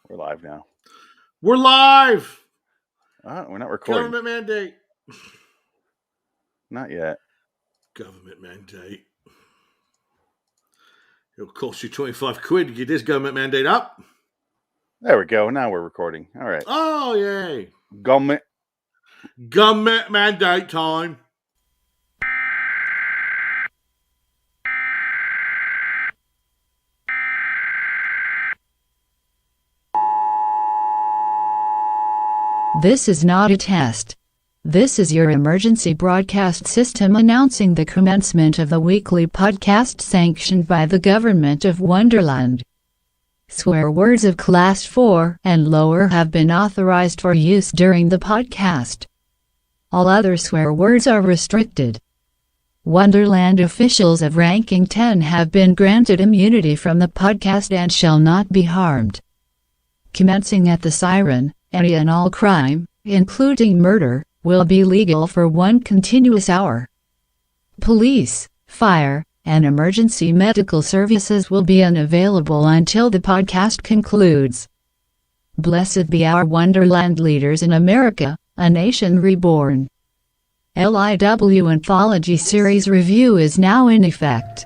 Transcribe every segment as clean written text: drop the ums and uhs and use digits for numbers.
We're live now. We're live. We're not recording. Government mandate. Not yet. Government mandate. It'll cost you 25 quid to get this government mandate up. There we go. Now we're recording. All right. Oh, yay. Government mandate time. This is not a test. This is your emergency broadcast system announcing the commencement of the weekly podcast sanctioned by the government of Wonderland. Swear words of Class 4 and lower have been authorized for use during the podcast. All other swear words are restricted. Wonderland officials of ranking 10 have been granted immunity from the podcast and shall not be harmed. Commencing at the siren, any and all crime, including murder, will be legal for 1 continuous hour. Police, fire, and emergency medical services will be unavailable until the podcast concludes. Blessed be our Wonderland leaders in America, a nation reborn. LIW Anthology Series review is now in effect.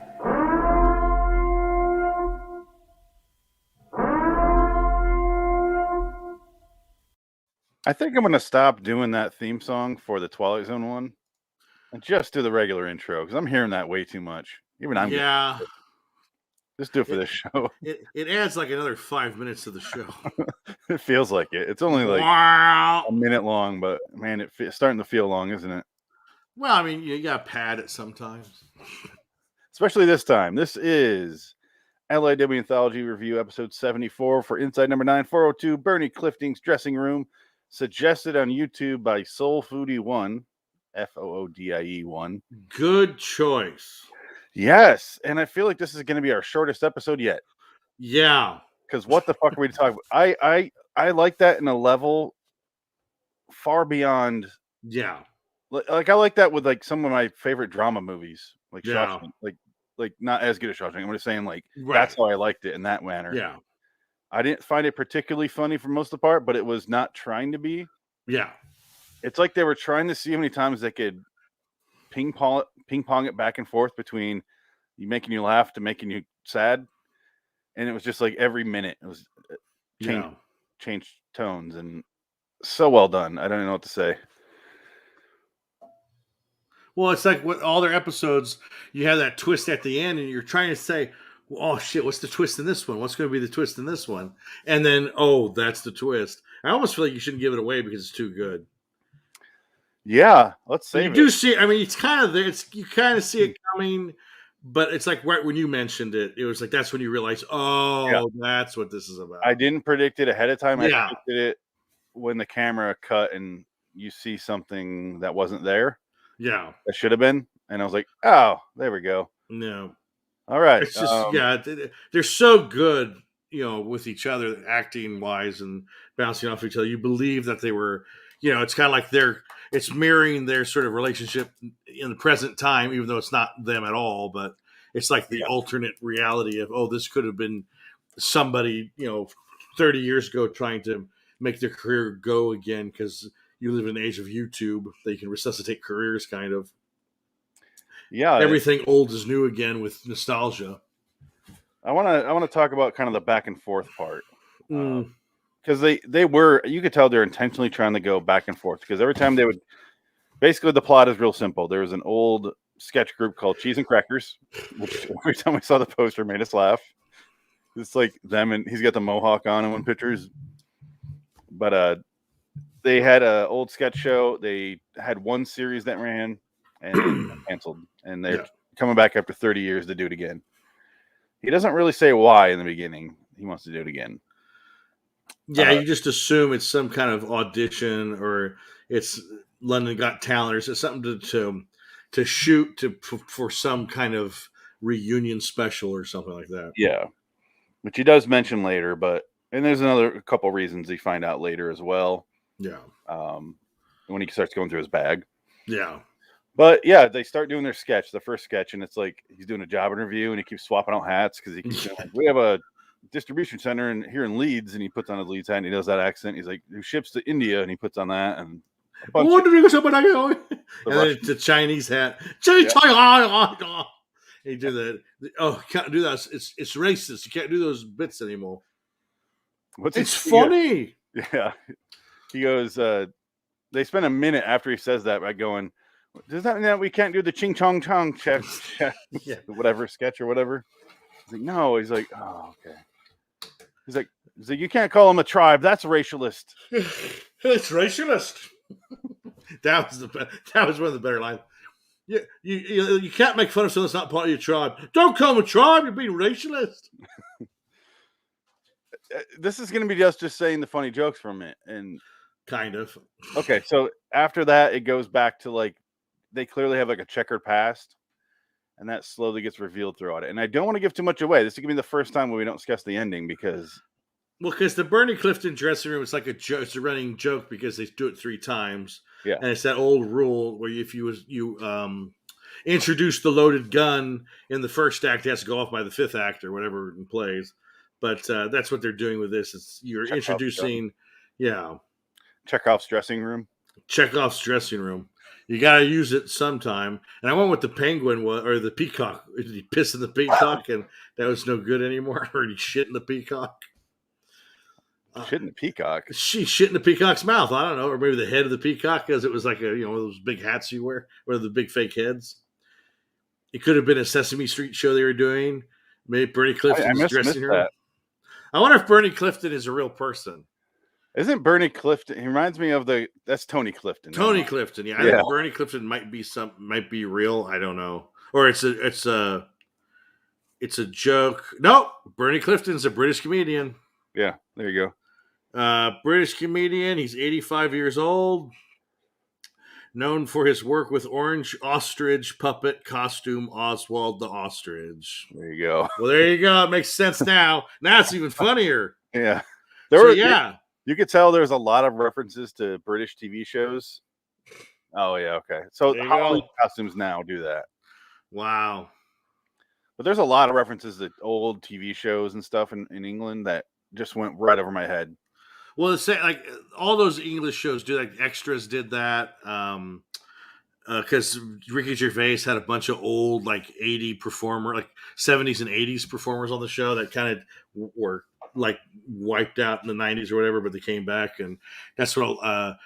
I think I'm going to stop doing that theme song for the Twilight Zone one and just do the regular intro because I'm hearing that way too much. Even I'm just do it for this show. It adds like another 5 minutes to the show. It feels like it. It's only like a minute long, but man, it's starting to feel long, isn't it? Well, I mean, you got to pad it sometimes. Especially this time. This is LIW Anthology Review episode 74 for Inside Number 9402, Bernie Clifton's Dressing Room. Suggested on YouTube by Soul Foodie 1, Foodie 1. Good choice. Yes, and I feel like this is going to be our shortest episode yet. Yeah, because what the fuck are we talking about? I like that in a level far beyond. Yeah, like I like that with like some of my favorite drama movies, like yeah. Shawshank, like not as good as Shawshank. I'm just saying like Right. That's how I liked it in that manner. Yeah. I didn't find it particularly funny for most of the part, but it was not trying to be. Yeah. It's like they were trying to see how many times they could ping pong it back and forth between you making you laugh to making you sad. And it was just like every minute it was changed tones and so well done. I don't know what to say. Well, it's like with all their episodes, you have that twist at the end and you're trying to say, oh shit, what's the twist in this one? What's going to be the twist in this one? And then, oh, that's the twist. I almost feel like you shouldn't give it away because it's too good. Yeah, let's save it. You do see, I mean, it's kind of there. You kind of see it coming, but it's like right when you mentioned it, it was like that's when you realize, that's what this is about. I didn't predict it ahead of time. I predicted it when the camera cut and you see something that wasn't there. Yeah. That should have been. And I was like, oh, there we go. No. All right. It's just, they're so good, with each other, acting wise and bouncing off each other. You believe that they were, it's kind of like it's mirroring their sort of relationship in the present time, even though it's not them at all. But it's like the alternate reality of, this could have been somebody, 30 years ago trying to make their career go again because you live in the age of YouTube. They can resuscitate careers, kind of. Yeah, everything old is new again with nostalgia. I want to talk about kind of the back and forth part because they were, you could tell they're intentionally trying to go back and forth because every time they would, basically the plot is real simple. There was an old sketch group called Cheese and Crackers, which every time we saw the poster made us laugh. It's like them and he's got the mohawk on in one pictures, but they had an old sketch show. They had one series that ran and canceled, and they're coming back after 30 years to do it again. He doesn't really say why in the beginning. He wants to do it again. Yeah, you just assume it's some kind of audition or it's London Got Talent or something to shoot for some kind of reunion special or something like that. Yeah, which he does mention later, and there's a couple reasons you find out later as well. Yeah. When he starts going through his bag. Yeah. But yeah, they start doing their sketch, the first sketch, and it's like he's doing a job interview and he keeps swapping out hats because he keeps doing like, we have a distribution center here in Leeds, and he puts on his Leeds hat and he does that accent. He's like, who ships to India, and he puts on that and a bunch of and then the Chinese hat. He do that. Oh, can't do that. It's racist. You can't do those bits anymore. It's funny. Yeah. He goes, they spend a minute after he says that by going, does that mean that we can't do the ching chong chong Yeah. whatever sketch or whatever? He's like, no. He's like, oh, okay. He's like, you can't call him a tribe. That's racialist. It's racialist. That was one of the better lines. Yeah, you can't make fun of someone that's not part of your tribe. Don't call them a tribe. You're being racialist. This is going to be just saying the funny jokes from it, and kind of. Okay, so after that, it goes back to like they clearly have like a checkered past, and that slowly gets revealed throughout it. And I don't want to give too much away. This is going to be the first time where we don't discuss the ending because the Bernie Clifton dressing room is like it's a running joke because they do it 3 times. Yeah, and it's that old rule where if you introduce the loaded gun in the first act, it has to go off by the 5th act or whatever it plays. But that's what they're doing with this. You're introducing, Chekhov's dressing room. Chekhov's dressing room. You got to use it sometime. And I went with the penguin or the peacock. Did he piss in the peacock and that was no good anymore? Or did he shit in the peacock? Shit in the peacock? She shit in the peacock's mouth. I don't know. Or maybe the head of the peacock because it was like one of those big hats you wear, or the big fake heads. It could have been a Sesame Street show they were doing. Maybe Bernie Clifton's dressing room. I wonder if Bernie Clifton is a real person. Isn't Bernie Clifton? He reminds me of that's Tony Clifton. Tony Clifton, yeah. I think Bernie Clifton might be real. I don't know, or it's a joke. No, Bernie Clifton's a British comedian. Yeah, there you go. British comedian. He's 85 years old. Known for his work with orange ostrich puppet costume Oswald the Ostrich. There you go. Well, there you go. It makes sense now. Now it's even funnier. Yeah. You could tell there's a lot of references to British TV shows. Oh, yeah, okay. So Halloween costumes now do that. Wow. But there's a lot of references to old TV shows and stuff in England that just went right over my head. Well, it's like all those English shows do, like Extras did that. Because Ricky Gervais had a bunch of old, like 70s and 80s performers on the show that kind of were like wiped out in the 90s or whatever, but they came back, and that's what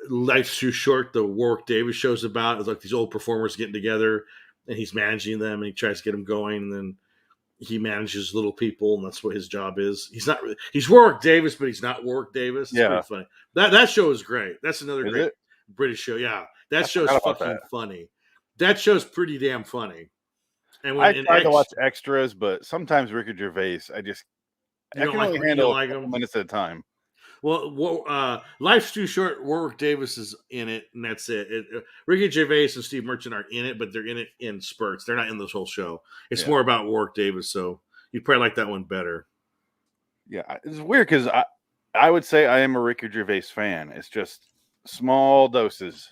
Life's Too Short, the Warwick Davis show's about. It's like these old performers getting together, and he's managing them, and he tries to get them going, and then he manages little people, and that's what his job is. He's Warwick Davis, but he's not Warwick Davis. It's pretty funny. That show is great. That's another great British show. Yeah, that show's fucking funny. That show's pretty damn funny. And I tried to watch Extras, but sometimes Ricky Gervais, I can only handle a couple minutes at a time. Well, Life's Too Short. Warwick Davis is in it, and that's it. Ricky Gervais and Steve Merchant are in it, but they're in it in spurts. They're not in this whole show. It's more about Warwick Davis, so you'd probably like that one better. Yeah, it's weird because I would say I am a Ricky Gervais fan. It's just small doses.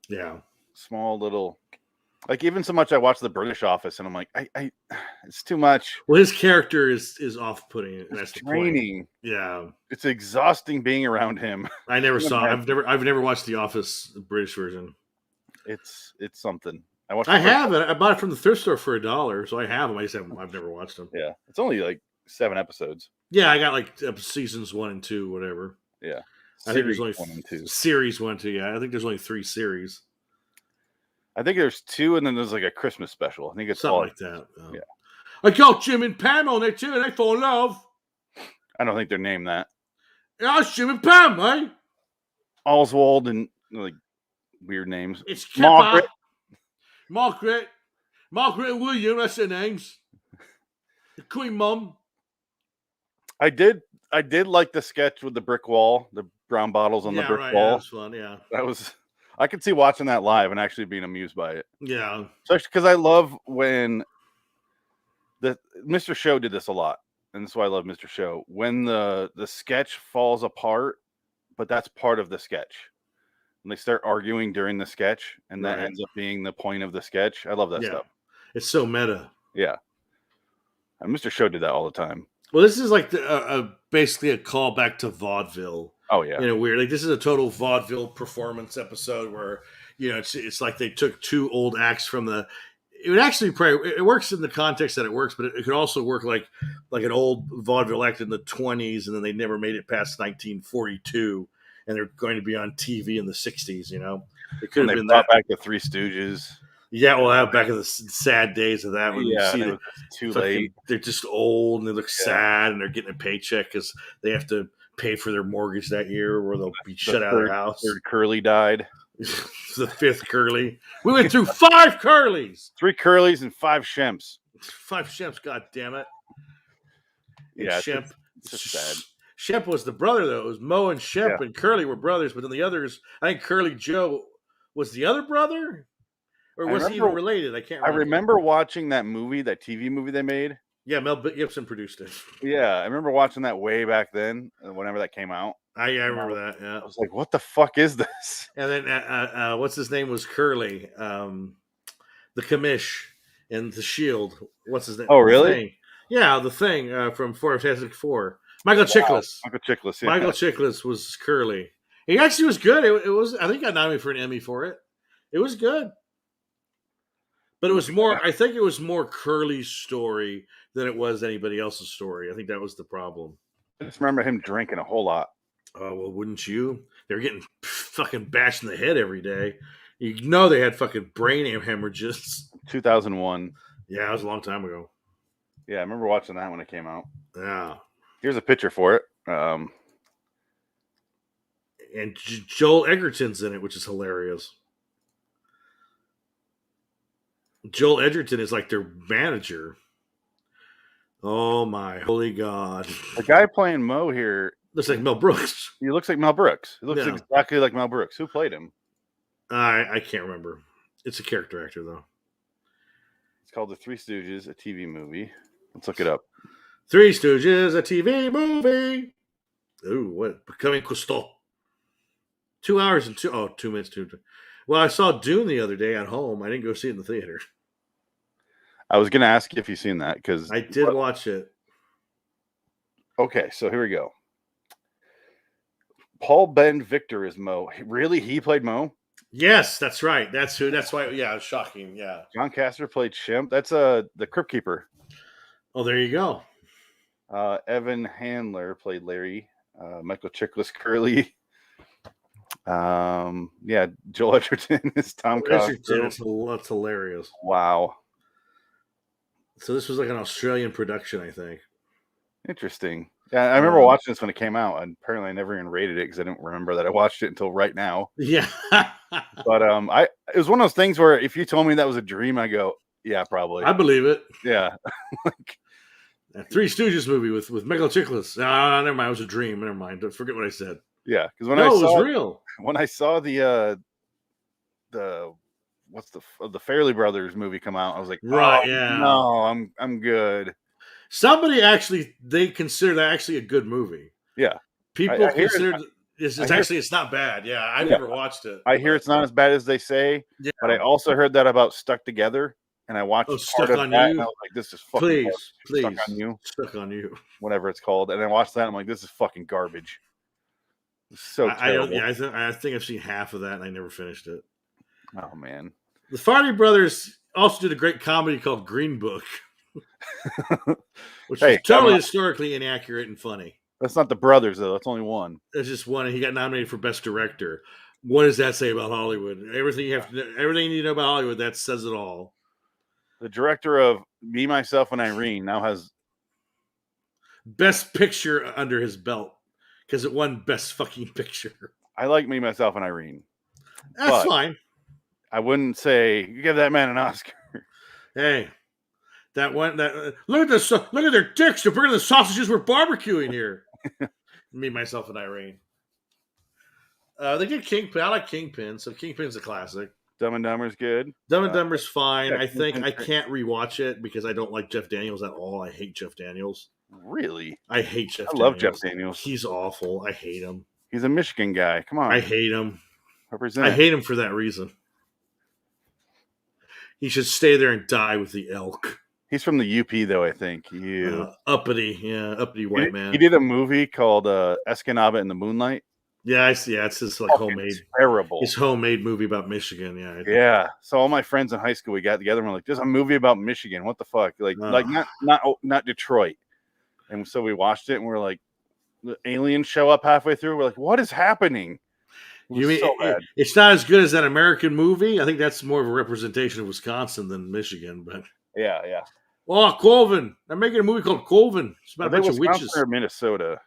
Yeah, small little. Like even so much I watch The British Office and I'm like, I it's too much. Well, his character is off-putting. That's draining. Yeah, it's exhausting being around him. I never saw. I've never watched The Office, the British version. It's something. I have it. I bought it from the thrift store for $1, so I have them. I've never watched them. Yeah, it's only like 7 episodes. Yeah, I got like seasons 1 and 2, whatever. Yeah, I think there's only 1 and 2. Series 1 and 2. Yeah, I think there's only 3 series. I think there's 2, and then there's like a Christmas special. I think it's something like that. Yeah, I got Jim and Pam on there too, and they fall in love. I don't think they're named that. Yeah, it's Jim and Pam, eh? Oswald and like weird names. It's Kipper. Margaret and William. That's their names. The Queen Mum. I did like the sketch with the brick wall, the brown bottles on the brick wall. Yeah, that was fun. Yeah, that was. I could see watching that live and actually being amused by it. Yeah. Especially because I love when Mr. Show did this a lot. And that's why I love Mr. Show. When the sketch falls apart, but that's part of the sketch. When they start arguing during the sketch, and that ends up being the point of the sketch. I love that stuff. It's so meta. Yeah. And Mr. Show did that all the time. Well, this is like basically a callback to vaudeville. Oh yeah. Weird. Like this is a total vaudeville performance episode where it's like they took two old acts from the. It would actually probably it works in the context that it works, but it could also work like an old vaudeville act in the 20s, and then they never made it past 1942, and they're going to be on TV in the 60s. It could have been brought back the Three Stooges. Yeah, well, back in the sad days of that when you see it was too late. They're just old and they look sad, and they're getting a paycheck because they have to pay for their mortgage that year, or they'll be shut out of their house. Third Curly died. The fifth Curly. We went through 5 Curlies. 3 Curlies and 5 Shemps. 5 Shemps, god damn it. Yeah, Shemp. It's just sad. Shemp was the brother, though. It was Mo and Shemp and Curly were brothers, but then the others, I think Curly Joe was the other brother? Or was he even related? I can't remember. I remember watching that movie, that TV movie they made. Yeah, Mel Gibson produced it. Yeah, I remember watching that way back then, whenever that came out. I remember that, yeah. I was like, what the fuck is this? And then, what's his name was Curly, the commish and the Shield. What's his name? Oh, really? Yeah, the Thing from Fantastic Four. Michael Chiklis. Michael Chiklis, yeah. Michael Chiklis was Curly. He actually was good. It was, I think, I got nominated for an Emmy for it. It was good. But it was more, I think it was more Curly's story than it was anybody else's story. I think that was the problem. I just remember him drinking a whole lot. Oh, well, wouldn't you? They were getting fucking bashed in the head every day. They had fucking brain hemorrhages. 2001. Yeah, it was a long time ago. Yeah, I remember watching that when it came out. Yeah. Here's a picture for it. And Joel Edgerton's in it, which is hilarious. Joel Edgerton is like their manager. Oh my holy God. The guy playing Mo here looks like Mel Brooks. He looks like Mel Brooks. He looks exactly like Mel Brooks. Who played him? I can't remember. It's a character actor, though. It's called The Three Stooges, a TV movie. Let's look it up. Three Stooges, a TV movie. Ooh, what? Becoming Cousteau. 2 hours and 2 minutes. Well, I saw Dune the other day at home. I didn't go see it in the theater. I was going to ask you if you've seen that, because I did watch it. Okay, so here we go. Paul Ben Victor is Mo. Really? He played Mo? Yes, that's right. That's who. That's why. Yeah, it was shocking. Yeah. John Castor played Shemp. That's the Crypt Keeper. Oh, there you go. Evan Handler played Larry. Michael Chiklis Curly. Yeah, Joel Edgerton is Tom Coster. That's hilarious. Wow. So this was like an Australian production, I think. Interesting. Yeah, I remember watching this when it came out, and apparently I never even rated it because I didn't remember that I watched it until right now. Yeah. But it was one of those things where if you told me that was a dream, I go, yeah, probably. I believe it. Yeah. That Three Stooges movie with Michael Chiklis. No, never mind. It was a dream. Never mind. Don't forget what I said. Yeah, because it was real. When I saw the Fairley Brothers movie come out, I was like, right, yeah, no, I'm good. Somebody they consider that actually a good movie. Yeah, people consider it's not bad. Yeah, I never watched it. I hear it's not as bad as they say, but I also heard that about Stuck Together, and I watched Stuck on You. And I was like, this is fucking please, Stuck on You, whatever it's called, and I watched that. I'm like, this is fucking garbage. It's so terrible. I think I've seen half of that, and I never finished it. Oh man, the Farley Brothers also did a great comedy called Green Book. Which is totally historically inaccurate and funny. That's not the brothers, though. That's only one. There's just one, and he got nominated for Best Director. What does that say about Hollywood? Everything you need to know about Hollywood, that says it all. The director of Me, Myself, and Irene now has Best Picture under his belt because it won Best Fucking Picture. I like Me, Myself, and Irene. That's fine. I wouldn't say you give that man an Oscar. Hey. Look at their dicks. They're bringing the sausages we're barbecuing here. Me, Myself, and Irene. They did Kingpin. I like Kingpin, so Kingpin's a classic. Dumb and Dumber's good. Dumb and Dumber's fine. I think I can't rewatch it because I don't like Jeff Daniels at all. I hate Jeff Daniels. Really? I hate Jeff Daniels. I love Jeff Daniels. He's awful. I hate him. He's a Michigan guy. Come on. I hate him. Represent. I hate him for that reason. He should stay there and die with the elk. He's from the UP though, I think. Uppity white man. He did a movie called Escanaba in the Moonlight. Yeah, I see. Yeah, it's his like homemade, terrible. His homemade movie about Michigan. Yeah, yeah. So all my friends in high school, we got together and we're like, "There's a movie about Michigan. What the fuck? Like not Detroit." And so we watched it and we're like, the aliens show up halfway through. We're like, "What is happening?" You mean it's not as good as that American movie? I think that's more of a representation of Wisconsin than Michigan. But yeah. Oh, Colvin! They're making a movie called Colvin. It's about a bunch of witches. Or Minnesota.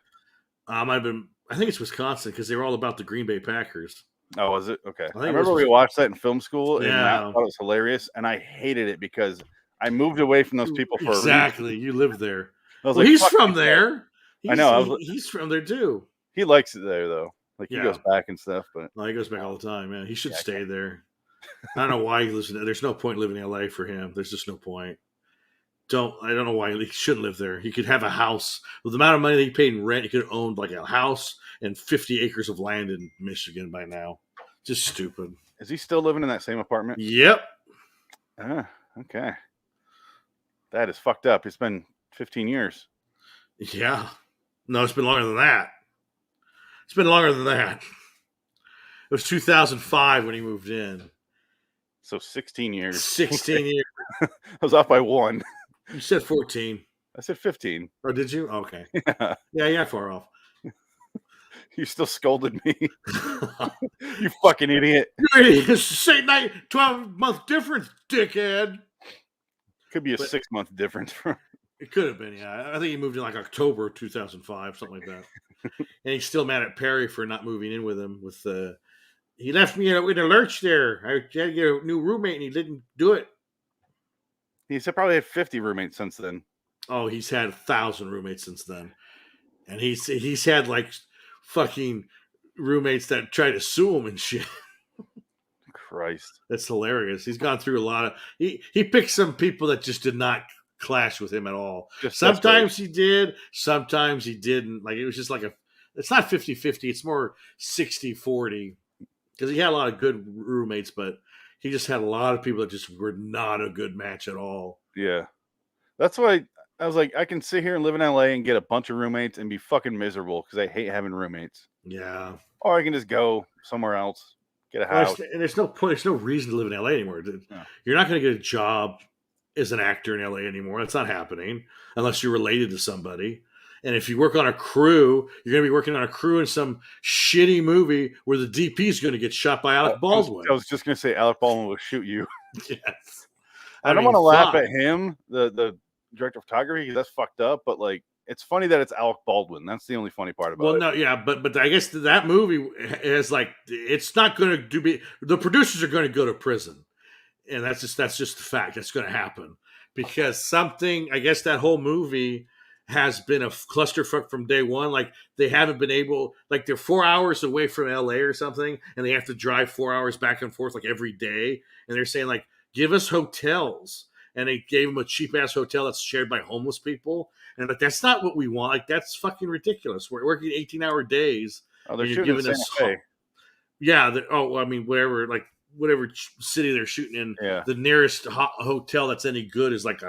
I think it's Wisconsin because they were all about the Green Bay Packers. Oh, was it? Okay. I remember we watched that in film school, and I thought it was hilarious, and I hated it because I moved away from those people for exactly. a reason. You lived there. Well, like, he's from there. I know. He's from there too. He likes it there, though. Like he goes back and stuff, but he goes back all the time. Yeah, he should stay there. I don't know why he lives there. There's no point living in LA for him. There's just no point. I don't know why he shouldn't live there. He could have a house with the amount of money that he paid in rent. He could have owned like a house and 50 acres of land in Michigan by now. Just stupid. Is he still living in that same apartment? Yep. Okay. That is fucked up. It's been 15 years. Yeah. No, it's been longer than that. It's been longer than that. It was 2005 when he moved in. So 16 years. 16 years. I was off by 1. You said 14. I said 15. Oh, did you? Okay. Yeah. Yeah, you're far off. You still scolded me. You fucking idiot. It's 12-month difference, dickhead. Could be a 6-month difference. It could have been, yeah. I think he moved in like October 2005, something like that. And he's still mad at Perry for not moving in with him. He left me in a lurch there. I had to get a new roommate, and he didn't do it. He's probably had 50 roommates since then. Oh, he's had 1,000 roommates since then. And he's had like fucking roommates that try to sue him and shit. Christ. That's hilarious. He's gone through a lot of... He picked some people that just did not clash with him at all. Sometimes he did. Sometimes he didn't. Like, it was just like it's not 50-50. It's more 60-40. Because he had a lot of good roommates, but he just had a lot of people that just were not a good match at all. Yeah. That's why I was like, I can sit here and live in LA and get a bunch of roommates and be fucking miserable because I hate having roommates. Yeah. Or I can just go somewhere else, get a house. And there's no point. There's no reason to live in LA anymore. No. You're not going to get a job as an actor in LA anymore. That's not happening unless you're related to somebody. And if you work on a crew, you're going to be working on a crew in some shitty movie where the DP is going to get shot by Alec Baldwin. I was just going to say Alec Baldwin will shoot you. Yes. I don't want to laugh at him, the director of photography, because that's fucked up. But like, it's funny that it's Alec Baldwin. That's the only funny part about it. Well, no, yeah, but I guess that movie is like, it's not going to be. The producers are going to go to prison, and that's just the fact. That's going to happen because I guess that whole movie has been a clusterfuck from day one. Like, they haven't been able, like, they're 4 hours away from LA or something, and they have to drive 4 hours back and forth like every day. And they're saying, like, give us hotels. And they gave them a cheap ass hotel that's shared by homeless people. And like, that's not what we want. Like, that's fucking ridiculous. We're working 18-hour days. Oh, they're shooting in Santa Fe. Yeah. Whatever city they're shooting in. Yeah. The nearest hotel that's any good is like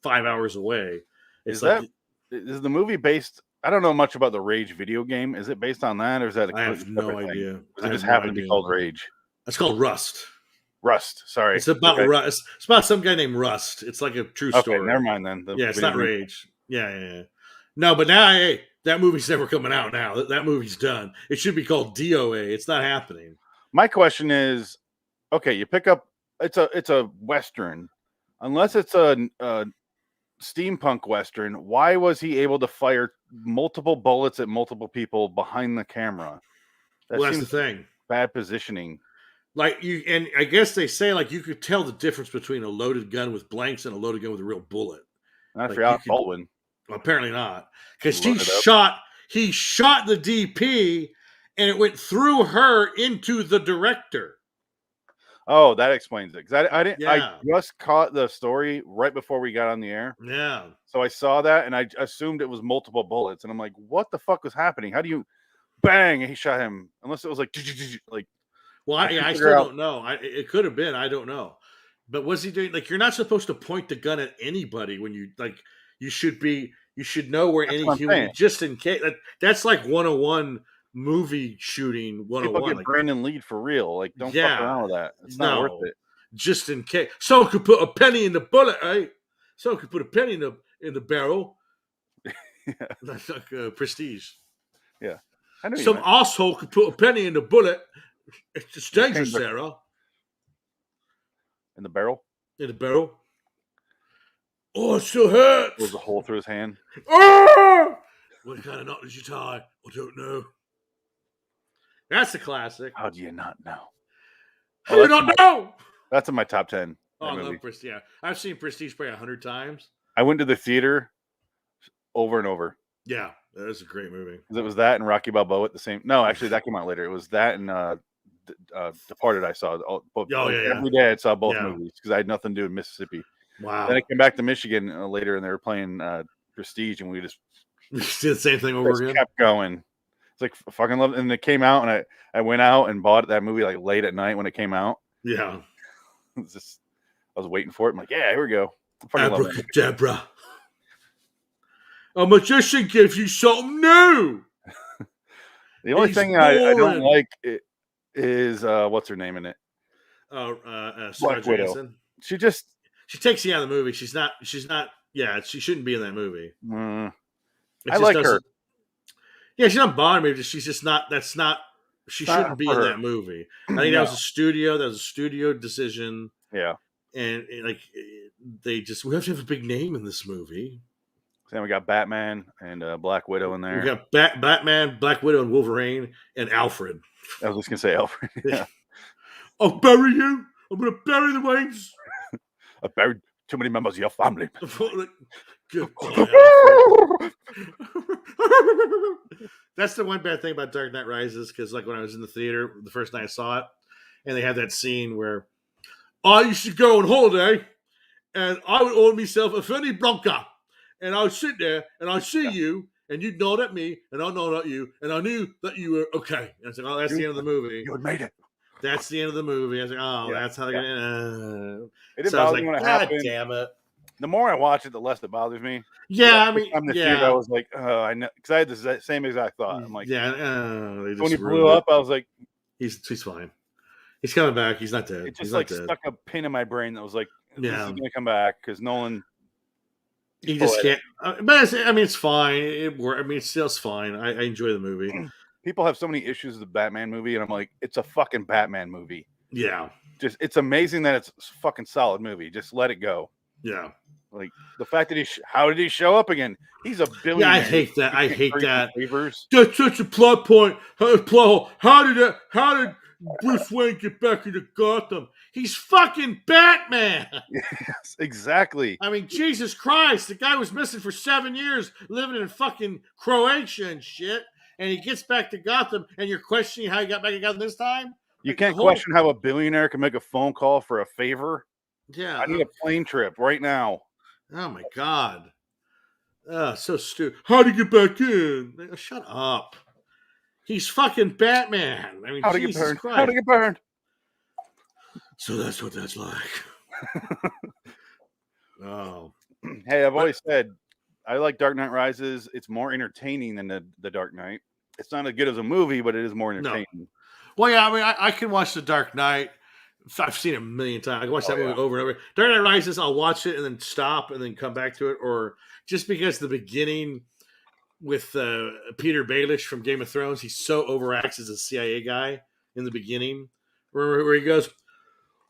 5 hours away. Is the movie based? I don't know much about the Rage video game. Is it based on that, or is that? I have no idea. Does it just happen to be called Rage? It's called Rust. Rust. Sorry, it's about Rust. It's about some guy named Rust. It's like a true story. Okay, never mind then. It's not Rage. Yeah. No, but now, that movie's never coming out. Now that movie's done. It should be called DOA. It's not happening. My question is, okay, you pick up. It's a Western, unless it's a steampunk Western. Why was he able to fire multiple bullets at multiple people behind the camera? That's the thing. Bad positioning. Like, and I guess they say, like, you could tell the difference between a loaded gun with blanks and a loaded gun with a real bullet. Not for Alec Baldwin. Well, apparently not, because he shot the DP and it went through her into the director. Oh, that explains it. Because I didn't. Yeah. I just caught the story right before we got on the air. Yeah. So I saw that and I assumed it was multiple bullets, and I'm like, "What the fuck was happening? How do you bang?" And he shot him. Unless it was like. Well, I still don't know. It could have been. I don't know. But what's he doing? Like, you're not supposed to point the gun at anybody when you like. You should know where That's any what I'm human, saying. just in case. That's like 101 movie shooting People 101. get Like, Brandon Lead for real. Like, don't fuck yeah, around with that. It's not worth no, it. just in case. Someone could put a penny in the bullet, right? Someone could put a penny in the barrel. Yeah. That's like Prestige. Yeah. I know you Some meant. asshole could put a penny in the bullet. It's dangerous, chamber. Sarah. In the barrel. In the barrel. Oh, it still hurts. Pulls a hole through his hand. Oh! What kind of knot did you tie? I don't know. That's a classic. How do you not know? How do you not know? That's in my top 10. Oh, I love Prestige. Yeah, I've seen Prestige probably 100 times. I went to the theater over and over. Yeah, that is a great movie. It was that and Rocky Balboa at the same. No, actually, that came out later. It was that and Departed. I saw both. Every day I saw both movies because I had nothing to do in Mississippi. Wow. Then I came back to Michigan later, and they were playing Prestige, and we just did the same thing over again. Kept going. It's like fucking love. And it came out, and I went out and bought that movie like late at night when it came out. Yeah. It was just, I was waiting for it. I'm like, yeah, here we go. Abracadabra. A magician gives you something new. The only thing I don't like is what's her name in it? Black Widow. She takes you out of the movie. She's not. Yeah, she shouldn't be in that movie. I like her. Yeah, she's not bothering me. She's just not. That's not. She shouldn't be in that movie. I think that was a studio. That was a studio decision. Yeah, and like we have to have a big name in this movie. Then we got Batman and Black Widow in there. We got Batman, Black Widow, and Wolverine, and Alfred. I was just gonna say Alfred. Yeah. I'll bury you. I'm gonna bury the Waynes. I buried too many members of your family. Goodbye, That's the one bad thing about Dark Knight Rises, because like when I was in the theater the first night I saw it, and they had that scene where I used to go on holiday, and I would order myself a Fernie Blanca, and I would sit there, and I'd see you, and you'd nod at me, and I'd nod at you, and I knew that you were okay. And I said, "Oh, that's the end of the movie. You had made it. That's the end of the movie." I was like, "Oh, that's how they're gonna." It didn't bother me when it God happened. Damn it! The more I watch it, the less it bothers me. Yeah, I mean, I was like, oh, I know, because I had the same exact thought. I'm like, when he blew up, I was like, he's fine. He's coming back. He's not dead. It just stuck a pin in my brain that was like, this is gonna come back because Nolan. He just can't. But I mean, it's fine. It's still fine. I enjoy the movie. People have so many issues with the Batman movie, and I'm like, it's a fucking Batman movie. Yeah. It's amazing that it's a fucking solid movie. Just let it go. Yeah. Like the fact that how did he show up again? He's a billionaire. Yeah, I hate that. I hate that. Favors. That's such a plot point. How did Bruce Wayne get back into Gotham? He's fucking Batman. Yes, exactly. I mean, Jesus Christ, the guy was missing for 7 years, living in fucking Croatia and shit, and he gets back to Gotham, and you're questioning how he got back to Gotham this time? You can't question how a billionaire can make a phone call for a favor. Yeah. I need a plane trip right now. Oh, my God. So stupid. How'd he get back in? Shut up. He's fucking Batman. I mean, How'd he get burned? How'd he get burned? So that's what that's like. Oh. Hey, I've always said I like Dark Knight Rises. It's more entertaining than the Dark Knight. It's not as good as a movie, but it is more entertaining. No. Well, yeah, I mean, I can watch The Dark Knight. I've seen it a million times. I can watch that movie over and over. Dark Knight Rises, I'll watch it and then stop and then come back to it. Or just because the beginning with Peter Baelish from Game of Thrones, he's so overacts as a CIA guy in the beginning, where he goes,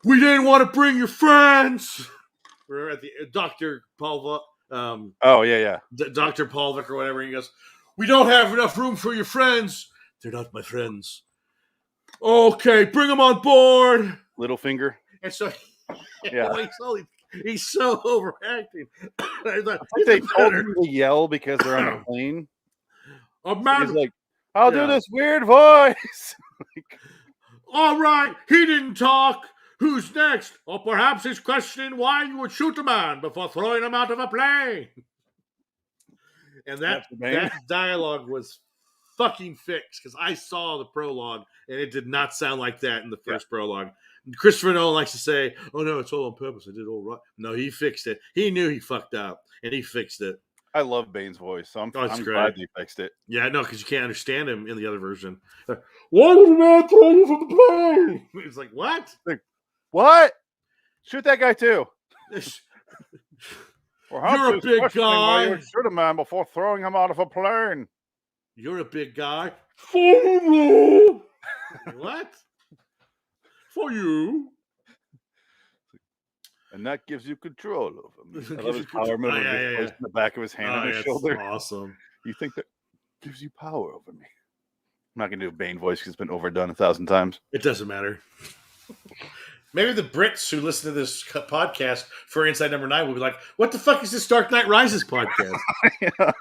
"We didn't want to bring your friends." We're at the Dr. Paul. Dr. Paul Vick or whatever. He goes, "We don't have enough room for your friends. They're not my friends. Okay, bring them on board." Littlefinger. And so, he's so overacting. They told him to yell because they're on a plane. He's like, I'll do this weird voice. All right, he didn't talk. Who's next? Or perhaps he's questioning why you would shoot a man before throwing him out of a plane. And that dialogue was fucking fixed because I saw the prologue and it did not sound like that in the first prologue. Christopher Nolan likes to say, "Oh no, it's all on purpose. I did all right." No, he fixed it. He knew he fucked up, and he fixed it. I love Bane's voice, so I'm It's great. glad they fixed it. Yeah, no, because you can't understand him in the other version. Why did the man throw you from the plane? It's like, what? What? Shoot that guy too. You're a big guy. You shoot a man before throwing him out of a plane. You're a big guy. For you. What? For you. And that gives you control over me. I love his power move in the back of his hand on his shoulder. Awesome. You think that gives you power over me? I'm not going to do a Bane voice because it's been overdone 1,000 times. It doesn't matter. Maybe the Brits who listen to this podcast for Inside Number 9 will be like, what the fuck is this Dark Knight Rises podcast? Yeah.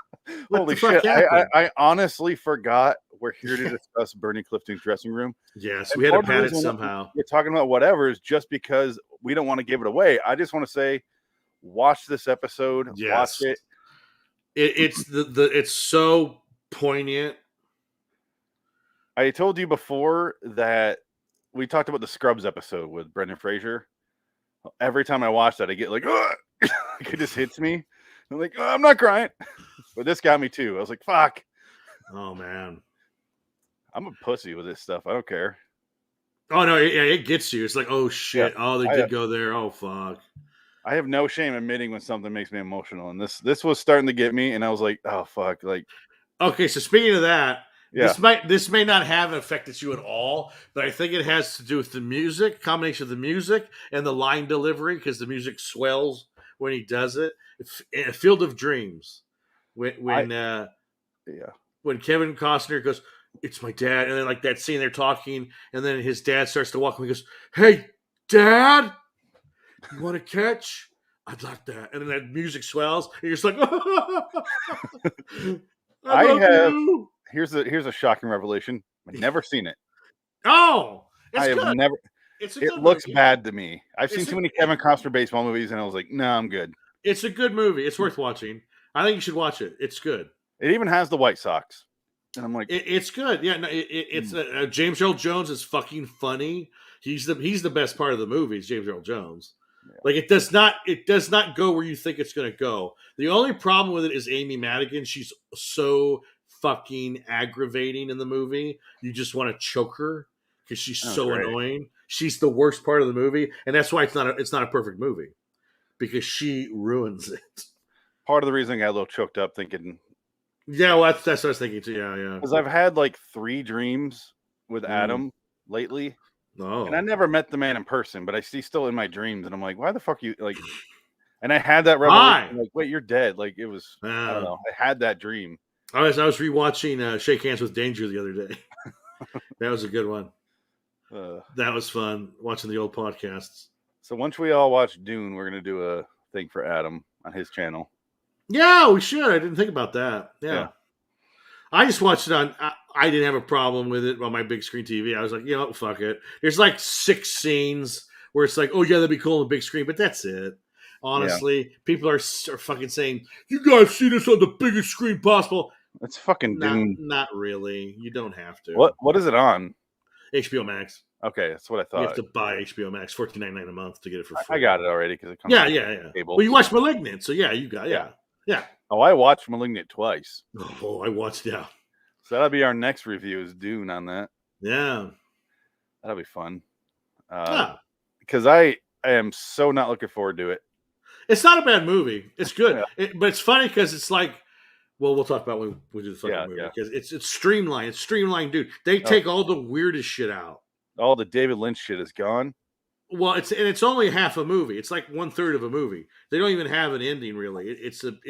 Holy shit. I honestly forgot we're here to discuss Bernie Clifton's dressing room. Yes, and we had to pad it somehow. We're talking about whatever is just because we don't want to give it away. I just want to say, watch this episode. Yes. Watch it. It's so poignant. I told you before that we talked about the Scrubs episode with Brendan Fraser. Every time I watch that, I get like, it just hits me. I'm like, I'm not crying. But this got me too. I was like, fuck. Oh, man. I'm a pussy with this stuff. I don't care. Oh, no. It gets you. It's like, oh, shit. Yeah, oh, they did go there. Oh, fuck. I have no shame admitting when something makes me emotional. And this was starting to get me. And I was like, oh, fuck. Like, okay, so speaking of that, yeah. This may not have affected you at all, but I think it has to do with the music, combination of the music and the line delivery, because the music swells when he does it. A Field of Dreams, when Kevin Costner goes, "It's my dad," and then like that scene they're talking, and then his dad starts to walk, and he goes, "Hey, Dad, you want to catch? I'd like that," and then that music swells, and you're just like, Here's a shocking revelation. I've never seen it. Oh, I have good. never. It looks bad to me. I've seen too many Kevin Costner baseball movies, and I was like, no, I'm good. It's a good movie. It's worth watching. I think you should watch it. It's good. It even has the White Sox, and I'm like, it's good. Yeah, no, it's James Earl Jones is fucking funny. He's the best part of the movie. Is James Earl Jones. Yeah. Like it does not go where you think it's going to go. The only problem with it is Amy Madigan. She's so fucking aggravating in the movie. You just want to choke her because she's so annoying. She's the worst part of the movie, and that's why it's not a perfect movie, because she ruins it. Part of the reason I got a little choked up thinking. Yeah, well, that's what I was thinking too. Yeah. Because I've had like 3 dreams with Adam lately. Oh. And I never met the man in person, but he's still in my dreams, and I'm like, why the fuck you like? And I had that revelation, like, wait, you're dead. Like it was, I don't know. I had that dream. I was rewatching Shake Hands with Danger the other day. That was a good one. That was fun watching the old podcasts. So once we all watch Dune, we're gonna do a thing for Adam on his channel. Yeah, we should. I didn't think about that. Yeah. I just watched it on. I didn't have a problem with it on my big screen TV. I was like, fuck it. There's like 6 scenes where it's like, oh yeah, that'd be cool on the big screen, but that's it. Honestly, people are fucking saying, you guys see this on the biggest screen possible. It's fucking Dune. Not really. You don't have to. What is it on? HBO Max. Okay, that's what I thought. You have to buy HBO Max, $14.99 a month to get it for free. I got it already because it comes. Yeah. Cable. Well, you watched Malignant, so yeah, you got yeah. Oh, I watched Malignant twice. Oh, I watched So that'll be our next review is Dune on that. Yeah, that'll be fun. Because I am so not looking forward to it. It's not a bad movie. It's good, but it's funny because it's like. Well, we'll talk about when we do the fucking movie because it's streamlined. It's streamlined, dude. They take all the weirdest shit out. All the David Lynch shit is gone. Well, it's only half a movie. It's like 1/3 of a movie. They don't even have an ending really. It's the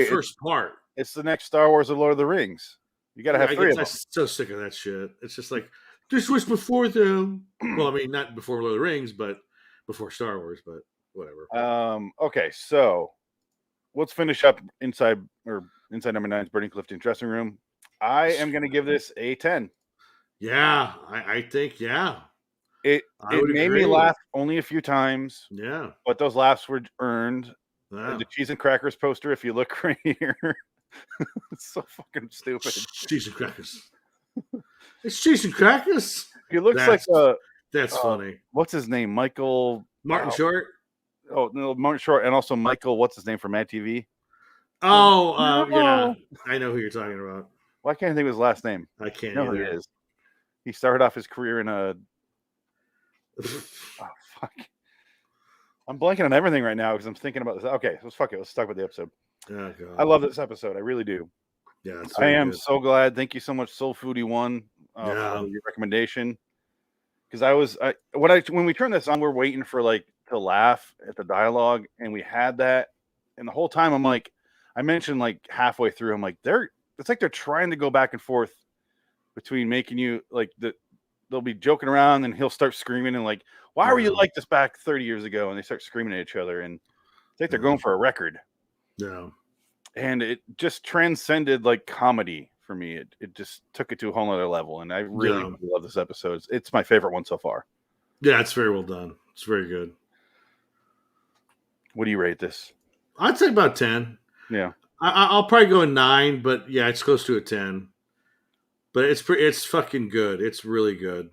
first part. It's the next Star Wars or Lord of the Rings. You got to have 3 of them. I'm so sick of that shit. It's just like this was before them. Well, I mean, not before Lord of the Rings, but before Star Wars. But whatever. Okay, so let's finish up inside number 9's Bernie Clifton dressing room. I am going to give this a 10. Yeah, I think, It made me laugh only a few times. Yeah. But those laughs were earned. Yeah. The cheese and crackers poster, if you look right here, it's so fucking stupid. Cheese and crackers. It's cheese and crackers. He looks like a That's funny. What's his name? Michael Martin Short. Oh no, Martin Short, and also Michael. What's his name from Mad TV? Oh, yeah, I know who you're talking about. Why can't I think of his last name? I can't. Who he is. He started off his career in a. Oh fuck! I'm blanking on everything right now because I'm thinking about this. Okay, so fuck it. Let's talk about the episode. Oh, God. I love this episode. I really do. Yeah, I am so glad. Thank you so much, Soul Foodie One, for your recommendation. Because when we turned this on, we're waiting for to laugh at the dialogue, and we had that, and the whole time I'm like, I mentioned like halfway through, I'm like, it's like they're trying to go back and forth between making you they'll be joking around, and he'll start screaming and like, why were you like this back 30 years ago? And they start screaming at each other, and it's like they're going for a record. Yeah. And it just transcended like comedy for me. It just took it to a whole nother level. And I really love this episode. It's my favorite one so far. Yeah, it's very well done. It's very good. What do you rate this? I'd say about 10. Yeah. I'll probably go a 9, but yeah, it's close to a 10. But it's fucking good. It's really good.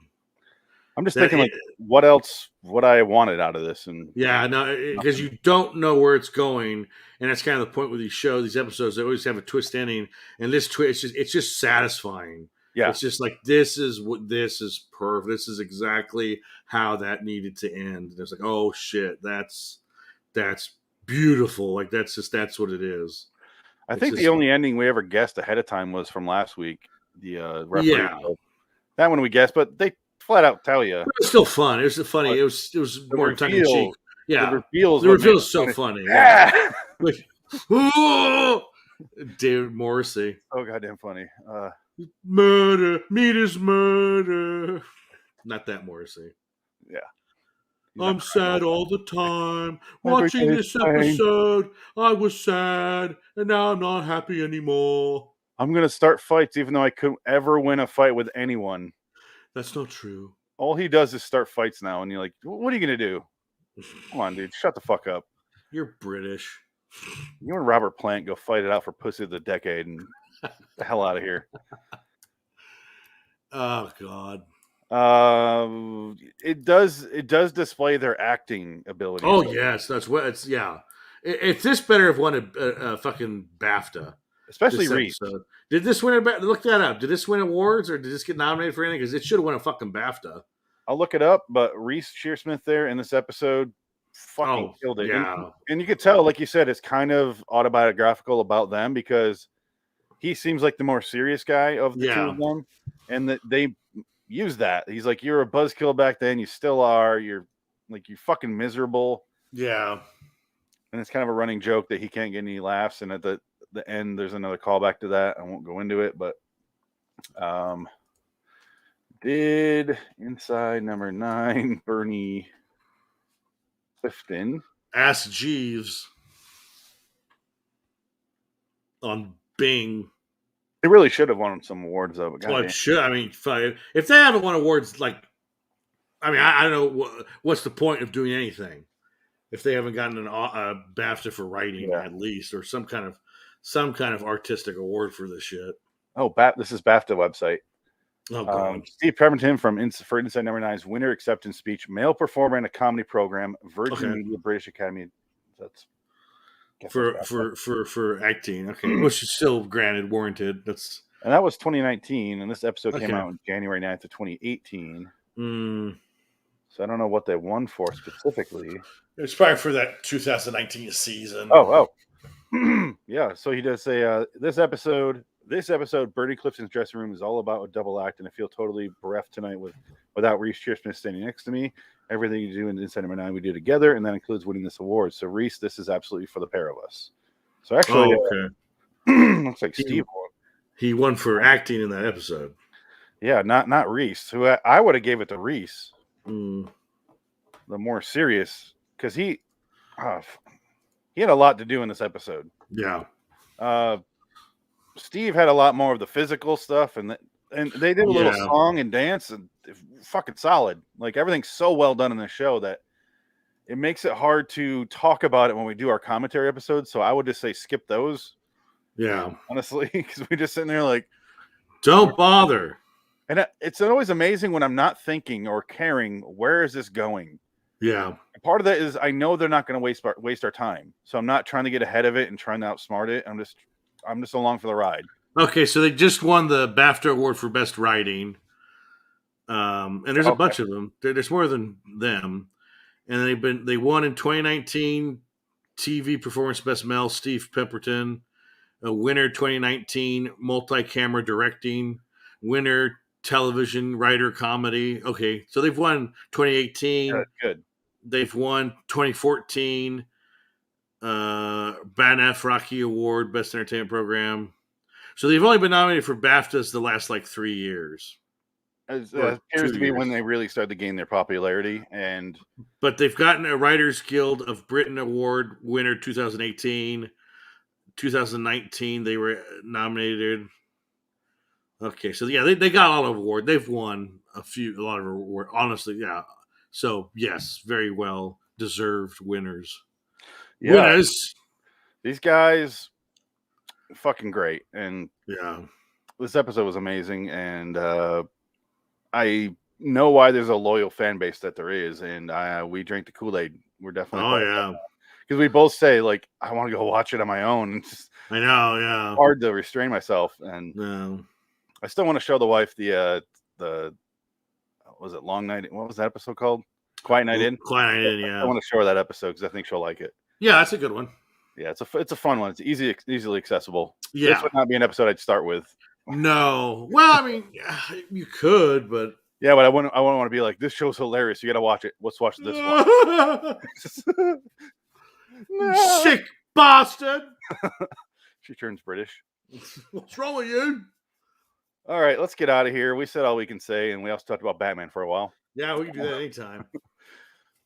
I'm just thinking what else would I wanted out of this? And yeah, no, because you don't know where it's going, and that's kind of the point with these episodes. They always have a twist ending, and this twist it's just satisfying. Yeah, it's just like this is perfect. This is exactly how that needed to end. It's like, oh shit, that's beautiful. Like that's what it is. I think the only ending we ever guessed ahead of time was from last week. The referee. Yeah. That one we guessed, but they flat out tell you. It was still fun. It was funny. It was more tongue in cheek. Yeah, the reveal is so funny. Yeah. David Morrissey. Oh, goddamn funny. Murder, meat is murder. Not that Morrissey. Yeah. I'm sad all the time. Watching this episode, I was sad, and now I'm not happy anymore. I'm going to start fights even though I couldn't ever win a fight with anyone. That's not true. All he does is start fights now, and you're like, what are you going to do? Come on, dude. Shut the fuck up. You're British. You and Robert Plant go fight it out for Pussy of the Decade and get the hell out of here. Oh, God. It does display their acting ability. Oh, yes. That's what it's, yeah. If this better have won a fucking BAFTA. Especially Reese. Did this win look that up. Did this win awards or did this get nominated for anything? Because it should have won a fucking BAFTA. I'll look it up, but Reese Shearsmith there in this episode fucking killed it. Yeah. And you could tell, like you said, it's kind of autobiographical about them because he seems like the more serious guy of the two of them. And that they use that. He's like, you're a buzzkill back then. You still are. You're fucking miserable. Yeah. And it's kind of a running joke that he can't get any laughs. And at the end, there's another callback to that. I won't go into it, but did inside number 9 Bernie Clifton ask Jeeves on Bing? They really should have won some awards though. Well, it should. I mean, if they haven't won awards, I don't know what's the point of doing anything if they haven't gotten a BAFTA for writing at least, or some kind of artistic award for this shit. Oh, this is BAFTA website. Oh, God. Steve Pemberton for Inside Number 9's winner acceptance speech, male performer in a comedy program, Virgin Media British Academy. That's for acting. Okay, which is still granted warranted. And that was 2019, and this episode came out on January 9th of 2018. So I don't know what they won for specifically. It's probably for that 2019 season. Oh. Yeah, so he does say this episode, Bernie Clifton's dressing room is all about a double act, and I feel totally bereft tonight without Reese Shearsmith standing next to me. Everything you do in Inside Number 9 we do together, and that includes winning this award. So Reese, this is absolutely for the pair of us. So actually, looks like Steve won. He won for acting in that episode. Yeah, not Reese. Who I would have gave it to Reese. The more serious, because he had a lot to do in this episode. Yeah. Steve had a lot more of the physical stuff, and they did a little song and dance, and fucking solid. Like, everything's so well done in the show that it makes it hard to talk about it when we do our commentary episodes. So I would just say skip those. Yeah. Honestly, because we're just sitting there like, don't bother. And it's always amazing when I'm not thinking or caring, where is this going? Yeah. And part of that is I know they're not going to waste our time. So I'm not trying to get ahead of it and trying to outsmart it. I'm just along for the ride. Okay, so they just won the BAFTA award for best writing. And there's a bunch of them. There's more than them. And they won in 2019 TV Performance Best Male, Steve Pemberton. A winner 2019 multi-camera directing. Winner television writer comedy. Okay, so they've won 2018. Good. They've won 2014 BANF Rocky Award Best Entertainment Program. So they've only been nominated for BAFTAs the last like 3 years. It appears to be when they really started to gain their popularity. But they've gotten a Writers Guild of Britain Award winner 2018. 2019 they were nominated. Okay, so yeah, they got a lot of awards. They've won a lot of awards. Honestly, yeah. So yes, very well deserved winners. Yeah, winners. These guys, fucking great. And yeah, this episode was amazing. And I know why there's a loyal fan base that there is. And we drank the Kool-Aid. We're definitely because we both say like I want to go watch it on my own. It's I know, yeah. hard to restrain myself, and I still want to show the wife the was it Long Night? What was that episode called? Quiet Night In. Quiet Night In. Yeah, I want to show her that episode because I think she'll like it. Yeah, that's a good one. Yeah, it's a fun one. It's easily accessible. Yeah, this would not be an episode I'd start with. No, well, I mean, you could, but yeah, but I wouldn't want to be like this show's hilarious. You got to watch it. Let's watch this one. No. Sick bastard. She turns British. What's wrong with you? All right, let's get out of here. We said all we can say, and we also talked about Batman for a while. Yeah, we can do that anytime.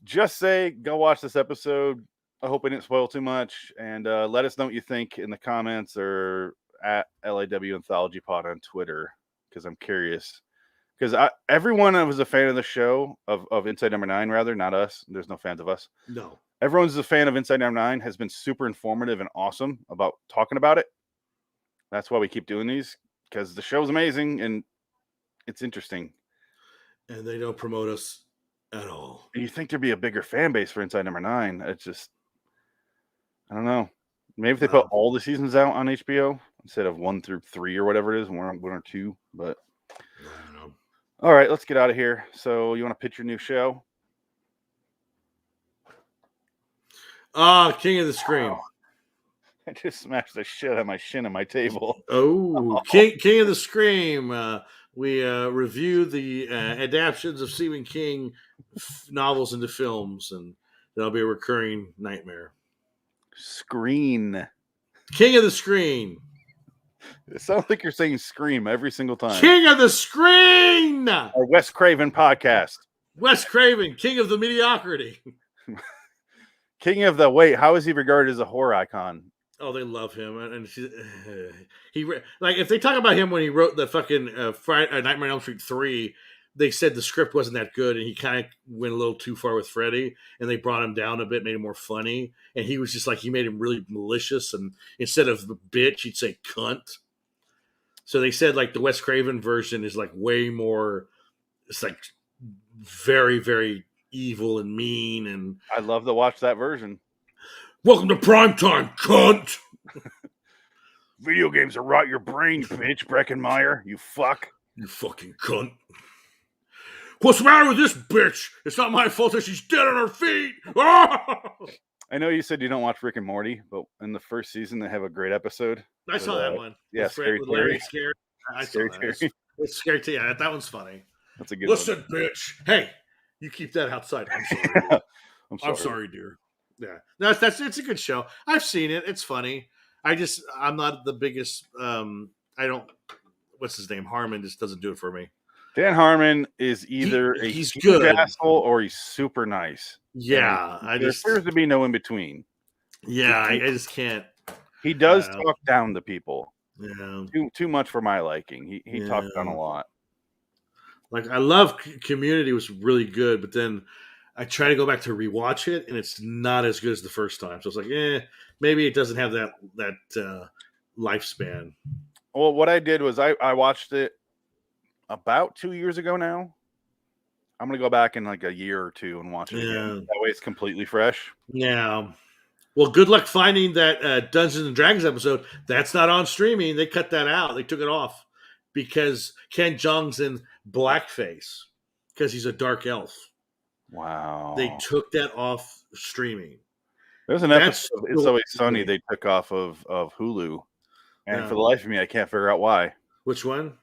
Just say, go watch this episode. I hope I didn't spoil too much. And let us know what you think in the comments or at LIW Anthology Pod on Twitter, because I'm curious. Because everyone was a fan of the show, of Inside Number 9, rather, not us. There's no fans of us. No. Everyone's a fan of Inside Number 9, has been super informative and awesome about talking about it. That's why we keep doing these, because the show's amazing and it's interesting. And they don't promote us at all. And you think there'd be a bigger fan base for Inside Number 9. It's just, I don't know. Maybe if they put all the seasons out on HBO instead of 1 through 3 or whatever it is, 1 or 2. But I don't know. All right, let's get out of here. So you want to pitch your new show? King of the Scream. I just smashed the shit out of my shin on my table. Oh, King of the Scream. We review the adaptations of Stephen King novels into films, and that'll be a recurring nightmare. Screen. King of the Screen. It sounds like you're saying scream every single time. King of the Screen! Our Wes Craven podcast. Wes Craven, King of the Mediocrity. King of the, wait, how is he regarded as a horror icon? Oh, they love him, and he like if they talk about him when he wrote the fucking Nightmare on Elm Street 3, they said the script wasn't that good, and he kind of went a little too far with Freddy, and they brought him down a bit, made him more funny, and he was just like he made him really malicious, and instead of bitch, he'd say cunt. So they said like the Wes Craven version is like way more, it's like very, very evil and mean, and I'd love to watch that version. Welcome to primetime, cunt. Video games will rot your brain, bitch, Breckenmeyer. You fuck. You fucking cunt. What's the matter with this bitch? It's not my fault that she's dead on her feet. I know you said you don't watch Rick and Morty, but in the first season they have a great episode. I saw that one. Yeah, Scary Larry. Scary. I saw that. It's scary too. Yeah, that one's funny. That's a good Listen, one. bitch. Hey, you keep that outside. I'm sorry. I'm sorry, dear. Yeah, that's it's a good show. I've seen it. It's funny. I'm not the biggest. I don't. What's his name? Harmon just doesn't do it for me. Dan Harmon is either he's huge good asshole or he's super nice. Yeah, there appears to be no in between. Yeah, I just can't. He does talk down to people. Yeah, too much for my liking. He talks down a lot. Like I love Community was really good, but then I try to go back to rewatch it, and it's not as good as the first time. So it's like, maybe it doesn't have that lifespan. Well, what I did was I watched it about 2 years ago now. I'm gonna go back in like a year or two and watch it again. That way, it's completely fresh. Yeah. Well, good luck finding that Dungeons and Dragons episode. That's not on streaming. They cut that out. They took it off because Ken Jeong's in blackface because he's a dark elf. Wow. They took that off streaming. There's an episode of It's Always Sunny they took off of Hulu. And for the life of me, I can't figure out why. Which one?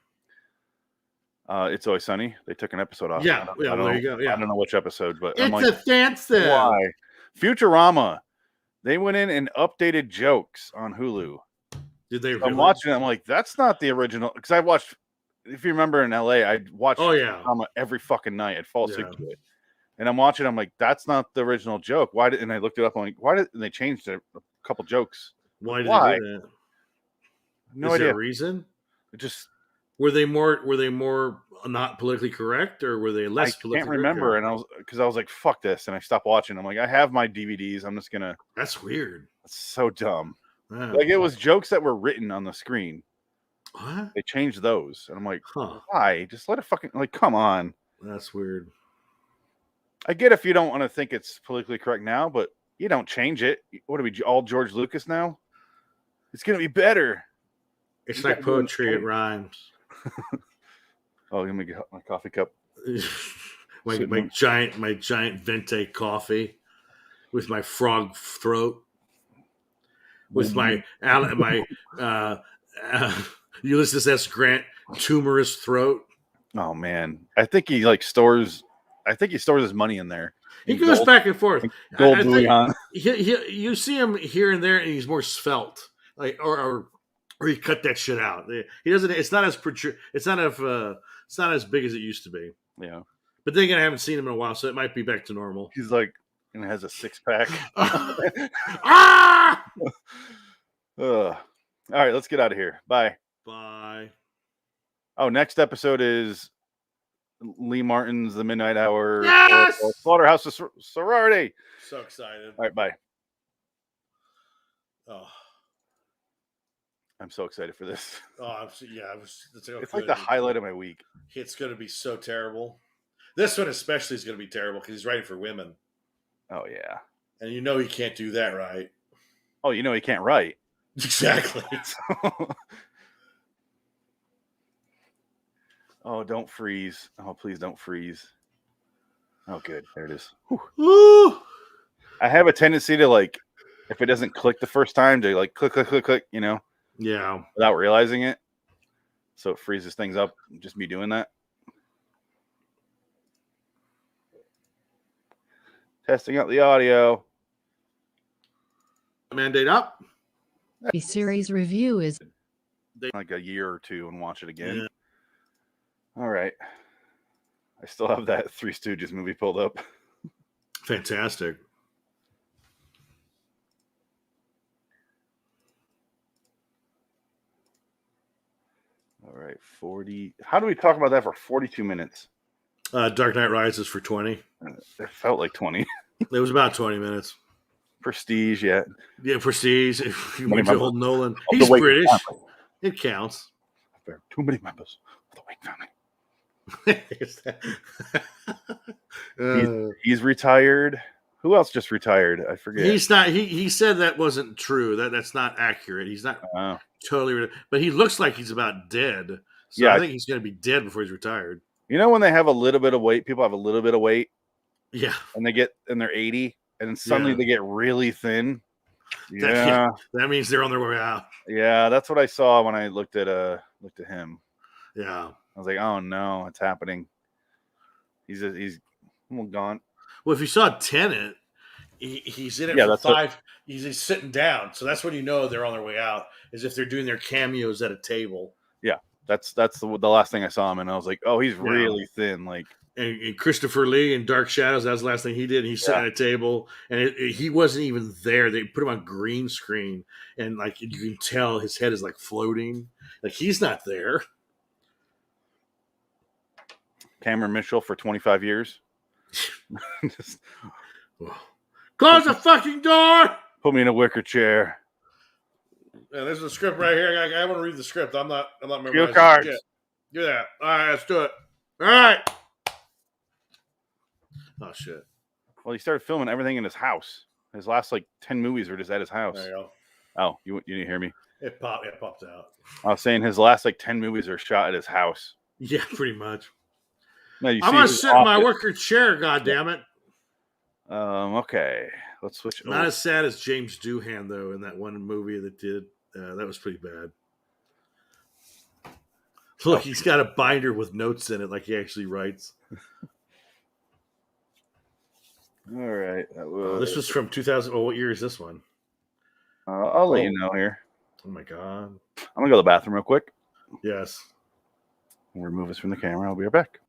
It's Always Sunny. They took an episode off. Yeah, there you go. Yeah. I don't know which episode, but it's a fancy. Why? Futurama. They went in and updated jokes on Hulu. Did they? So I'm watching it. I'm like, that's not the original. Because I watched. If you remember in LA, I watched Futurama every fucking night. I'd fall asleep to it. And I'm watching. I'm like, that's not the original joke. Why did? And I looked it up. I'm like, why did? And they changed a couple jokes. Why did they do that? No idea. Is there a reason? It just were they more not politically correct, or were they less? I can't remember. And I was like, fuck this, and I stopped watching. I'm like, I have my DVDs. I'm just gonna. That's weird. That's so dumb. Like it was jokes that were written on the screen. What? They changed those, and I'm like, why? Just let it fucking come on. That's weird. I get if you don't want to think it's politically correct now, but you don't change it. What are we all George Lucas now? It's gonna be better. It's like poetry; it rhymes. Oh, let me get my coffee cup. my giant venti coffee with my frog throat, with my Ulysses S. Grant tumorous throat. Oh man, I think he stores his money in there. He goes gold, back and forth. Gold bullion. You see him here and there, and he's more svelte, or he cut that shit out. He doesn't. It's not as It's not as big as it used to be. Yeah. But then again, I haven't seen him in a while, so it might be back to normal. He's like, and has a 6-pack. Ah! All right, let's get out of here. Bye. Bye. Oh, next episode is Lee Martin's The Midnight Hour. Yes! Slaughterhouse Sorority. So excited. All right, bye. Oh. I'm so excited for this. Oh, it's like the highlight of my week. It's going to be so terrible. This one especially is going to be terrible because he's writing for women. Oh, yeah. And you know he can't do that, right? Oh, you know he can't write. Exactly. Oh, don't freeze. Oh, please don't freeze. Oh, good. There it is. I have a tendency to, if it doesn't click the first time, to, click, you know? Yeah. Without realizing it. So it freezes things up. Just me doing that. Testing out the audio. Mandate up. The series review is like a year or two and watch it again. Yeah. All right. I still have that Three Stooges movie pulled up. Fantastic. All right, 40. How do we talk about that for 42 minutes? Dark Knight Rises for 20. It felt like 20. It was about 20 minutes. Prestige, yeah. Yeah, Prestige. You went to old Nolan. He's British. It counts. There are too many members of the Wake family. He's retired. Who else just retired? I forget. He's not. He said that wasn't true. That's not accurate. He's not totally. But he looks like he's about dead. So yeah, I think he's going to be dead before he's retired. You know when they have a little bit of weight, people have a little bit of weight. Yeah. And they're 80, and then suddenly they get really thin. Yeah. That means they're on their way out. Yeah, that's what I saw when I looked at him. Yeah. I was like, oh no, it's happening. He's gone. Well, if you saw Tenet, he's in it for 5. He's sitting down, so that's when you know they're on their way out. Is if they're doing their cameos at a table. Yeah, that's the last thing I saw him, and I was like, oh, he's really thin. And Christopher Lee in Dark Shadows, that was the last thing he did. He's sitting at a table, and he wasn't even there. They put him on green screen, and you can tell his head is floating. He's not there. Cameron Mitchell for 25 years. Close the fucking door. Put me in a wicker chair. Yeah, there's a script right here. I want to read the script. I'm not memorizing. Cue cards. Do that. All right, let's do it. All right. Oh shit. Well, he started filming everything in his house. His last 10 movies were just at his house. There you go. Oh, you didn't hear me? It popped out. I was saying his last 10 movies are shot at his house. Yeah, pretty much. No, I'm gonna sit in my worker chair. God damn it. Okay, let's switch. Not as sad as James Doohan though in that one movie that did. That was pretty bad. Look, he's got a binder with notes in it, like he actually writes. All right. This was from 2000. Oh, what year is this one? I'll let you know here. Oh my god. I'm gonna go to the bathroom real quick. Yes. We'll remove this from the camera. I'll be right back.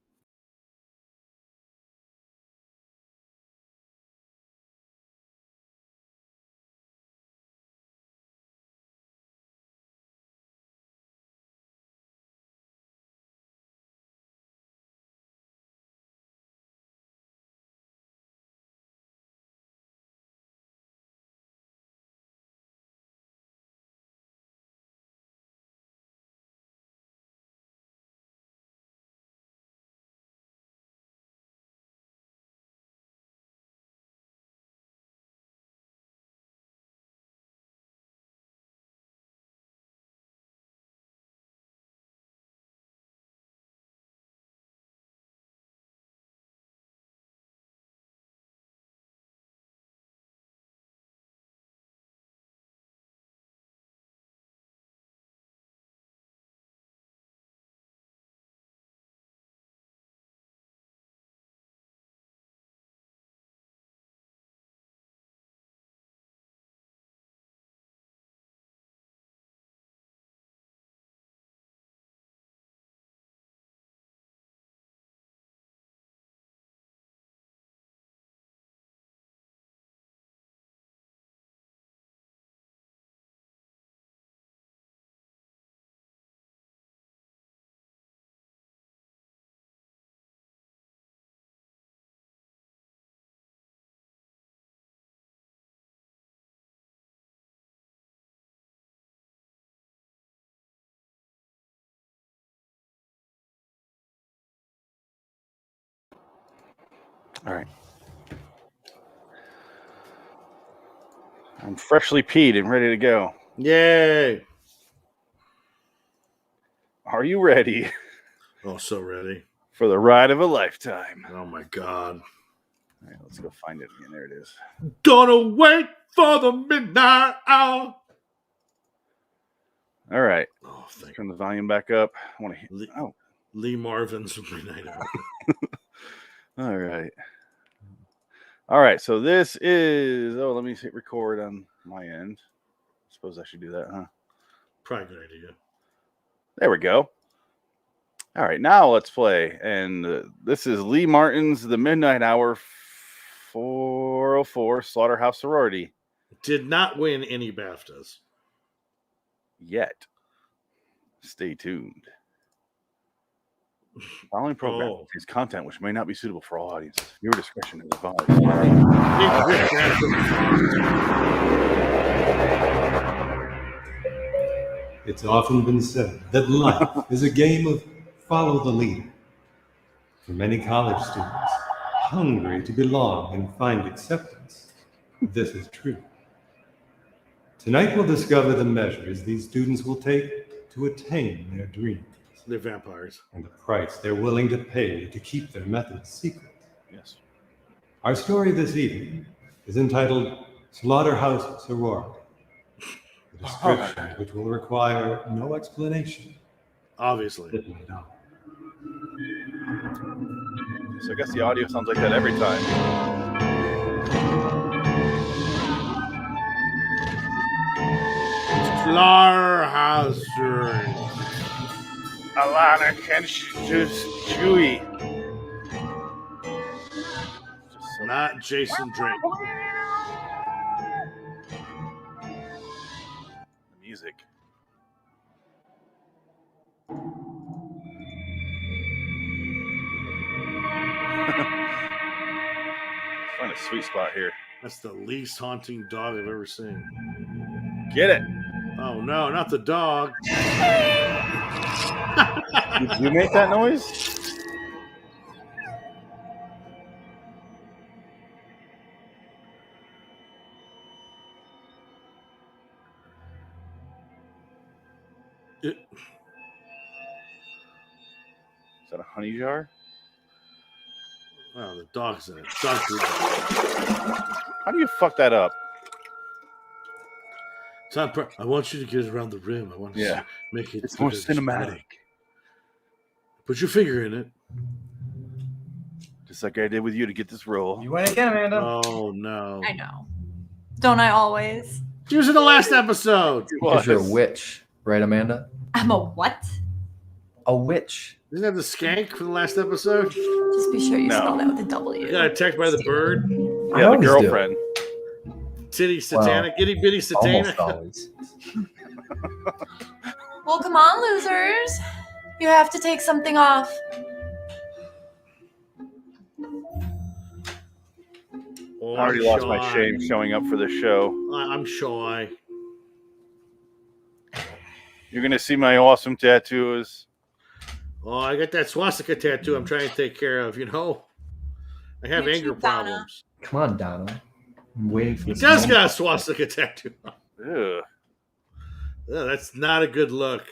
All right. I'm freshly peed and ready to go. Yay! Are you ready? Oh, so ready for the ride of a lifetime. Oh my god! All right, let's go find it again. There it is. Gonna wait for the midnight hour. All right. Oh, turn the volume back up. I want to. Lee Marvin's Midnight Hour. All right. All right. So this is. Oh, let me hit record on my end. Suppose I should do that, huh? Probably a good idea. There we go. All right, now let's play. And this is Lee Martin's The Midnight Hour 404 Slaughterhouse Sorority. Did not win any BAFTAs. Yet. Stay tuned. Following program contains content which may not be suitable for all audiences. Viewer discretion is advised. It's often been said that life is a game of follow the leader. For many college students, hungry to belong and find acceptance, this is true. Tonight we'll discover the measures these students will take to attain their dreams. They're vampires. And the price they're willing to pay to keep their methods secret. Yes. Our story this evening is entitled Slaughterhouse Sorority. A description which will require no explanation. Obviously. So I guess the audio sounds like that every time. Slaughterhouse Sorority. Alana Chewy. Not Jason Drake. The music. Find a sweet spot here. That's the least haunting dog I've ever seen. Get it. Oh no, not the dog. Did you make that noise? Is that a honey jar? Oh, the dog's in it. Dog's blood. How do you fuck that up? I want you to get around the rim. I want to make it. It's more look like cinematic. blood. Put your finger in it. Just like I did with you to get this role. You went again, Amanda. Oh no! I know. Don't I always? She was in the last episode. Because you're a witch, right, Amanda? I'm a what? A witch. Isn't that the skank from the last episode? Just be sure you No. spell that with a W. Got attacked by the bird. I Yeah, the always girlfriend. Titty satanic, itty bitty satanic. Almost always. Well, come on, losers. You have to take something off. Oh, I already lost my shy. shame showing up for this show. I'm shy. You're gonna see my awesome tattoos. Oh, I got that swastika tattoo I'm trying to take care of, I have Me anger too, Donna. problems. Come on, Donna. I'm waiting for He this does moment. got a swastika tattoo. Ugh. Yeah, that's not a good look.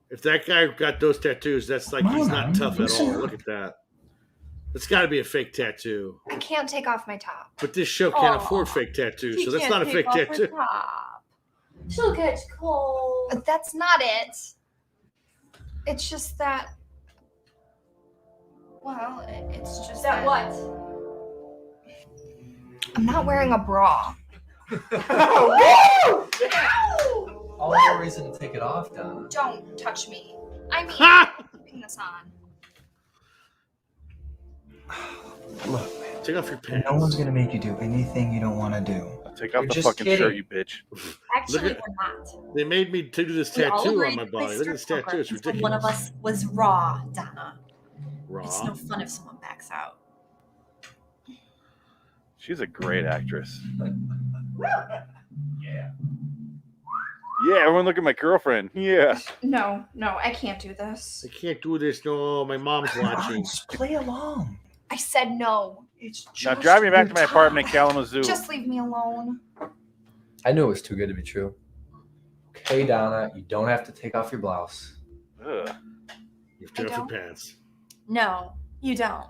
If that guy got those tattoos, that's like Come he's on, not man. tough at Loosen all. up. Look at that. It's got to be a fake tattoo. I can't take off my top. But this show can't Aw. afford fake tattoos, She so that's can't not a take fake off her tattoo. top. She'll catch cold. But that's not it. It's just that. Well, it's just That what? I'm not wearing a bra. All the reason to take it off, Donna. Don't touch me. I mean, Ha! keeping this on. Look, man. Take off your pants. No one's gonna make you do anything you don't want to do. Take off You're the just fucking kidding. shirt, you bitch. Actually, at- we're not. They made me do this We all tattoo agreed on my to body. play Look at this strip tattoo. It's poker until ridiculous. one of us was raw, Donna. Raw. It's no fun if someone backs out. She's a great actress. Yeah, everyone look at my girlfriend. Yeah. No, I can't do this. I can't do this. No, my mom's watching. Just play along. I said no. It's just Now drive me back to your my top. apartment in Kalamazoo. Just leave me alone. I knew it was too good to be true. Okay, Donna, you don't have to take off your blouse. Ugh. You have to take off don't. your pants. No, you don't.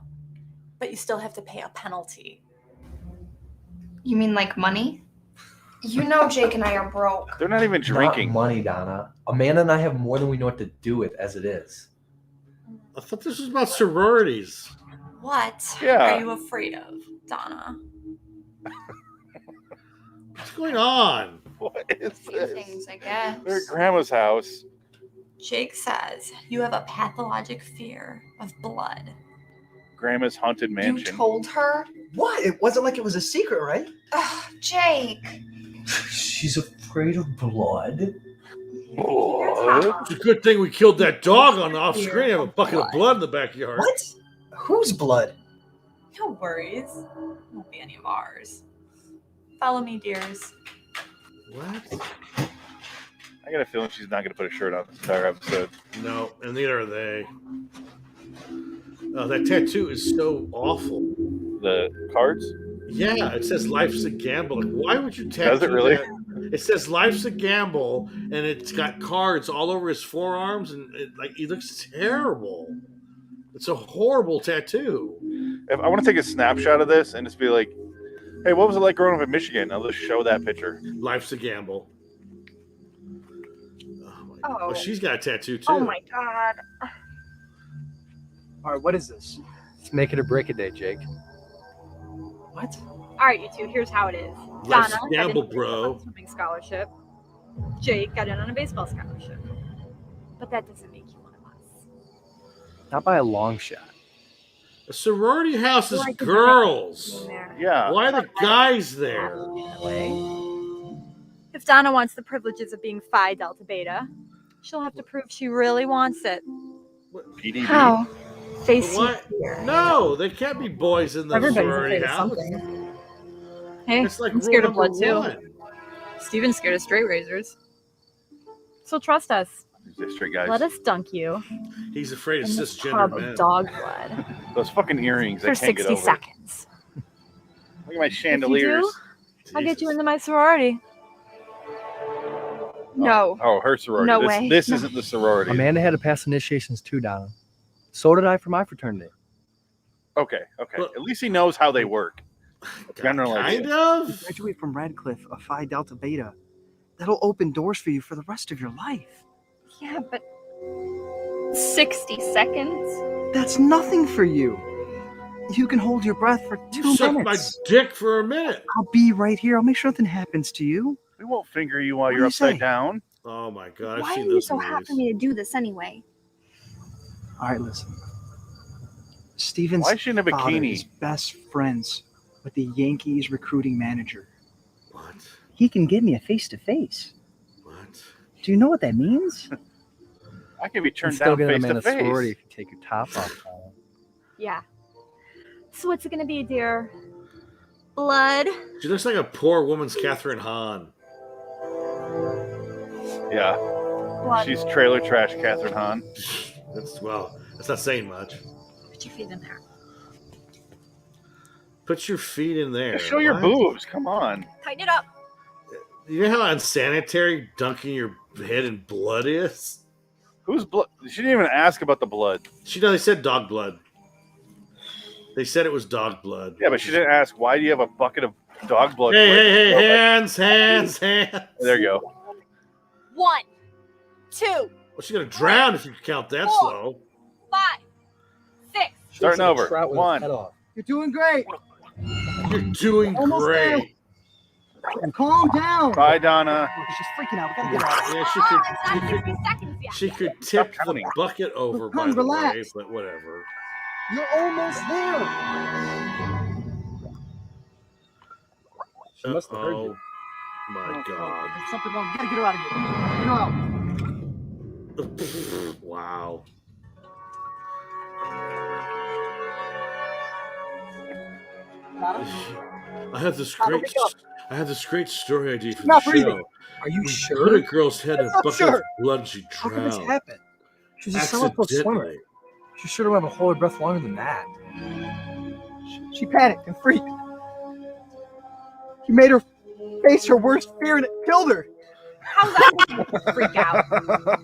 But you still have to pay a penalty. You mean like money? You know Jake and I are broke. They're not even drinking. Not money, Donna. Amanda and I have more than we know what to do with as it is. I thought this was about sororities. What Yeah. are you afraid of, Donna? What's going on? What is A few this? things, I guess. They're at Grandma's house. Jake says you have a pathologic fear of blood. Grandma's haunted You mansion. told her? What? It wasn't like it was a secret, right? Ugh, Jake. She's afraid of blood. What? It's a good thing we killed that dog on the off screen. Have a bucket of blood in the backyard. What? Whose blood? No worries. Won't be any of ours. Follow me, dears. What? I got a feeling she's not going to put a shirt on this entire episode. No, and neither are they. Oh, that tattoo is so awful. The cards? Yeah, it says life's a gamble. Like, why would you tattoo Does it really? that? It says life's a gamble, and it's got cards all over his forearms, and he looks terrible. It's a horrible tattoo. If I want to take a snapshot of this and just be like, hey, what was it like growing up in Michigan? I'll just show that picture. Life's a gamble. Oh. She's got a tattoo too. Oh my god. All right, what is this? Let's make it or break it day, Jake. What? All right, you two, here's how it is. Life's Donna a gamble, got in bro. on a swimming scholarship. Jake got in on a baseball scholarship. But that doesn't make you one of us. Not by a long shot. A sorority house is Like a girls. In there. Yeah. Why are the guys there? That way. If Donna wants the privileges of being Phi Delta Beta, she'll have to prove she really wants it. PDB. How? Face What? fear. No, there can't be boys in the Everybody's sorority afraid of house. something. Hey, It's like I'm rule scared of number blood too. one. Steven's scared of straight razors. So trust us. District guys. Let us dunk you He's afraid of in this cisgender tub men. of dog blood Those fucking earrings. I for can't get 60 over. seconds. Look at my If you chandeliers. do, I'll get you Jesus. into my sorority. No. Oh, her sorority. No this way. this No. isn't the sorority. Amanda had to pass initiations too, Donna. So did I for my fraternity. Okay. Well- At least he knows how they work. General Kind idea. of. Graduate from Radcliffe, a Phi Delta Beta. That'll open doors for you for the rest of your life. Yeah, but 60 seconds? That's nothing for you. You can hold your breath for 2 You suck my minutes. dick for a minute. I'll be right here. I'll make sure nothing happens to you. We won't finger you while What you're do you upside say? down. Oh my god, I've Why are seen you those so hot movies. for me to do this anyway? All right, listen. Steven's Why is she in a father bikini? is best friends with the Yankees recruiting manager. What? He can give me a face-to-face. What? Do you know what that means? I can be You turned still down get face them in to a sorority face. if you take your top off. Donna. Yeah. So what's it gonna be, dear? Blood? She looks like a poor woman's Catherine Hahn. Yeah, Blood. she's trailer trash, Catherine Hahn. That's not saying much. Put your feet in there. Put your feet in there. Show your What? boobs. Come on. Tighten it up. You know how unsanitary dunking your head in blood is? Whose blood? She didn't even ask about the blood. They said dog blood. They said it was dog blood. Yeah, but she didn't ask why do you have a bucket of dog blood. Hey, hands. There you go. 1, 2, Well, she's gonna drown if you count that Four. slow. 5, 6. Starting Looks like a over. trout with his 1. head off. You're doing great. You're doing Almost great. Calm down. Bye, Donna. Look, she's freaking out. We gotta get out. Yeah, It's not 60 seconds yet. she could Stop tip the counting. bucket over, by Come, the way, relax. but whatever. You're almost there. She must have heard Oh you. my god. There's something wrong. You gotta get her out of here. Get her out. Wow. I have this great story idea for the Not show. breathing. Are you We sure? put a girl's head in a I'm bucket sure. of blood and she How could this drowned. happen? She's a semi-pro swimmer. Accidentally. She's sure to have a hold her breath longer than that. She panicked and freaked. She made her face her worst fear and it killed her. How's that freak out?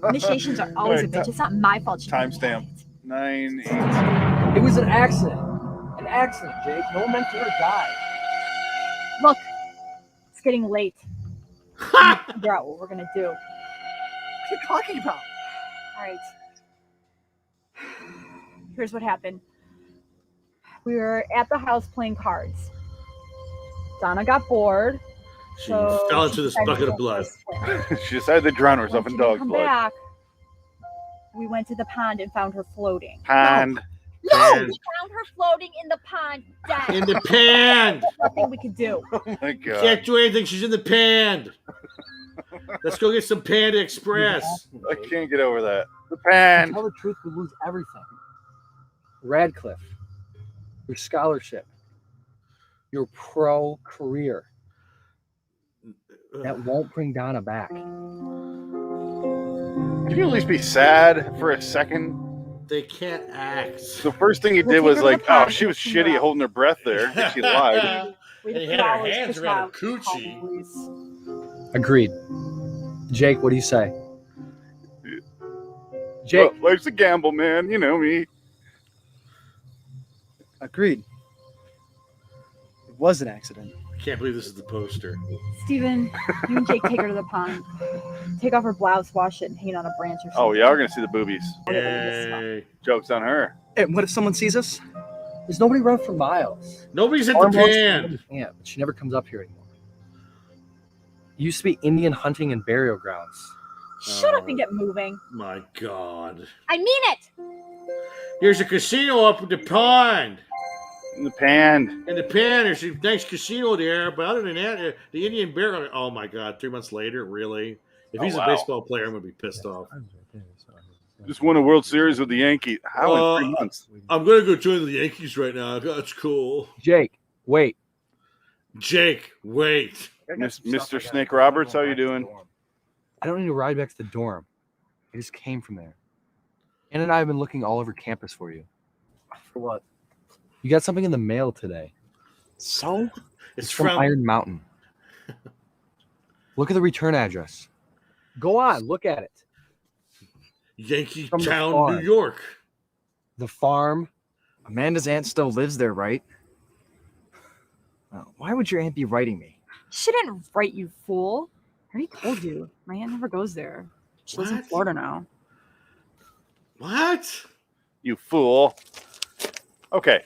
Initiations are always a bitch. It's not my fault. She didn't Timestamp. plan it. 9, 8. It was an accident. An accident, Jake. No one meant for her to die. Look, it's getting late. We need to figure out what we're gonna do. What are you talking about? All right. Here's what happened. We were at the house playing cards. Donna got bored. She so fell she into this decided bucket to of go blood. for a swim. She decided to drown When herself she in didn't dog come blood. back, we went to the pond and found her floating. Pond. No, Pan. we found her floating in the pond, dead. In the pan. There's nothing we could do. Oh my god. Can't do anything. She's in the pan. Let's go get some Panda Express. I can't get over that. The pan. Tell the truth, we lose everything. Radcliffe, your scholarship, your pro career. That won't bring Donna back. Can you at least be sad for a second? They can't act. The first thing he We'll did take was her to the like, oh, pond she and was clean her shitty up. holding her breath there. And she lied. We And he had had her hours hands to around her call coochie. the police. Agreed. Jake, what do you say? Jake, Well, life's a gamble, man. You know me. Agreed. It was an accident. I can't believe this is the poster. Steven, you and Jake take her to the pond. Take off her blouse, wash it, and hang it on a branch or something. Oh, yeah, we're going to see the boobies. Yay. Joke's on her. And what if someone sees us? there's nobody around for miles. Nobody's at the Almost pan. nobody can, but she never comes up here anymore. It used to be Indian hunting and burial grounds. Shut up and get moving. My God. I mean it. Here's a casino up at the pond. In the pan. In the pan, there's a nice casino there. But other than that, the Indian bear. Oh my God! 3 months later, really? If he's Oh, a wow. baseball player, I'm gonna be pissed off. Just won a World Series with the Yankees. How in 3 months? I'm gonna go join the Yankees right now. That's cool. Jake, wait. Jake, wait. Mr. Snake Roberts, how you doing? I don't need to ride back to the dorm. I just came from there. Ann and I have been looking all over campus for you. For what? You got something in the mail today. So? It's from Iron Mountain. Look at the return address. Go on, look at it. Yankee From the Town, farm. New York. The farm. Amanda's aunt still lives there, right? Why would your aunt be writing me? She didn't write, you fool. I already told you. My aunt never goes there. She lives in What? Florida now. What? You fool. Okay.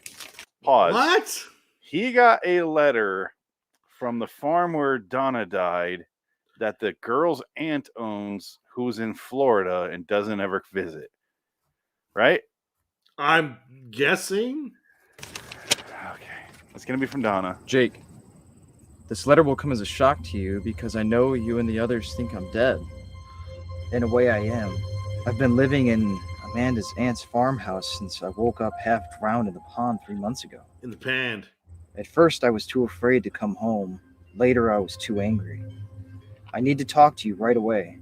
Pause. What? He got a letter from the farm where Donna died that the girl's aunt owns, who's in Florida and doesn't ever visit. Right? I'm guessing. Okay. It's going to be from Donna. Jake, this letter will come as a shock to you because I know you and the others think I'm dead. In a way, I am. I've been living in Amanda's aunt's farmhouse since I woke up half drowned in the pond 3 months ago. In the pan. At first, I was too afraid to come home. Later, I was too angry. I need to talk to you right away.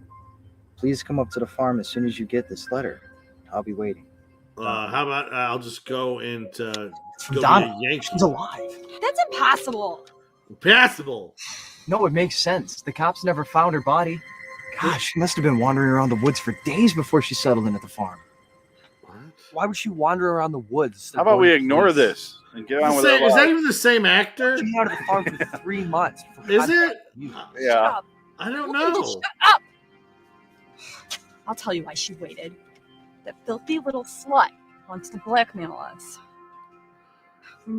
Please come up to the farm as soon as you get this letter. I'll be waiting. How about I'll just go and go Donna, be a Yankee. she's alive. That's impossible. Impossible. No, it makes sense. The cops never found her body. Gosh, she must have been wandering around the woods for days before she settled in at the farm. What? Why would she wander around the woods? How about we ignore this and get on with it? Is that even the same actor? She's been out of the farm for 3 months. Is it? Shut Yeah. up. I don't Will you know. just shut up? I'll tell you why she waited. That filthy little slut wants to blackmail us.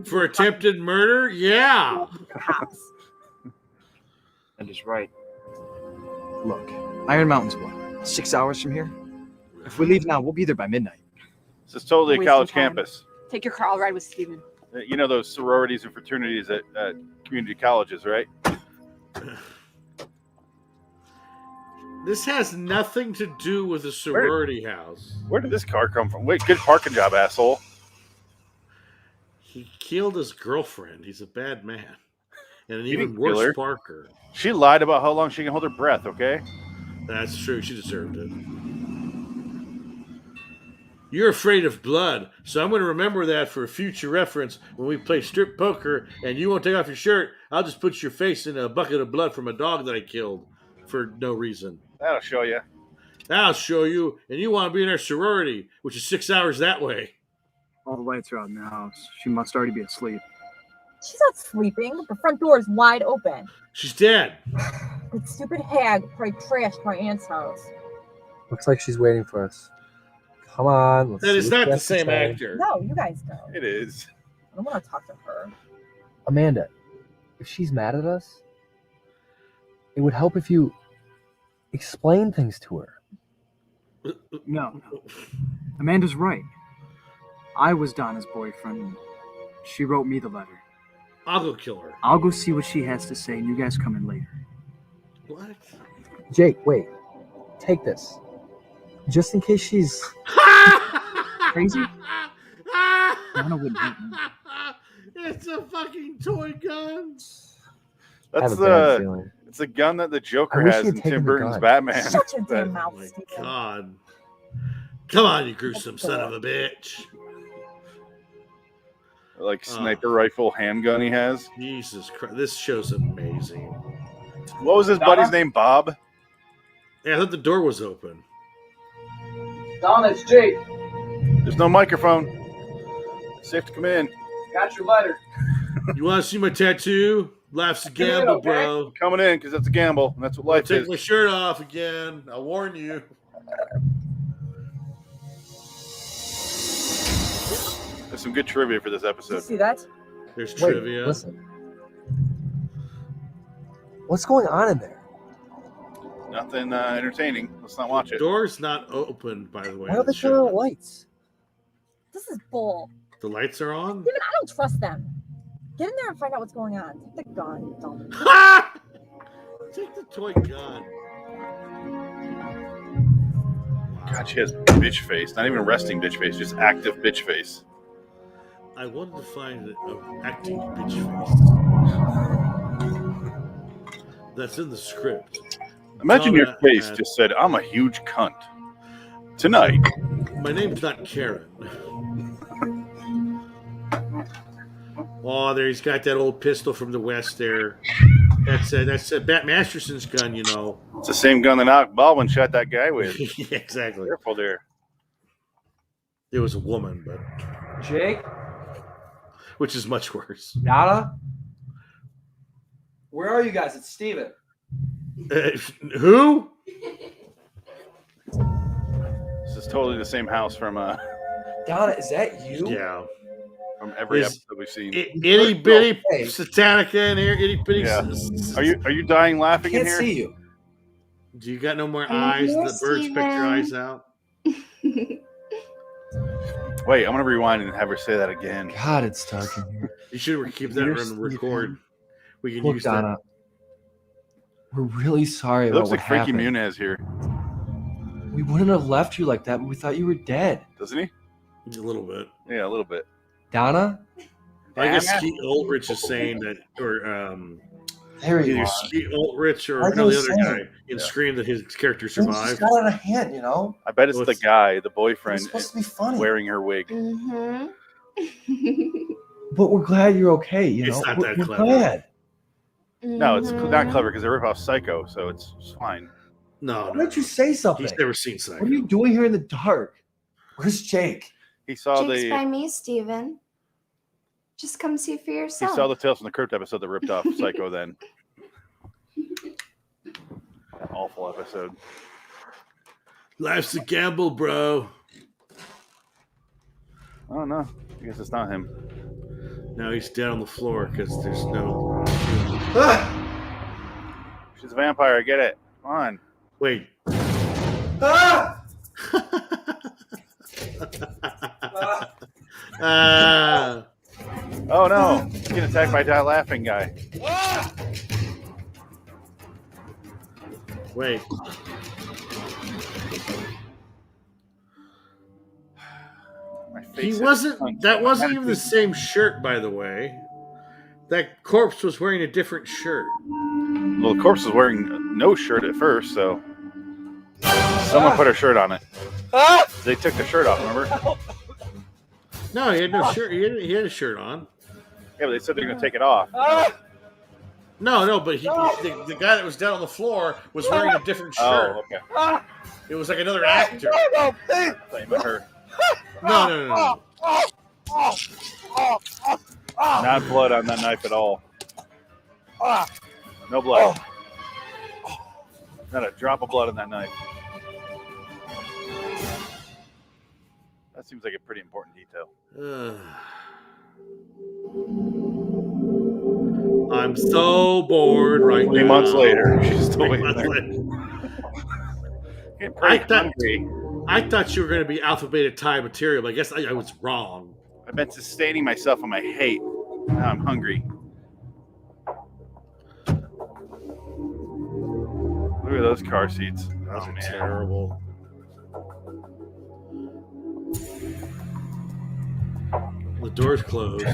For attempted murder? Yeah. Cops. That is right. Look, Iron Mountain's what? 6 hours from here? If we leave now, we'll be there by midnight. This is totally a Wasting college time. campus. Take your car. I'll ride with Steven. You know those sororities and fraternities at community colleges, right? This has nothing to do with a sorority house. Where did this car come from? Wait, good parking job, asshole. He killed his girlfriend. He's a bad man. And an He even didn't kill her. worse Parker. She lied about how long she can hold her breath, okay? That's true. She deserved it. You're afraid of blood, so I'm going to remember that for a future reference when we play strip poker and you won't take off your shirt. I'll just put your face in a bucket of blood from a dog that I killed for no reason. That'll show you. I'll show you. And you want to be in our sorority, which is 6 hours that way. All the lights are out in the house. She must already be asleep. She's not sleeping. The front door is wide open. She's dead. That stupid hag probably trashed my aunt's house. Looks like she's waiting for us. Come on. Let's That see is what not she the has to same say. actor. No, you guys go. It is. I don't want to talk to her. Amanda, if she's mad at us, it would help if you explain things to her. No. Amanda's right. I was Donna's boyfriend. And she wrote me the letter. I'll go kill her. I'll go see what she has to say, and you guys come in later. What? Jake, wait. Take this. Just in case she's Crazy? Donna wouldn't hate me. It's a fucking toy gun. I have That's a bad feeling. it's the gun that the Joker I wish has he had in taken Tim the Burton's gun. Batman. Shut your That- damn Oh mouth, my Steven. god. Come on, you gruesome son of a bitch. like sniper rifle handgun he has. Jesus Christ. This show's amazing. What was his buddy's name? Bob? Yeah, I thought the door was open. Donna, it's Jake. There's no microphone. Safe to come in. Got your letter. You want to see my tattoo? Life's a gamble, okay? bro. Coming in because that's a gamble. And that's what I'll life take is. my shirt off again. I'll warn you. There's some good trivia for this Did you episode. see that? There's Wait, trivia. listen. What's going on in there? Nothing entertaining. Let's not watch The it. door's not open, by the way. Why in don't the they turn on show. lights? This is bull. The lights are on? Steven, I don't trust them. Get in there and find out what's going on. Take the gun, you dumb. Ha! Take the toy gun. God, she has bitch face. Not even a resting bitch face, just active bitch face. I wanted to find an acting bitch face. That's in the script. Imagine your Donna face had- just said, "I'm a huge cunt." Tonight. My name's not Karen. Oh, there he's got that old pistol from the West there. That's Bat Masterson's gun, you know. It's the same gun that Alec Baldwin shot that guy with. Yeah, exactly. Careful there. It was a woman, but Jake? which is much worse. Nada? Where are you guys? It's Steven. Who? This is totally the same house from Donna, is that you? Yeah. from every episode we've seen. Itty bitty Satanica in here. Itty bitty. Yeah. Are you dying laughing in here? Can't see you. Do you got no more eyes? The birds picked your eyes out. Wait, I'm gonna rewind and have her say that again. God, it's dark in here. You should keep that on record. We can Look, use Donna, that. we're really sorry It about looks what like Frankie happened. Muniz here, We wouldn't have left you like that, but we thought you were dead. doesn't he? A little bit. Yeah, a little bit. Donna? I guess Skeet Ulrich is saying that, or There you either are. Skeet Ulrich or Like I no, the was other saying. guy in Scream that his character Things just survived. got out of hand, you know? I bet it's the guy, the boyfriend, It's supposed to be funny. wearing her wig. Mm-hmm. But we're glad you're okay, you know? It's not we're, that we're clever. glad. No, it's not clever because they rip off Psycho, so it's fine. No, Why don't you say something? he's never seen Psycho. What are you doing here in the dark? Where's Jake? He saw Jake's by me, Steven. Just come see for he yourself. saw the Tales from the Crypt episode that ripped off Psycho. Then that awful episode. Life's a gamble, bro. Oh no, I guess it's not him. Now he's dead on the floor because there's no. She's a vampire. I get it. Come on. Wait. Oh no, he's getting attacked by that laughing guy. Wait. My face He is wasn't. hung. That wasn't even the same shirt, by the way. That corpse was wearing a different shirt. Well, the corpse was wearing no shirt at first, so someone put her shirt on it. They took the shirt off. Remember? No, he had no shirt. He had a shirt on. Yeah, but they said they're going to take it off. No, but the guy that was down on the floor was wearing a different shirt. Oh, okay. It was like another actor. I thought you meant her. No. Not blood on that knife at all. No blood. Not a drop of blood on that knife. That seems like a pretty important detail. I'm so bored right now. 3 months later, she's still 3 waiting months there. later. Getting pretty hungry. I thought you were going to be Alpha Beta Tie material, but I guess I was wrong. I've been sustaining myself on my hate. Now I'm hungry. Look at those car seats. Those Oh, are man. terrible. The door's closed.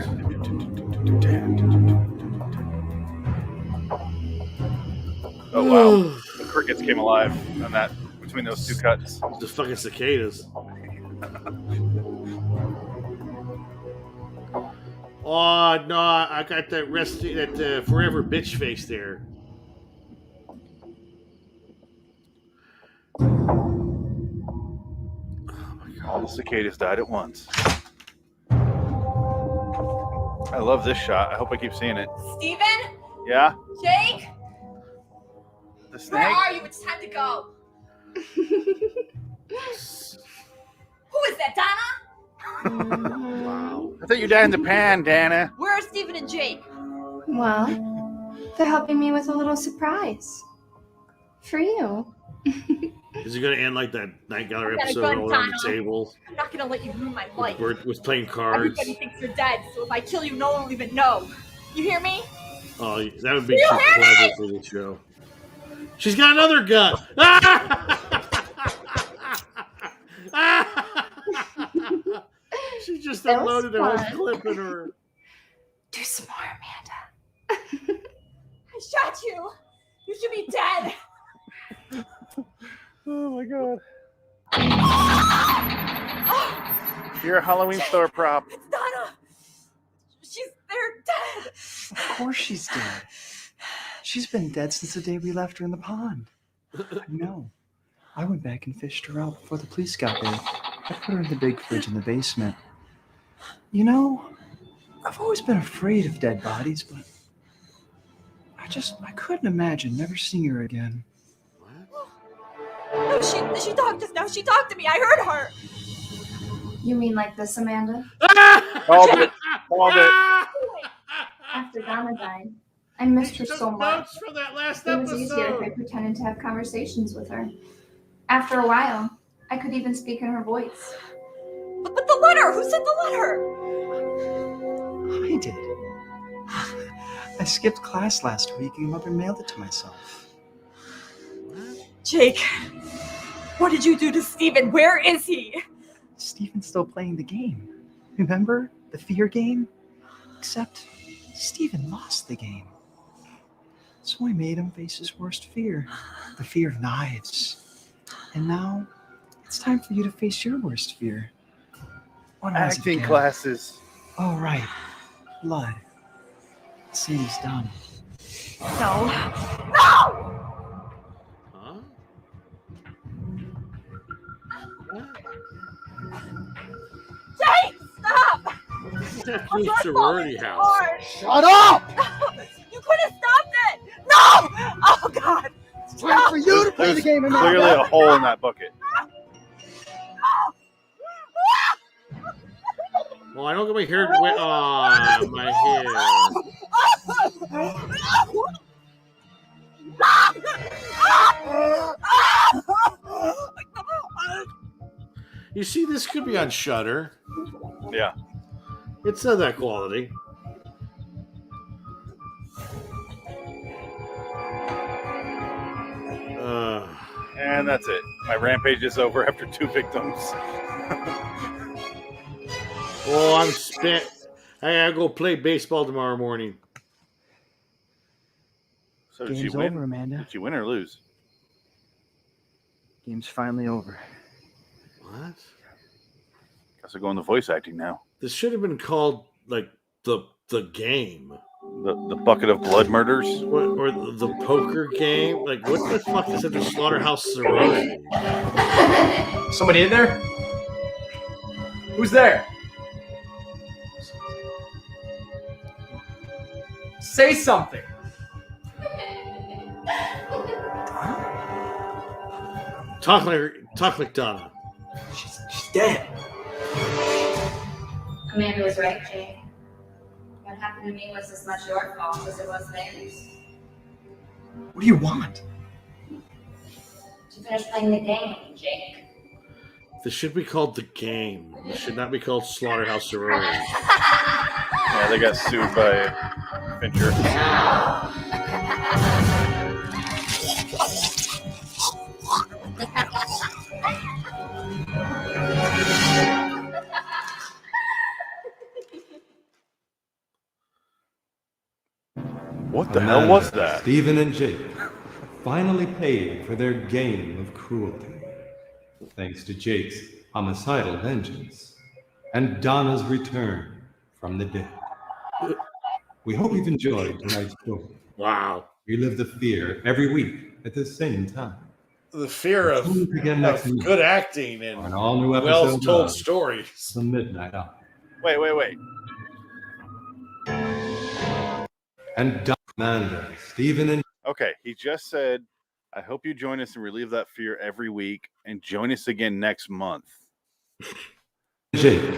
Oh wow, the crickets came alive on that between those two cuts. The fucking cicadas. Oh no, I got that forever bitch face there. All the cicadas died at once. I love this shot. I hope I keep seeing it. Steven? Yeah? Jake? The Where snake? are you? It's time to go. Who is that, Donna? Wow. I thought you died in the pan, Dana. Where are Steven and Jake? Well, they're helping me with a little surprise. For you. Is it going to end like that Night Gallery I got a episode gun, all around the Donna. table? I'm not gonna let you ruin my life. With playing cards? Everybody thinks you're dead, so if I kill you, no one will even know. You hear me? Oh, that would be You too hear clever me? for the show. She's got another gun. She just That was unloaded a whole fun. clip in her. Do some more, Amanda. I shot you. You should be dead. Oh my god. You're a Halloween store prop. It's Donna. They're dead. Of course she's dead. She's been dead since the day we left her in the pond. No. I went back and fished her out before the police got there. I put her in the big fridge in the basement. You know, I've always been afraid of dead bodies, but I couldn't imagine never seeing her again. No, she talked just now. She talked to me. I heard her. You mean like this, Amanda? Called it. After Donna died, I missed her so much. Notes from that last It was easier if I episode. pretended to have conversations with her. After a while, I could even speak in her voice. But the letter. Who sent the letter? I did. I skipped class last week and Mother mailed it to myself. Jake, what did you do to Steven? Where is he? Steven's still playing the game. Remember? The fear game? Except Steven lost the game. So I made him face his worst fear. The fear of knives. And now, it's time for you to face your worst fear. What was it Acting again? classes. Oh, right. Blood. Scene's done. No. Huh? Jake, stop! New sorority house. Shut up! You could have stopped it! No! Oh, God! It's time for you to play There's the game, Amanda. clearly a hole in that bucket. Well, I don't get my hair. Oh, my hair. You see, this could be on Shudder. Yeah. It's of that quality. And that's it. My rampage is over after 2 victims. Well, I'm spent. I gotta go play baseball tomorrow morning. So did Game's she win? over, Amanda. Did she win or lose? Game's finally over. What? Guess I'm going to voice acting now. This should have been called like the game. The bucket of blood murders. Or the poker game? Like, what the fuck is it? The Slaughterhouse Sorority? Somebody in there? Who's there? Say something. Talk like Donna. She's dead. Amanda was right, Jake. What happened to me was as much your fault as it was theirs. What do you want? To finish playing the game, Jake. This should be called the game. This should not be called Slaughterhouse Sorority. Yeah, they got sued by Fincher. What the hell was that? Stephen and Jake finally paid for their game of cruelty, thanks to Jake's homicidal vengeance and Donna's return from the dead. We hope you've enjoyed tonight's story. Wow. Relive the fear every week at the same time. The fear of good acting and an all-new episode well-told of stories. The Midnight Hour. Wait. And Amanda, Stephen, and Okay, he just said, I hope you join us and relieve that fear every week and join us again next month. Jake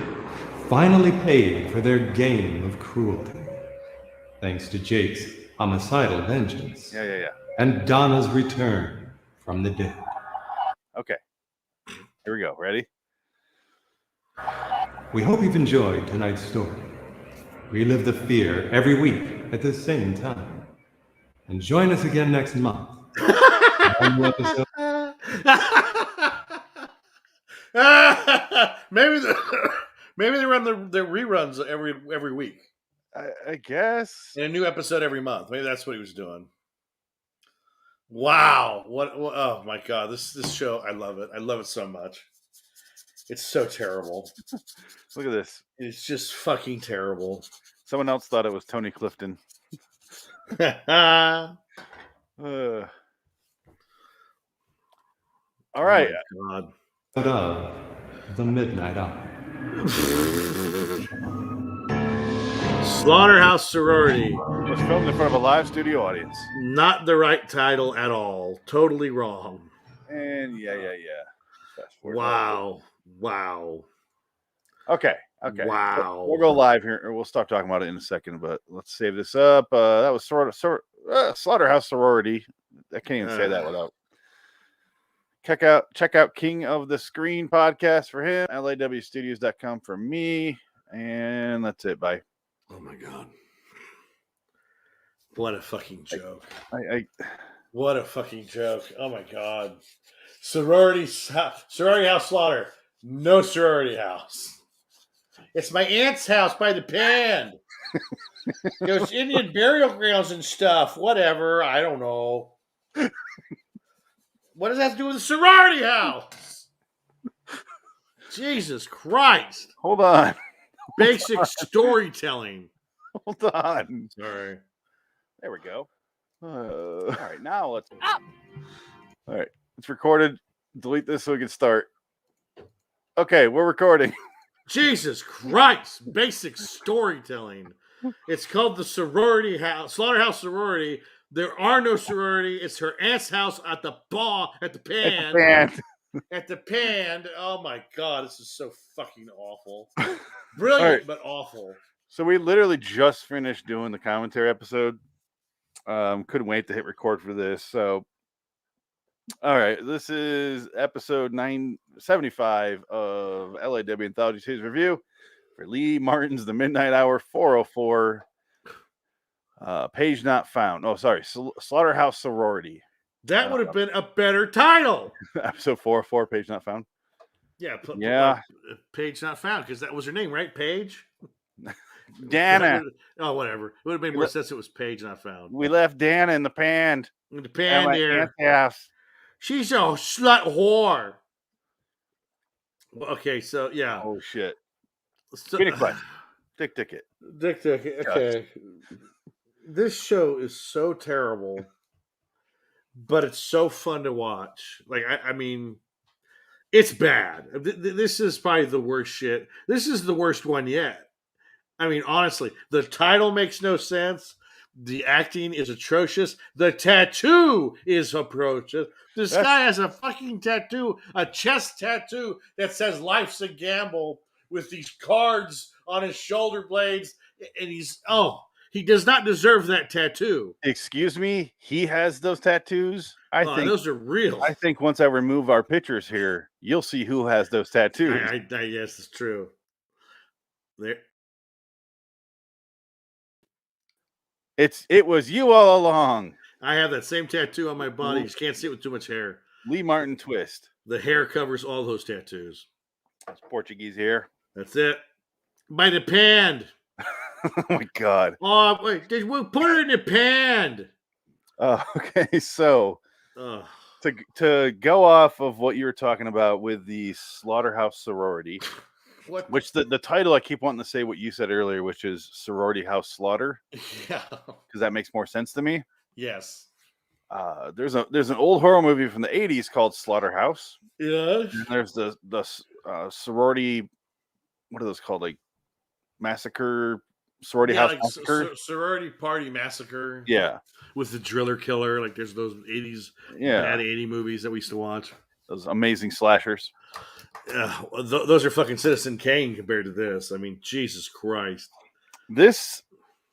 finally paid for their game of cruelty, thanks to Jake's homicidal vengeance Yeah. and Donna's return from the dead. Okay. Here we go. Ready? We hope you've enjoyed tonight's story. Relive the fear every week at the same time. And join us again next month. On the episode. Maybe they run the reruns every week. I guess. And a new episode every month. Maybe that's what he was doing. Wow. What? Oh my God. This show. I love it. I love it so much. It's so terrible. Look at this. It's just fucking terrible. Someone else thought it was Tony Clifton. All right. God. The Midnight Hour. Slaughterhouse Sorority was filmed in front of a live studio audience. Not the right title at all. Totally wrong. And yeah. Wow. Okay. Wow. We'll go live here, or we'll stop talking about it in a second. But let's save this up. That was Slaughterhouse Sorority. I can't even say that without. Check out King of the Screen podcast for him. LIWstudios.com for me, and that's it. Bye. Oh my God. What a fucking joke. What a fucking joke. Oh my God. Sorority House Slaughter. No sorority house. It's my aunt's house by the pond. There's Indian burial grounds and stuff. Whatever. I don't know. What does that have to do with the sorority house? Jesus Christ. Hold on. Basic storytelling. Hold on. Sorry. There we go. All right, now let's. All right, it's recorded. Delete this so we can start. Okay, we're recording. Jesus Christ! Basic storytelling. It's called the Sorority House, Slaughterhouse Sorority. There are no sorority. It's her aunt's house at the pand. At the pand. Oh my God, this is so fucking awful. Brilliant, but awful. So we literally just finished doing the commentary episode. Couldn't wait to hit record for this. So, all right, this is episode 975 of LIW Anthology Series review for Lee Martin's The Midnight Hour 404. Page not found. Oh, sorry, Slaughterhouse Sorority. That would have been a better title. Episode 404, page not found. Yeah, page not found, because that was her name, right? Paige? Dana. Whatever. It would have made more sense if it was page not found. We left Dana in the pand. In the pand there. Yes. She's a slut whore. Okay, so yeah. Oh shit. So, Get a question. Dick Ticket. Okay. This show is so terrible, but it's so fun to watch. Like, I mean, it's bad. This is probably the worst shit. This is the worst one yet. I mean, honestly, the title makes no sense. The acting is atrocious. The tattoo is atrocious. This guy has a fucking tattoo, a chest tattoo that says "Life's a Gamble" with these cards on his shoulder blades, and he does not deserve that tattoo. Excuse me, he has those tattoos. I think those are real. I think once I remove our pictures here, you'll see who has those tattoos. I guess it's true. There. It was you all along. I have that same tattoo on my body. You just can't see it with too much hair. Lee Martin twist. The hair covers all those tattoos. It's Portuguese hair. That's it. By the pand. Oh my God. Oh wait, we'll put her in the pand. Okay, so to go off of what you were talking about with the Slaughterhouse Sorority. Which the title I keep wanting to say what you said earlier, which is Sorority House Slaughter. Yeah, because that makes more sense to me. Yes. There's an old horror movie from the 80s called Slaughterhouse. Yeah. And there's the sorority. What are those called? Like massacre. Sorority House Massacre. Sorority Party Massacre. Yeah. With the Driller Killer, like there's those 80s bad 80 movies that we used to watch. Those amazing slashers. Those are fucking Citizen Kane compared to this. I mean, Jesus Christ.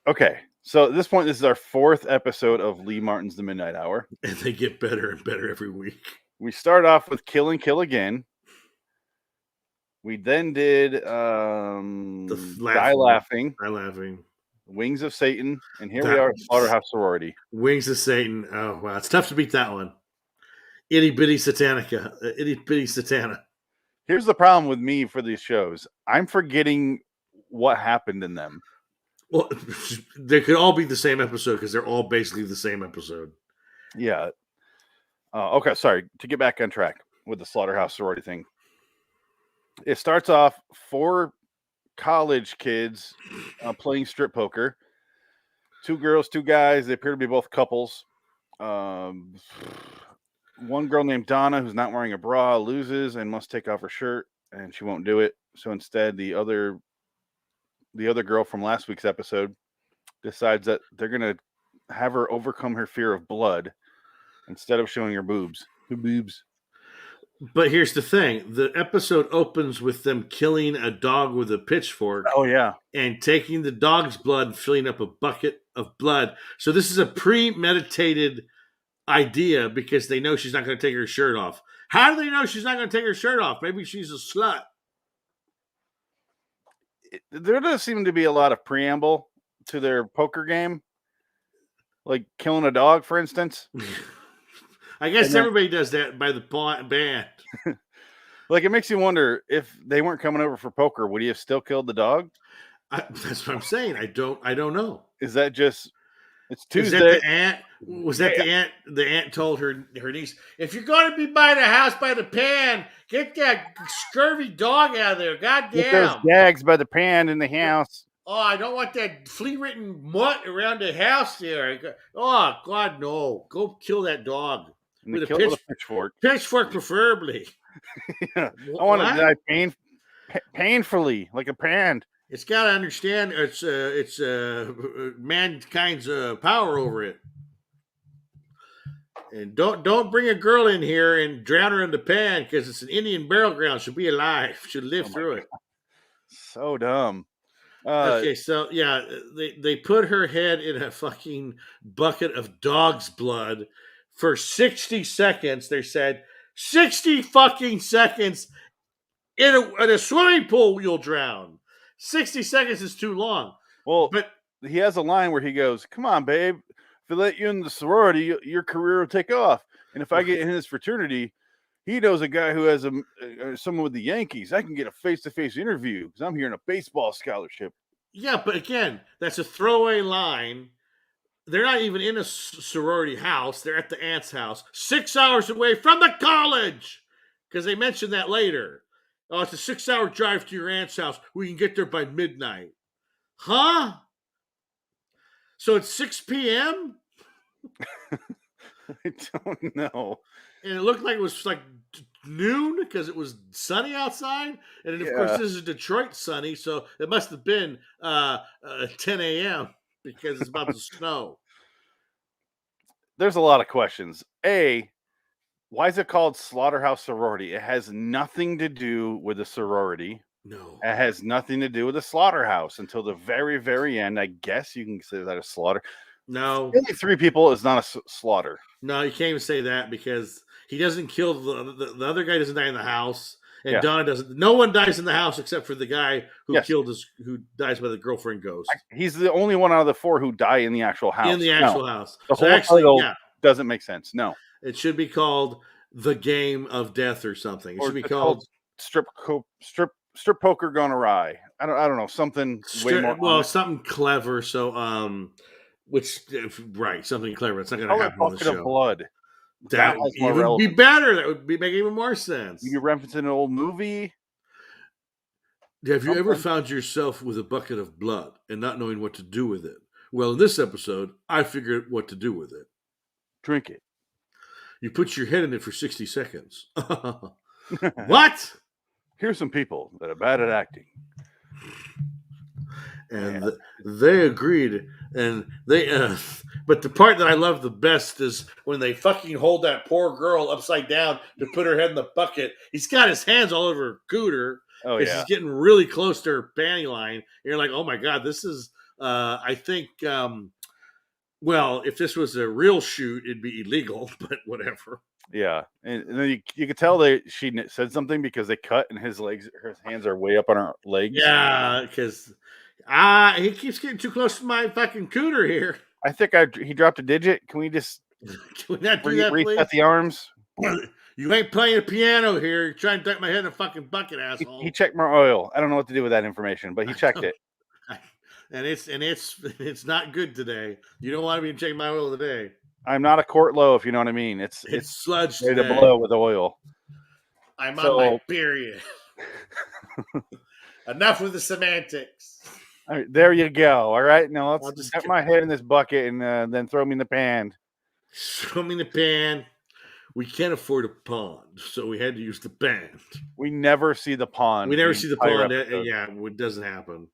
Okay. So at this point, this is our 4th episode of Lee Martin's The Midnight Hour. And they get better and better every week. We start off with Kill and Kill Again. We then did Die Laughing. Wings of Satan. And here we are at Slaughterhouse Sorority. Wings of Satan. Oh, wow. It's tough to beat that one. Itty Bitty Satanica. Itty Bitty Satana. Here's the problem with me for these shows. I'm forgetting what happened in them. Well, they could all be the same episode because they're all basically the same episode. Yeah. Okay, sorry. To get back on track with the Slaughterhouse Sorority thing. It starts off 4 college kids playing strip poker. 2 girls, 2 guys. They appear to be both couples. One girl named Donna, who's not wearing a bra, loses and must take off her shirt, and she won't do it. So instead, the other girl from last week's episode decides that they're gonna have her overcome her fear of blood instead of showing her boobs. Her boobs. But here's the thing: the episode opens with them killing a dog with a pitchfork. Oh yeah, and taking the dog's blood and filling up a bucket of blood. So this is a premeditated idea because they know she's not going to take her shirt off. How do they know she's not going to take her shirt off? Maybe she's a slut. There does seem to be a lot of preamble to their poker game, like killing a dog, for instance. I guess everybody does that by the band. Like, it makes you wonder, if they weren't coming over for poker, would he have still killed the dog? That's what I'm saying. I don't know. Is that just... It's Tuesday. Is that the aunt? Was that the aunt? The aunt told her niece, if you're going to be buying a house by the pan, get that scurvy dog out of there. God Get those damn. gags by the pan in the house. Oh, I don't want that flea-ridden mutt around the house there. Oh, God, no. Go kill that dog. With a pitchfork. Pitchfork, preferably. Yeah. I want to die painfully, like a pan. It's got to understand it's mankind's power over it. And don't bring a girl in here and drown her in the pan because it's an Indian burial ground. She'll be alive. She'll live through it. So dumb. Okay, so yeah, they put her head in a fucking bucket of dog's blood for 60 seconds. They said 60 fucking seconds in a swimming pool, you'll drown. 60 seconds is too long. Well, but he has a line where he goes, "Come on, babe. If I let you in the sorority, your career will take off. And if I get in his fraternity, he knows a guy who has someone with the Yankees. I can get a face-to-face interview because I'm here in a baseball scholarship." Yeah, but again, that's a throwaway line. They're not even in a sorority house. They're at the aunt's house, 6 hours away from the college, because they mentioned that later. Oh, it's a 6-hour drive to your aunt's house. We can get there by midnight. Huh? So it's 6 p.m.? I don't know. And it looked like it was like noon because it was sunny outside. And then, of course, this is Detroit sunny, so it must have been 10 a.m. because it's about to snow. There's a lot of questions. Why is it called Slaughterhouse Sorority? It has nothing to do with a sorority. No. It has nothing to do with a slaughterhouse until the very, very end. I guess you can consider that a slaughter. No. Only 3 people is not a slaughter. No, you can't even say that because he doesn't kill the other guy doesn't die in the house. And Donna doesn't. No one dies in the house except for the guy who who dies by the girlfriend ghost. He's the only one out of the 4 who die in the actual house. In the actual house. The whole title doesn't make sense. No. It should be called The Game of Death or something. It should be called Strip Poker Gone Awry. I don't know, something way more. Well, something clever. So something clever. It's not going to happen on the show. Of blood. That would even be better. That would make even more sense. You referencing an old movie. Have you ever found yourself with a bucket of blood and not knowing what to do with it? Well, in this episode, I figured what to do with it. Drink it. You put your head in it for 60 seconds. What? Here's some people that are bad at acting. And they agreed. And they, but the part that I love the best is when they fucking hold that poor girl upside down to put her head in the bucket. He's got his hands all over her cooter. Oh, yeah. She's getting really close to her panty line. And you're like, oh my God, this is, I think, well, if this was a real shoot, it'd be illegal, but whatever. Yeah, and then you could tell she said something because they cut and her hands are way up on her legs. Yeah, because he keeps getting too close to my fucking cooter here. I think he dropped a digit. Can we just can we not do that, reset the arms? You ain't playing a piano here. You're trying to dunk my head in a fucking bucket, asshole. He checked my oil. I don't know what to do with that information, but he checked it. And it's not good today. You don't want to be checking my oil today. I'm not a quart low, if you know what I mean. It's sludge ready to today. blow with oil. I'm on my period. Enough with the semantics. All right, there you go. All right, now I'll let's just get my head in this bucket and then throw me in the pan. Throw me in the pan. We can't afford a pond, so we had to use the pan. We never see the pond. We never see the pond. episode. Yeah, it doesn't happen.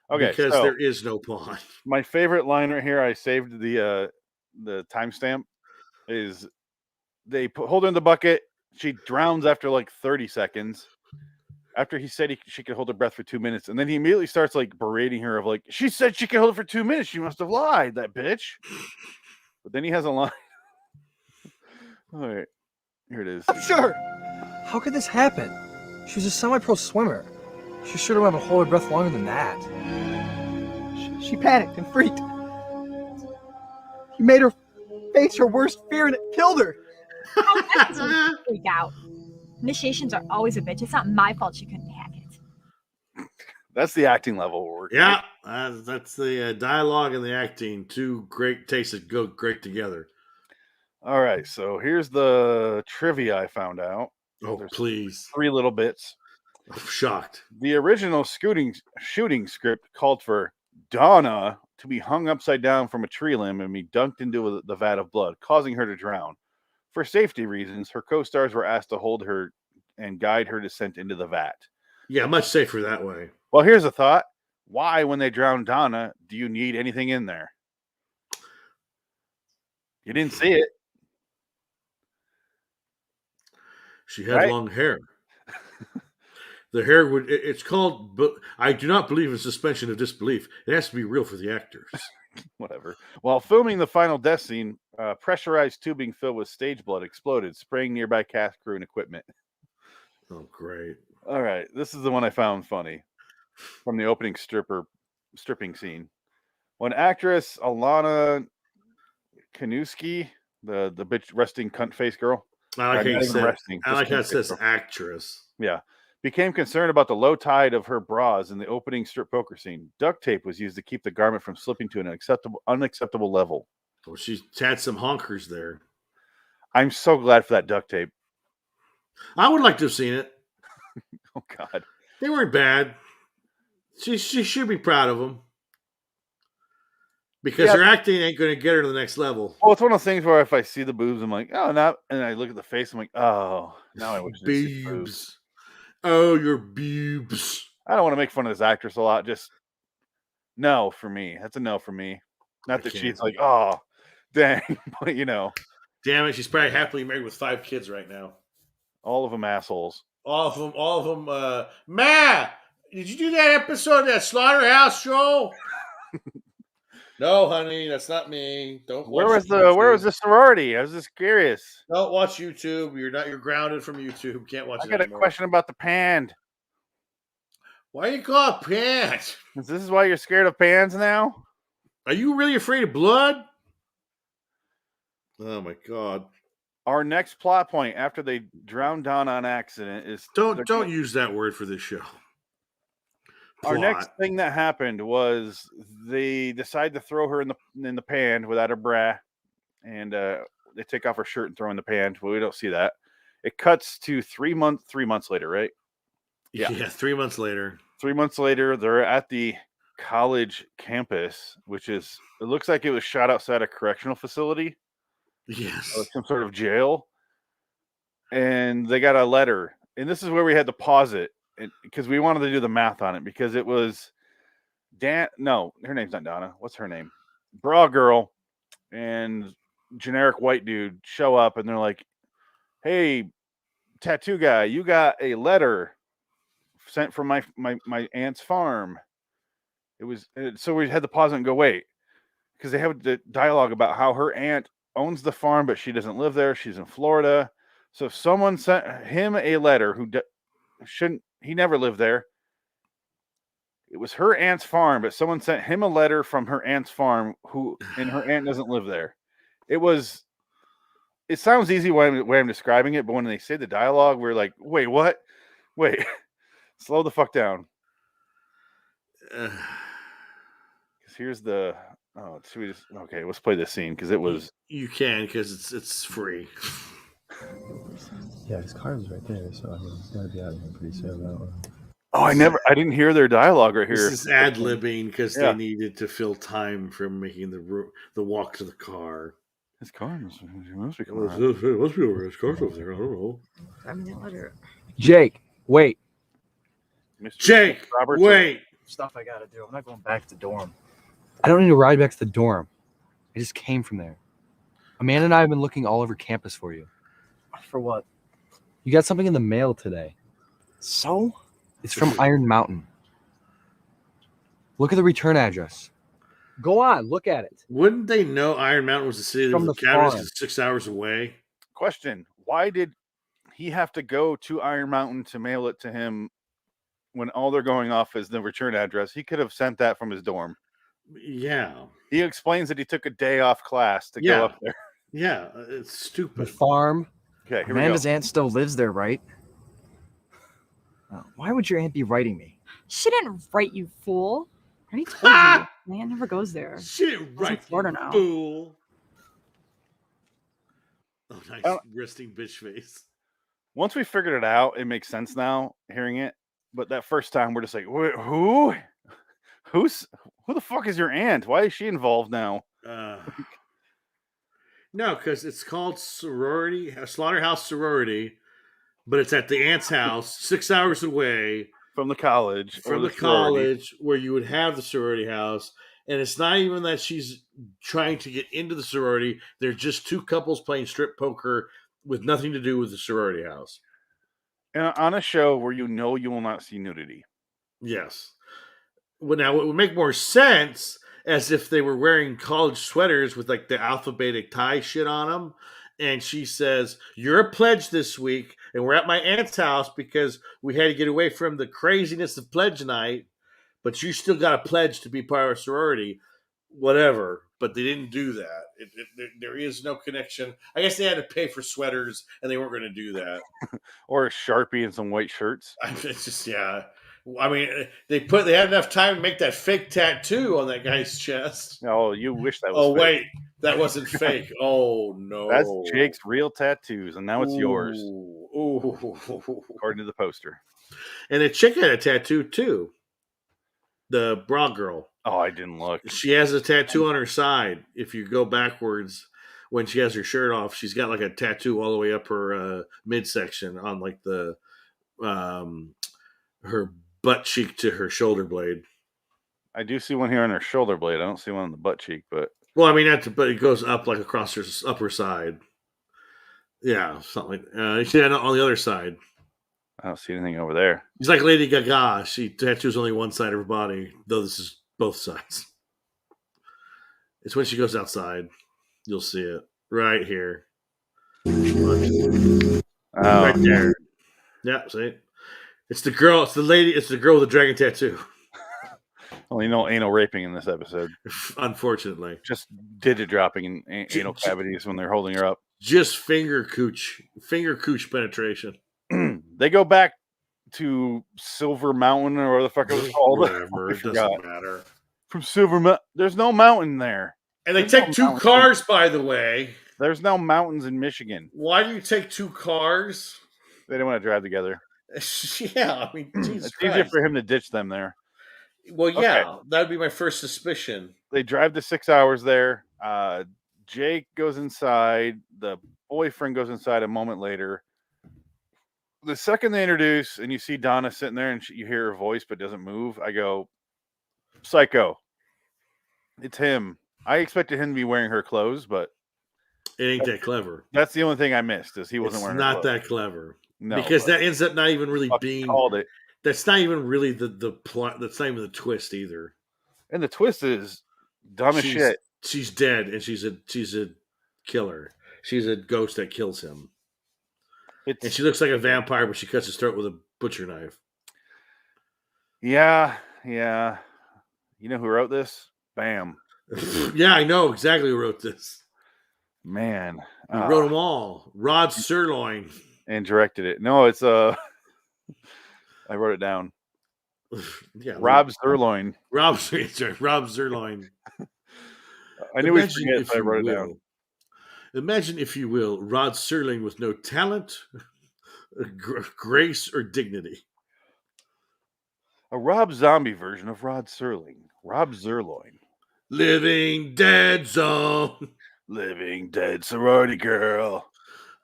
Okay, because there is no pond. My favorite line right here, I saved the timestamp, is they hold her in the bucket. She drowns after like 30 seconds. After he said she could hold her breath for 2 minutes, and then he immediately starts like berating her of like, she said she could hold it for 2 minutes. She must have lied, that bitch. But then he has a line. All right, here it is. I'm sure. How could this happen? She was a semi-pro swimmer. She should have been able to hold her breath longer than that. She panicked and freaked. He made her face her worst fear and it killed her. Freak out. Initiations are always a bitch. It's not my fault she couldn't hack it. That's the acting level we're working. Yeah, that's the dialogue and the acting. Two great tastes that go great together. All right, so here's the trivia I found out. Oh, please. 3 little bits. I'm shocked. The original shooting script called for Donna to be hung upside down from a tree limb and be dunked into the vat of blood, causing her to drown. For safety reasons, her co-stars were asked to hold her and guide her descent into the vat. Yeah, much safer that way. Well, here's a thought. Why, when they drown Donna, do you need anything in there? You didn't see it. She had long hair. The hair would, it's called, but I do not believe in suspension of disbelief. It has to be real for the actors. Whatever. While filming the final death scene, pressurized tubing filled with stage blood exploded, spraying nearby cast crew and equipment. Oh, great. All right. This is the one I found funny from the opening stripping scene. When actress Alana Kanuski, the bitch resting cunt face girl. I like how it says actress. Yeah. Became concerned about the low tide of her bras in the opening strip poker scene. Duct tape was used to keep the garment from slipping to an unacceptable level. Well, she had some honkers there. I'm so glad for that duct tape. I would like to have seen it. Oh, God. They weren't bad. She should be proud of them. Because her acting ain't going to get her to the next level. Well, it's one of those things where if I see the boobs, I'm like, oh, no. And I look at the face, I'm like, oh, now I wish I didn't see boobs. Oh, your boobs. I don't want to make fun of this actress a lot. Just no for me. That's a no for me. Not that she's like, oh, dang. But, you know. Damn it. She's probably happily married with 5 kids right now. All of them assholes. All of them. Ma, did you do that episode of that Slaughterhouse show? No, honey, that's not me. Don't. Where was the sorority? I was just curious. Don't watch YouTube. You're grounded from YouTube. Can't watch it anymore. I got a question about the pan. Why do you call it pan? This is why you're scared of pans now? Are you really afraid of blood? Oh my God. Our next plot point after they drown Donna on accident is don't use that word for this show. Our next thing that happened was they decide to throw her in the pan without her bra, and they take off her shirt and throw in the pan. Well, we don't see that. It cuts to 3 months later, right? Yeah, 3 months later. 3 months later, they're at the college campus, which it looks like it was shot outside a correctional facility. Yes. Or some sort of jail. And they got a letter. And this is where we had to pause it. Because we wanted to do the math on it, because it was no, her name's not Donna. What's her name? Bra girl and generic white dude show up and they're like, hey, tattoo guy, you got a letter sent from my aunt's farm. So we had to pause it and go, wait, because they have the dialogue about how her aunt owns the farm, but she doesn't live there. She's in Florida. So if someone sent him a letter who he never lived there. It was her aunt's farm, but someone sent him a letter from her aunt's farm and her aunt doesn't live there. It sounds easy when I'm describing it, but when they say the dialogue, we're like, wait, what? Wait, slow the fuck down. here's the. Oh, should we just okay? Let's play this scene because it was. You can because it's free. Yeah, his car was right there, so I mean, he's got to be out of here pretty soon. Oh, I didn't hear their dialogue right here. This is ad libbing because they needed to fill time from making the walk to the car. His car must be coming out. It must be over. His car's over there. I don't know. I mean, let her. Jake, wait. Jake, wait. Stuff I gotta do. I'm not going back to the dorm. I don't need to ride back to the dorm. I just came from there. Amanda and I have been looking all over campus for you. For what? You got something in the mail today. So? It's from Iron Mountain. Look at the return address. Go on, look at it. Wouldn't they know Iron Mountain was the city that was cabinets 6 hours away? Question: why did he have to go to Iron Mountain to mail it to him when all they're going off is the return address? He could have sent that from his dorm. Yeah. He explains that he took a day off class to go up there. Yeah, it's stupid. The farm. Okay, here Amanda's we go. aunt still lives there, right? Why would your aunt be writing me? She didn't write you, fool. I already told you. My aunt never goes there. She didn't write you, Florida now. fool. Oh, nice resting bitch face. Once we figured it out, it makes sense now hearing it. But that first time, we're just like, who? Who the fuck is your aunt? Why is she involved now? No, because it's called Slaughterhouse Sorority, but it's at the aunt's house, 6 hours away from the college. Where you would have the sorority house. And it's not even that she's trying to get into the sorority. They're just two couples playing strip poker with nothing to do with the sorority house. And on a show where you will not see nudity. Yes. Well, now it would make more sense as if they were wearing college sweaters with like the alphabetic tie shit on them. And she says, "You're a pledge this week, and we're at my aunt's house because we had to get away from the craziness of pledge night. But you still got a pledge to be part of a sorority, whatever." But they didn't do that. There is no connection. I guess they had to pay for sweaters, and they weren't going to do that. Or a Sharpie and some white shirts. It's just, yeah. I mean, they had enough time to make that fake tattoo on that guy's chest. Oh, you wish that was fake. Wait. That wasn't fake. Oh, no. That's Jake's real tattoos, and now it's yours. Ooh. According to the poster. And the chick had a tattoo, too. The bra girl. Oh, I didn't look. She has a tattoo on her side. If you go backwards, when she has her shirt off, she's got like a tattoo all the way up her midsection on like the her butt cheek to her shoulder blade. I do see one here on her shoulder blade. I don't see one on the butt cheek, but well, I mean, but it goes up like across her upper side. Yeah, something like she had it on the other side. I don't see anything over there. She's like Lady Gaga. She tattoos only one side of her body, though this is both sides. It's when she goes outside. You'll see it right here. Right there. Yeah, see? It's the girl. It's the lady. It's the girl with the dragon tattoo. Only no anal raping in this episode. Unfortunately. Just digit dropping in anal cavities when they're holding her up. Just finger cooch penetration. They go back to Silver Mountain or whatever the fuck it was called. Whatever, it doesn't matter. From Silver Mountain. There's no mountain there. And they take two cars, by the way. There's no mountains in Michigan. Why do you take two cars? They didn't want to drive together. Yeah, I mean, Jesus it's easier for him to ditch them there. Well, yeah, that would be my first suspicion. They drive the 6 hours there. Jake goes inside. The boyfriend goes inside a moment later. The second they introduce and you see Donna sitting there and you hear her voice but doesn't move, I go, psycho. It's him. I expected him to be wearing her clothes, but it ain't that clever. That's the only thing I missed is he wasn't wearing her clothes. Not that clever. No, because that ends up not even really being called it. That's not even really the plot. That's not even the twist either. And the twist is dumb as shit. She's dead, and she's a killer. She's a ghost that kills him. And she looks like a vampire, but she cuts his throat with a butcher knife. Yeah. You know who wrote this? Bam. Yeah, I know exactly who wrote this. Man. He wrote them all. Rod Serling. And directed it. No, it's I wrote it down. Yeah, Rob Zerloin. Rob Zerloin. I knew we'd forget if I wrote it down. Imagine, if you will, Rod Serling with no talent, grace, or dignity. A Rob Zombie version of Rod Serling. Rob Zerloin. Living Dead Zone. Living Dead Sorority Girl.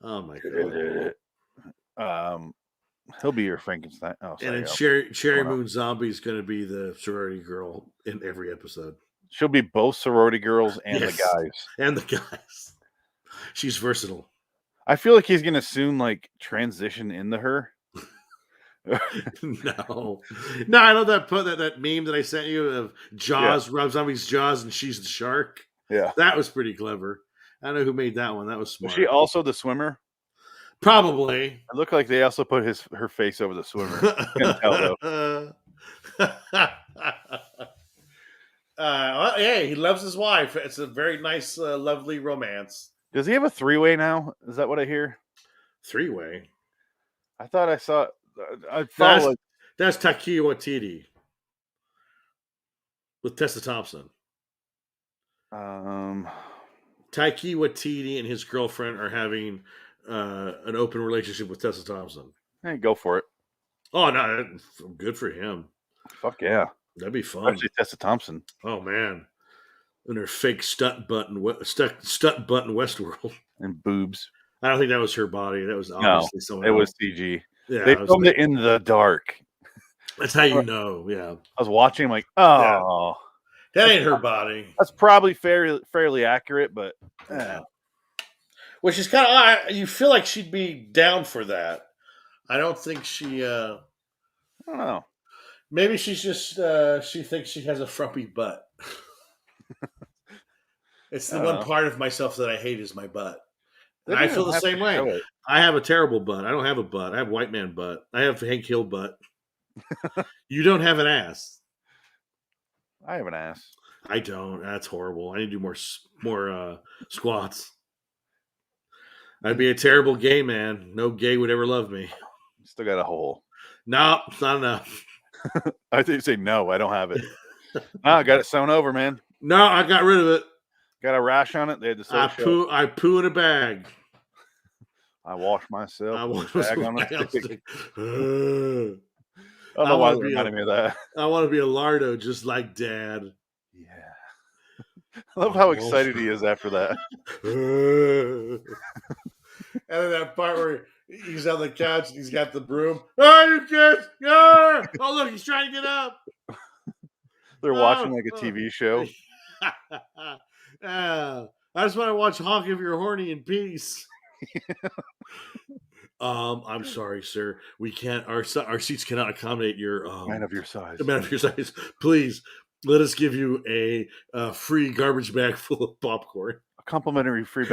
Oh my god. He'll be your Frankenstein. Oh, sorry. And then Cherry Moon Zombie is going to be the sorority girl in every episode. She'll be both sorority girls and the guys. And the guys. She's versatile. I feel like he's going to soon like transition into her. No, I love that meme that I sent you of Jaws, Rob Zombie's Jaws, and she's the shark. Yeah, that was pretty clever. I don't know who made that one. That was smart. Was she also the swimmer? Probably. It looked like they also put her face over the swimmer. Can't tell though. Hey, he loves his wife. It's a very nice, lovely romance. Does he have a 3-way now? Is that what I hear? 3-way? I thought I saw. That's Taika Waititi with Tessa Thompson. Taika Waititi and his girlfriend are having an open relationship with Tessa Thompson. Hey, go for it. Oh no, good for him. Fuck yeah, that'd be fun. Especially Tessa Thompson. Oh man, and her fake stunt butt in Westworld and boobs. I don't think that was her body. That was obviously someone else. It was CG. Yeah, they filmed it in the dark. That's how you know. Yeah, I was watching, like, oh, that ain't her body. That's probably fairly accurate, but which is kind of you feel like she'd be down for that. I don't think she. I don't know. Maybe she's just she thinks she has a frumpy butt. It's the one part of myself that I hate is my butt. And I feel the same way. I have a terrible butt. I don't have a butt. I have white man butt. I have Hank Hill butt. You don't have an ass. I have an ass. I don't. That's horrible. I need to do more squats. I'd be a terrible gay man. No gay would ever love me. Still got a hole. No, it's not enough. I think you say no. I don't have it. I got it sewn over, man. No, I got rid of it. Got a rash on it. They had to I poo in a bag. I wash myself. I wash bag on a stick. I don't I know why they reminded me of that. I want to be a lardo just like Dad. Yeah. I love how excited he is after that. And then that part where he's on the couch and he's got the broom. Oh, you kids! Oh, look, he's trying to get up. They're watching like a TV show. I just want to watch Honk If You're Horny in peace. I'm sorry, sir. We can't. Our seats cannot accommodate your man of your size. Man of your size. Please let us give you a free garbage bag full of popcorn. A complimentary free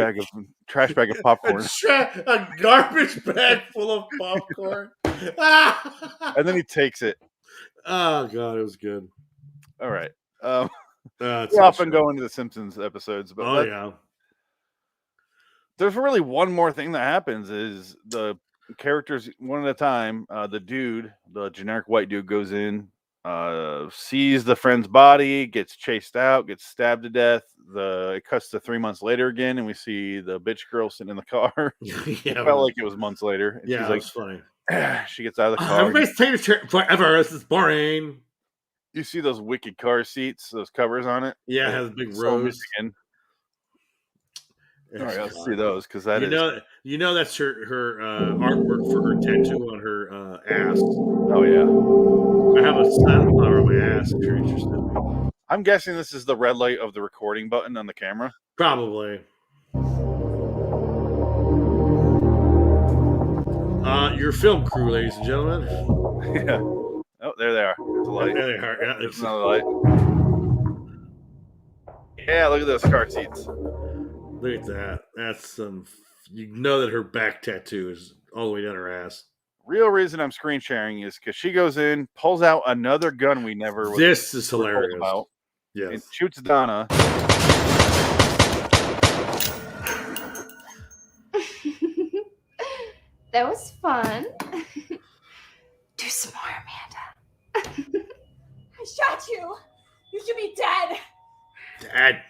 trash bag of popcorn. A garbage bag full of popcorn. And then he takes it. Oh God, it was good. All right. We we often go into the Simpsons episodes, but yeah. There's really one more thing that happens is the characters one at a time. The dude, the generic white dude, goes in, sees the friend's body, gets chased out, gets stabbed to death. It cuts to 3 months later again, and we see the bitch girl sitting in the car. It felt like it was months later. And yeah, she's like, was funny. She gets out of the car. Everybody's taking a chair forever. This is boring. You see those wicked car seats, those covers on it? Yeah, it has big rose. All right, let's see those because that's her artwork for her tattoo on her ass. Oh yeah, I have a sunflower on my ass. If you're interested, I'm guessing this is the red light of the recording button on the camera. Probably. Your film crew, ladies and gentlemen. Yeah. Oh, there they are. There's a light. There they are. Yeah, there's another light. Yeah, look at those car seats. Look at that. That's some. You know that her back tattoo is all the way down her ass. Real reason I'm screen sharing is because she goes in, pulls out another gun we never. This is hilarious. About, yes. And shoots Donna. That was fun. Do some more, Amanda. shot you. You should be dead. Dad.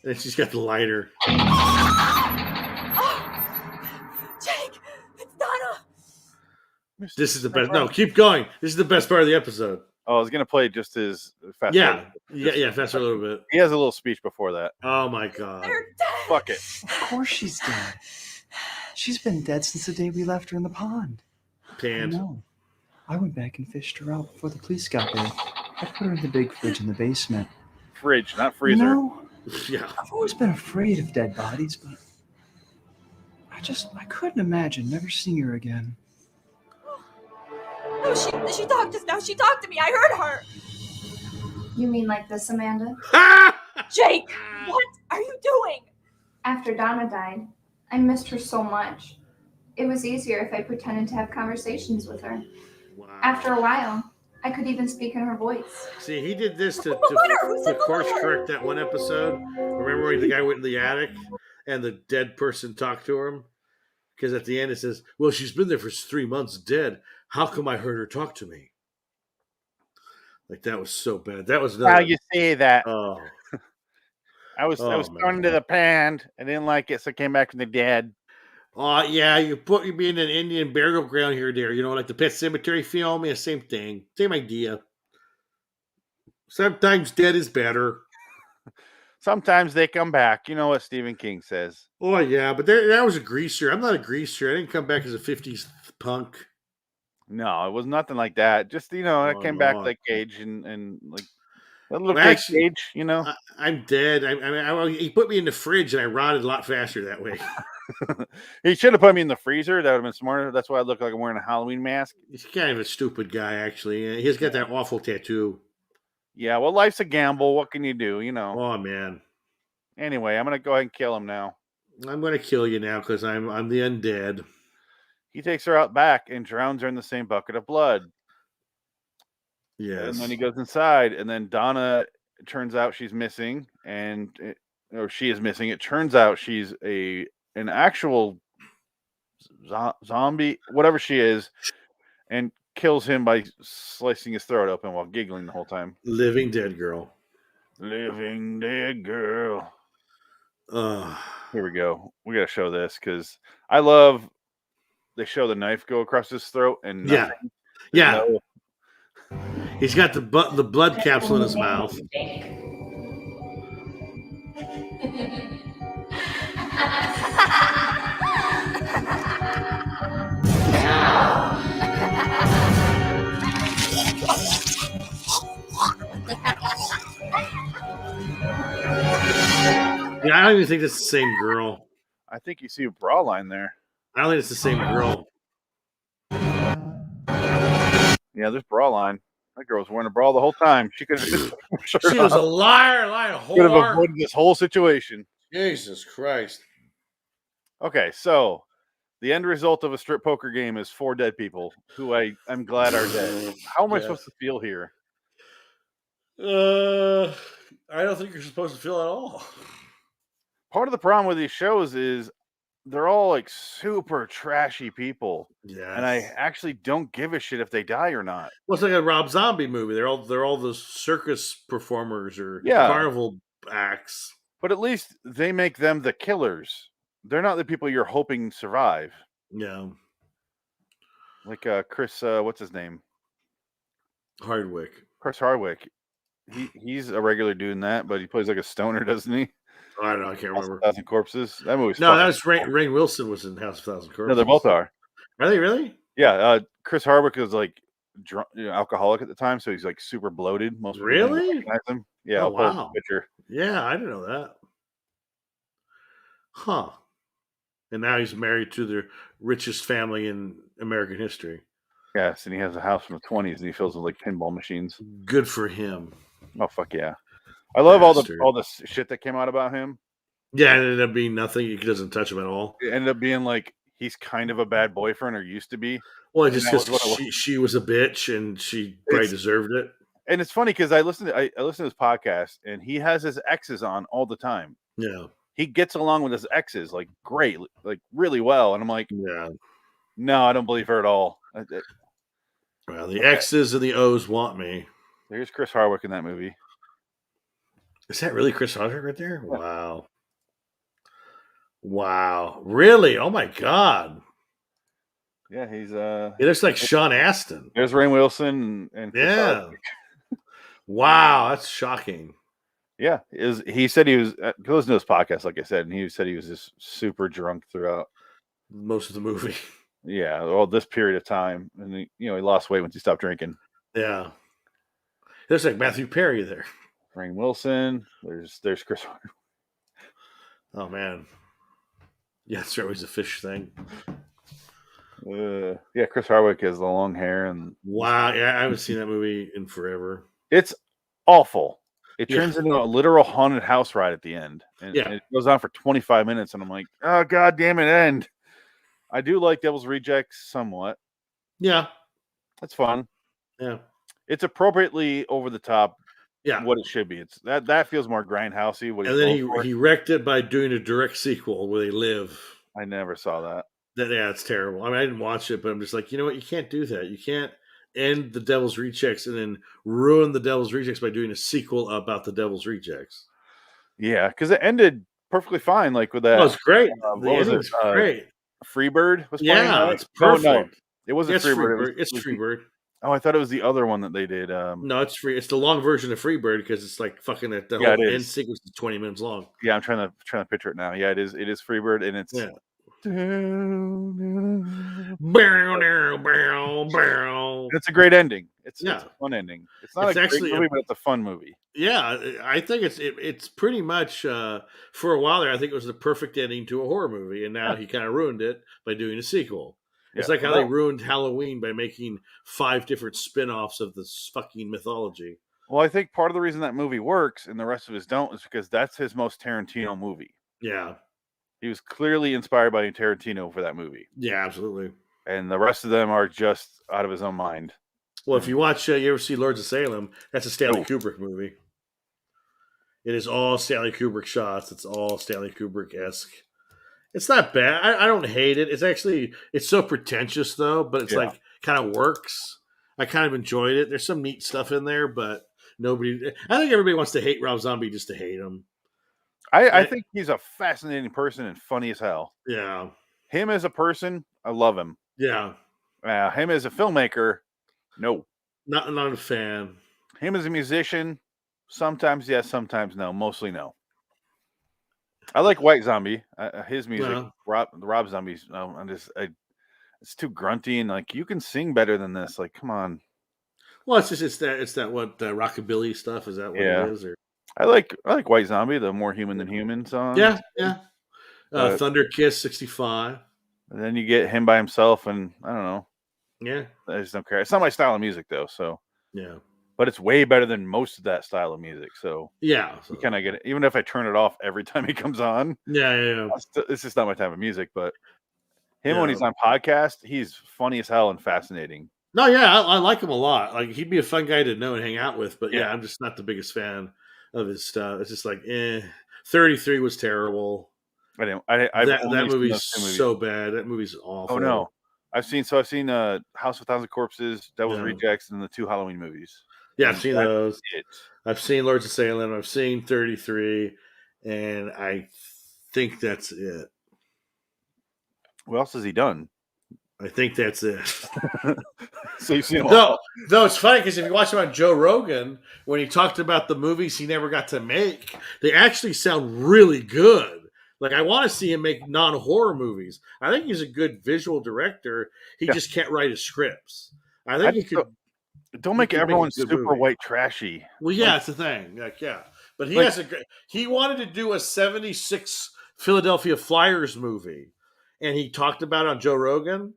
And she's got the lighter. Jake, it's Donna. This is the best. No, keep going. This is the best part of the episode. Oh, I was gonna play just his fast. Yeah, fast a little bit. He has a little speech before that. Oh my god! They're dead. Fuck it. Of course she's dead. She's been dead since the day we left her in the pond. Panned. No, I went back and fished her out before the police got there. I put her in the big fridge in the basement. Fridge, not freezer. No, Yeah. I've always been afraid of dead bodies, but I couldn't imagine never seeing her again. No, she talked just now. She talked to me. I heard her. You mean like this, Amanda? Jake, what are you doing? After Donna died, I missed her so much. It was easier if I pretended to have conversations with her. Wow. After a while, I could even speak in her voice. See, he did this to The course letter? correct that one episode. Remember when the guy went in the attic and the dead person talked to him? Because at the end it says, well, she's been there for 3 months dead. How come I heard her talk to me? Like, that was so bad. That was How you say that? Oh. I was thrown into the pond. I didn't like it, so I came back from the dead. Oh, yeah, you put me in an Indian burial ground here, there. You know, like the Pet Cemetery film. Yeah, same thing. Same idea. Sometimes dead is better. Sometimes they come back. You know what Stephen King says. Oh, yeah, but that was a greaser. I'm not a greaser. I didn't come back as a 50s punk. No, it was nothing like that. Just, I came back no. like Cage and like a little Well, actually, Cage, I'm dead. He put me in the fridge and I rotted a lot faster that way. He should have put me in the freezer. That would have been smarter. That's why I look like I'm wearing a Halloween mask. He's kind of a stupid guy, actually. He's got that awful tattoo. Yeah, well, life's a gamble. What can you do, Oh, man. Anyway, I'm going to go ahead and kill him now. I'm going to kill you now because I'm the undead. He takes her out back and drowns her in the same bucket of blood. Yes. And then he goes inside, and then Donna, it turns out she's missing, or she is missing. It turns out she's an actual zombie, whatever she is, and kills him by slicing his throat open while giggling the whole time. Living dead girl. Living dead girl. Here we go. We got to show this because I love they show the knife go across his throat and nothing. Yeah. He's got the blood capsule in his mouth. Yeah, I don't even think it's the same girl. I think you see a bra line there. I don't think it's the same girl. Yeah, there's bra line. That girl was wearing a bra the whole time. She could have. She was a liar, whore. Could have avoided this whole situation. Jesus Christ. Okay, so the end result of a strip poker game is 4 dead people who I'm glad are dead. How am I supposed to feel here? I don't think you're supposed to feel at all. Part of the problem with these shows is they're all like super trashy people. Yeah. And I actually don't give a shit if they die or not. Well, it's like a Rob Zombie movie. They're all the circus performers or carnival acts. But at least they make them the killers. They're not the people you're hoping survive. Yeah. Like Chris, what's his name? Hardwick. Chris Hardwick. He's a regular dude in that, but he plays like a stoner, doesn't he? I don't know. I can't remember. 1,000 Corpses. That movie's no, that was Rainn Wilson was in House of 1,000 Corpses. No, they both are. Are they really? Yeah. Chris Hardwick was like drunk, alcoholic at the time, so he's like super bloated. Most really? People recognize him. Yeah. Oh, I'll post wow. a picture. Yeah, I didn't know that. Huh. And now he's married to the richest family in American history. Yes, and he has a house from the 20s, and he fills it with like pinball machines. Good for him. Oh fuck yeah! I love all the shit that came out about him. Yeah, it ended up being nothing. He doesn't touch him at all. It ended up being like he's kind of a bad boyfriend, or used to be. Well, just because she was a bitch and she probably deserved it. And it's funny because I listen to his podcast, and he has his exes on all the time. Yeah, he gets along with his exes like great, like really well. And I'm like, yeah, no, I don't believe her at all. Well, the X's and the O's want me. There's Chris Hardwick in that movie. Is that really Chris Hardwick right there? Yeah. Wow. Wow. Really? Oh my God. Yeah, he's It looks like Sean Astin. There's Rainn Wilson and Chris Hardwick. Wow, that's shocking. Yeah, he said he was go listen to this podcast, like I said, and he said he was just super drunk throughout most of the movie. Yeah, well, this period of time, and he lost weight once he stopped drinking. Yeah, there's like Matthew Perry there. Rainn Wilson. There's Chris. Oh man, yeah, it's always a fish thing. Yeah, Chris Hardwick has the long hair and wow. Yeah, I haven't seen that movie in forever. It's awful. It turns into a literal haunted house ride at the end, and it goes on for 25 minutes, and I'm like, oh god damn it, end. I do like Devil's Rejects somewhat. Yeah, that's fun. Yeah, it's appropriately over the top. Yeah, what it should be. It's that feels more grindhousey. And then he wrecked it by doing a direct sequel where they live. I never saw that. Yeah, it's terrible. I mean, I didn't watch it, but I'm just like, you know what? You can't do that. You can't end the Devil's Rejects and then ruin the Devil's Rejects by doing a sequel about the Devil's Rejects. Yeah, because it ended perfectly fine. Like with that, oh, it's great. What was it? Great. Freebird was playing. Yeah, it's perfect. No, it wasn't it's Freebird. It's Freebird. Oh, I thought it was the other one that they did. No, it's free. It's the long version of Freebird because it's like fucking the whole end sequence is 20 minutes long. Yeah, I'm trying to picture it now. Yeah, it is Freebird, and it's It's a great ending. It's a fun ending. It's not a great movie, but it's a fun movie. Yeah, I think it's pretty much for a while there. I think it was the perfect ending to a horror movie, and now he kind of ruined it by doing a sequel. It's like how they ruined Halloween by making 5 different spin-offs of this fucking mythology. Well, I think part of the reason that movie works and the rest of his don't is because that's his most Tarantino movie. Yeah. He was clearly inspired by Tarantino for that movie. Yeah, absolutely. And the rest of them are just out of his own mind. Well, if you watch, you ever see Lords of Salem, that's a Stanley Kubrick movie. It is all Stanley Kubrick shots. It's all Stanley Kubrick-esque. It's not bad. I don't hate it. It's so pretentious though, but it's like kind of works. I kind of enjoyed it. There's some neat stuff in there, but I think everybody wants to hate Rob Zombie just to hate him. I think he's a fascinating person and funny as hell. Yeah. Him as a person, I love him. Yeah. Him as a filmmaker, no. Not a fan. Him as a musician, sometimes yes, sometimes no. Mostly no. I like White Zombie. His music, Rob Zombie's. It's too grunty and like you can sing better than this. Like, come on. Well, it's that what rockabilly stuff. Is that what it is? Or I like White Zombie, the More Human Than Human song. Yeah. Thunder Kiss 65. And then you get him by himself, and I don't know. Yeah, I just don't care. It's not my style of music though. So yeah. But it's way better than most of that style of music. So yeah, you kind of get it. Even if I turn it off every time he comes on. Yeah. It's just not my type of music. But him when he's on podcast, he's funny as hell and fascinating. No, yeah, I like him a lot. Like he'd be a fun guy to know and hang out with. But I'm just not the biggest fan of his stuff. It's just like 33 was terrible. That movie's so bad. That movie's awful. Oh no, I've seen House of 1,000 Corpses, Devil's Rejects, and the 2 Halloween movies. Yeah, I've seen those. I've seen Lords of Salem. I've seen 33, and I think that's it. What else has he done? I think that's it. So you've seen them all. No, it's funny because if you watch him on Joe Rogan, when he talked about the movies he never got to make, they actually sound really good. Like, I want to see him make non-horror movies. I think he's a good visual director. He just can't write his scripts. I think he could... Don't make everyone super white trashy. Well, yeah, it's the thing. Like, yeah. But he wanted to do a 76 Philadelphia Flyers movie. And he talked about it on Joe Rogan.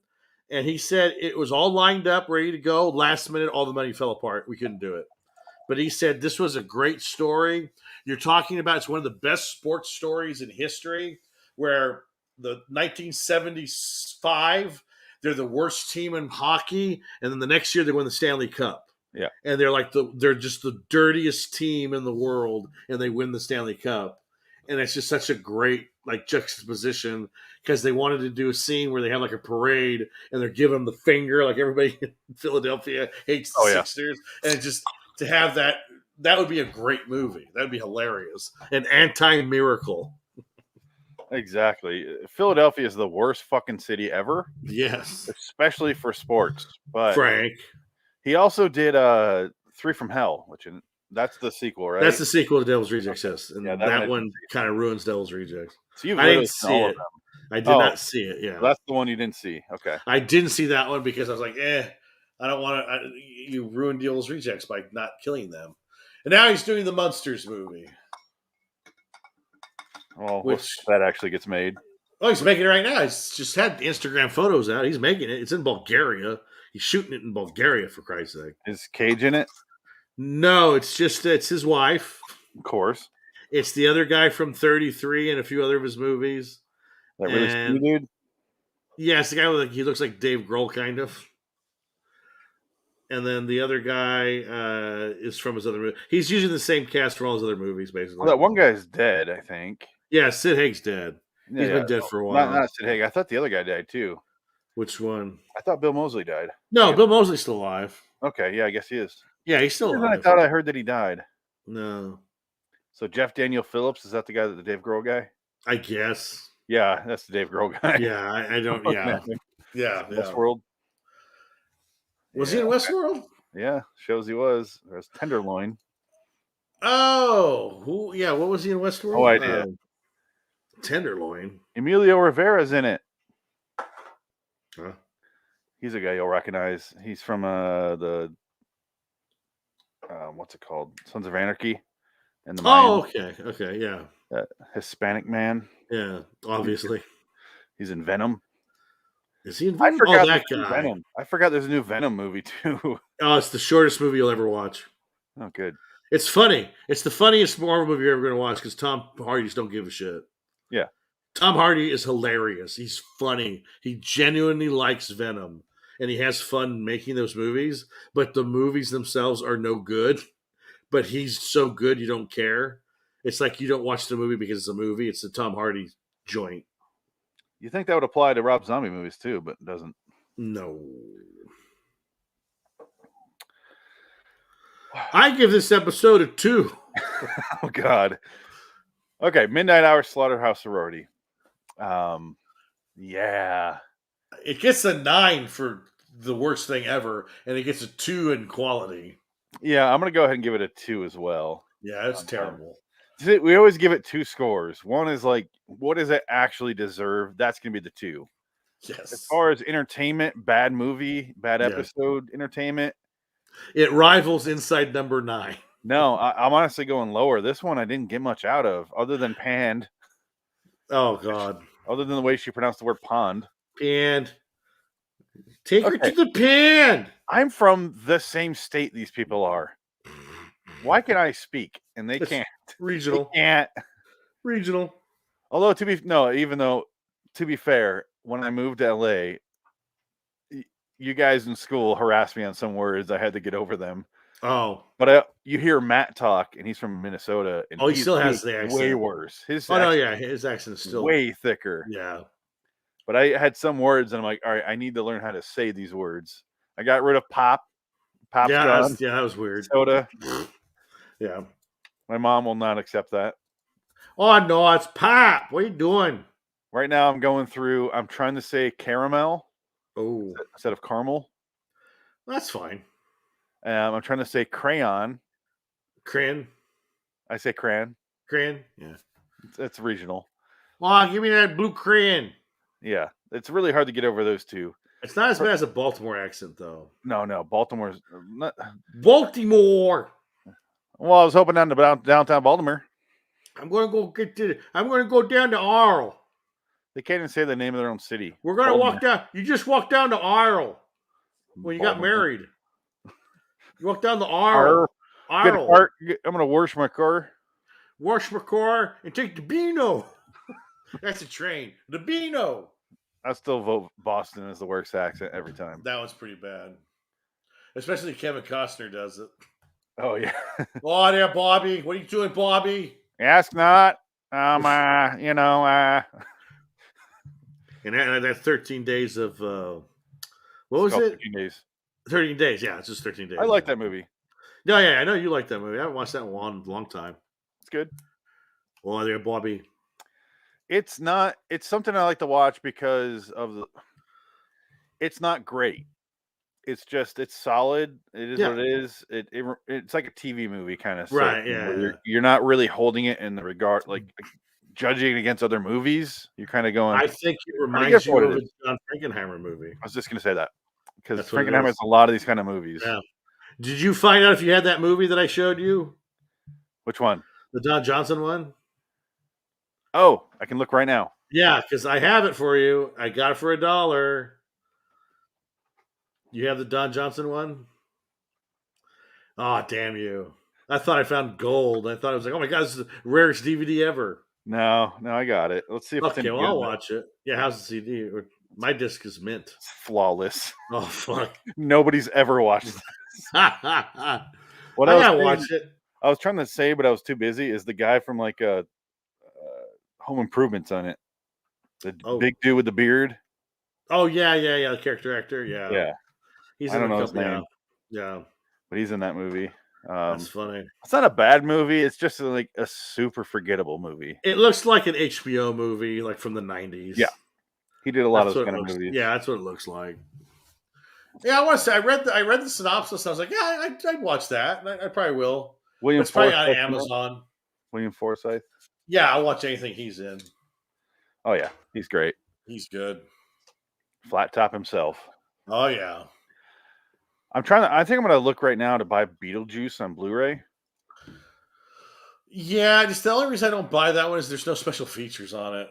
And he said it was all lined up, ready to go. Last minute, all the money fell apart. We couldn't do it. But he said this was a great story. You're talking about it's one of the best sports stories in history, where the 1975, they're the worst team in hockey, and then the next year they win the Stanley Cup. Yeah, and they're just the dirtiest team in the world, and they win the Stanley Cup. And it's just such a great like juxtaposition because they wanted to do a scene where they have like a parade and they're giving them the finger, like everybody in Philadelphia hates the Sixers, and to have that would be a great movie. That would be hilarious. An anti-miracle. Exactly. Philadelphia is the worst fucking city ever. Yes. Especially for sports. But Frank. he also did Three from Hell, that's the sequel, right? That's the sequel to Devil's Rejects, yes. And Yeah, that one kind of ruins Devil's Rejects. So you've I literally didn't seen see all it. of them. I did not see it, yeah. That's the one you didn't see. Okay. I didn't see that one because I was like, I don't want to. You ruined Devil's Rejects by not killing them. And now he's doing the Munsters movie. Well, that actually gets made. Oh, he's making it right now. He's just had Instagram photos out. He's making it. It's in Bulgaria. He's shooting it in Bulgaria, for Christ's sake. Is Cage in it? No, it's his wife. Of course. It's the other guy from 33 and a few other of his movies. That really skinny dude? Yeah, it's the guy with he looks like Dave Grohl, kind of. And then the other guy is from his other movie. He's using the same cast for all his other movies, basically. Well, that one guy's dead, I think. Yeah, Sid Haig's dead. He's been dead for a while. Not Sid Haig. I thought the other guy died too. Which one? I thought Bill Moseley died. No, Bill Moseley's still alive. Okay, yeah, I guess he is. Yeah, he's still alive. I thought I heard that he died. No. So Jeff Daniel Phillips, is that the guy, the Dave Grohl guy? I guess. Yeah, that's the Dave Grohl guy. Yeah, I don't. Yeah, yeah. Westworld. Was he in Westworld? Yeah, shows he was. There's Tenderloin. Oh, who? Yeah, what was he in Westworld? Oh, I did. Tenderloin. Emilio Rivera's in it. Huh? He's a guy you'll recognize. He's from the what's it called? Sons of Anarchy. And the okay, yeah. Hispanic man. Yeah, obviously. He's in Venom. Is he in Venom? That guy. Venom. I forgot there's a new Venom movie too. Oh, it's the shortest movie you'll ever watch. Oh, good. It's funny. It's the funniest Marvel movie you're ever going to watch because Tom Hardy just don't give a shit. Yeah. Tom Hardy is hilarious. He's funny. He genuinely likes Venom. And he has fun making those movies. But the movies themselves are no good. But he's so good you don't care. It's like you don't watch the movie because it's a movie. It's a Tom Hardy joint. You think that would apply to Rob Zombie movies too, but it doesn't. No. I give this episode a 2. Oh, God. Okay, Midnight Hour Slaughterhouse Sorority. Yeah. It gets a 9 for the worst thing ever, and it gets a 2 in quality. Yeah, I'm going to go ahead and give it a 2 as well. Yeah, it's terrible. We always give it 2 scores. One is like, what does it actually deserve? That's going to be the 2. Yes. As far as entertainment, bad movie, bad episode, entertainment. It rivals Inside Number 9. No, I'm honestly going lower. This one I didn't get much out of, other than panned. Oh, God. Other than the way she pronounced the word pond. Panned. Take her to the pan. I'm from the same state these people are. Why can I speak and they can't? Regional. They can't. Regional. Although to be fair, when I moved to LA, you guys in school harassed me on some words. I had to get over them. Oh, but you hear Matt talk, and he's from Minnesota. And he still has the accent. Way worse. His accent is still way thicker. Yeah. But I had some words, and I'm like, all right, I need to learn how to say these words. I got rid of pop. Pop's gone. Yeah, that was weird. Soda. Yeah. My mom will not accept that. Oh, no, it's pop. What are you doing? Right now, I'm trying to say caramel. Oh. Instead of caramel. That's fine. I'm trying to say crayon. Crayon. I say crayon. Crayon? Yeah. It's regional. Oh, give me that blue crayon. Yeah. It's really hard to get over those two. It's not as bad as a Baltimore accent, though. No. Baltimore's not... Baltimore. Well, I was hoping downtown Baltimore. I'm going to go down to Arl. They can't even say the name of their own city. We're going to walk down. You just walked down to Arl when you got married. You walk down the Arl. I'm going to wash my car. Wash my car and take the Beano. That's a train. The Beano. I still vote Boston as the worst accent every time. That one's pretty bad. Especially Kevin Costner does it. Oh, yeah. Oh, there, Bobby. What are you doing, Bobby? Ask not. And that's 13 days of... what was it? 13 days. 13 days, yeah. It's just 13 days. I like that movie. No, yeah, I know you like that movie. I haven't watched that one in a long time. It's good. Well, there, Bobby. It's not. It's something I like to watch because of the. It's not great. It's just it's solid. It is what it is. It's like a TV movie kind of sort of Right, thing, yeah, where yeah. you're not really holding it in the regard like judging it against other movies. You're kind of going. I think it pretty good reminds for what you it of a is. John Frankenheimer movie. I was just gonna say that because That's what it Frankenheimer has is. a lot of these kind of movies. Yeah. Did you find out if you had that movie that I showed you? Which one? The Don Johnson one? Oh, I can look right now. Yeah, because I have it for you. I got it for $1. You have the Don Johnson one? Oh, damn you. I thought I found gold. I thought it was like, oh my God, this is the rarest DVD ever. No, I got it. Let's see if it's Okay, any well, I'll good. watch it. Yeah, how's the CD? My disc is mint. It's flawless. Oh, fuck. Nobody's ever watched this. What I else? gotta watch it. I was trying to say, but I was too busy. Is the guy from like Home Improvement's on it? The big dude with the beard. Oh yeah. The character actor. Yeah. Yeah. He's I in don't a know his couple. name. Yeah. But he's in that movie. That's funny. It's not a bad movie. It's just like a super forgettable movie. It looks like an HBO movie, like from the 90s. Yeah. He did a lot of those kind of movies. Yeah, that's what it looks like. Yeah, I want to say I read the synopsis. And I was like, yeah, I'd watch that. I probably will. William It's probably on Forsythe. Amazon. William Forsythe. Yeah, I'll watch anything he's in. Oh yeah, he's great. He's good. Flat Top himself. Oh yeah. I think I'm gonna look right now to buy Beetlejuice on Blu-ray. Yeah, just the only reason I don't buy that one is there's no special features on it.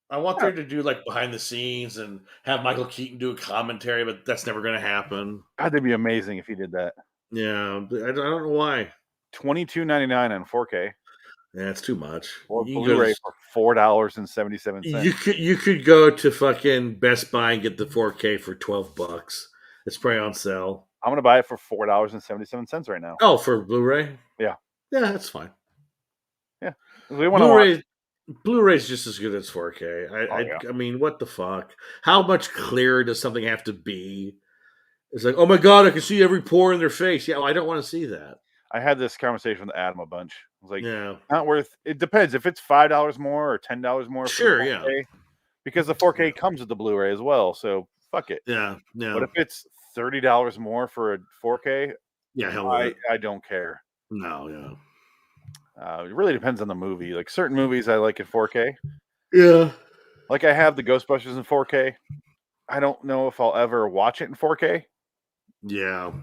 I want there to do like behind the scenes and have Michael Keaton do a commentary, but that's never going to happen. God, that'd be amazing if he did that. Yeah, I don't know why. $22.99 on 4K. Yeah, it's too much. Or Blu-ray for $4.77. You could go to fucking Best Buy and get the 4K for $12. It's probably on sale. I'm gonna buy it for $4.77 right now. Oh, for Blu-ray? Yeah. Yeah, that's fine. Yeah. We want to watch. Blu-ray's just as good as 4K. I mean, what the fuck? How much clearer does something have to be? It's like, oh my God, I can see every pore in their face. Yeah, well, I don't want to see that. I had this conversation with Adam a bunch. I was like, yeah, not worth. It depends if it's $5 more or $10 more. Sure, yeah. Because the 4K comes with the Blu-ray as well, so fuck it. Yeah. But if it's $30 more for a 4K, yeah, hell, I don't care. No, yeah. It really depends on the movie. Like certain movies I like in 4K. Yeah. Like I have the Ghostbusters in 4K. I don't know if I'll ever watch it in 4K. Yeah.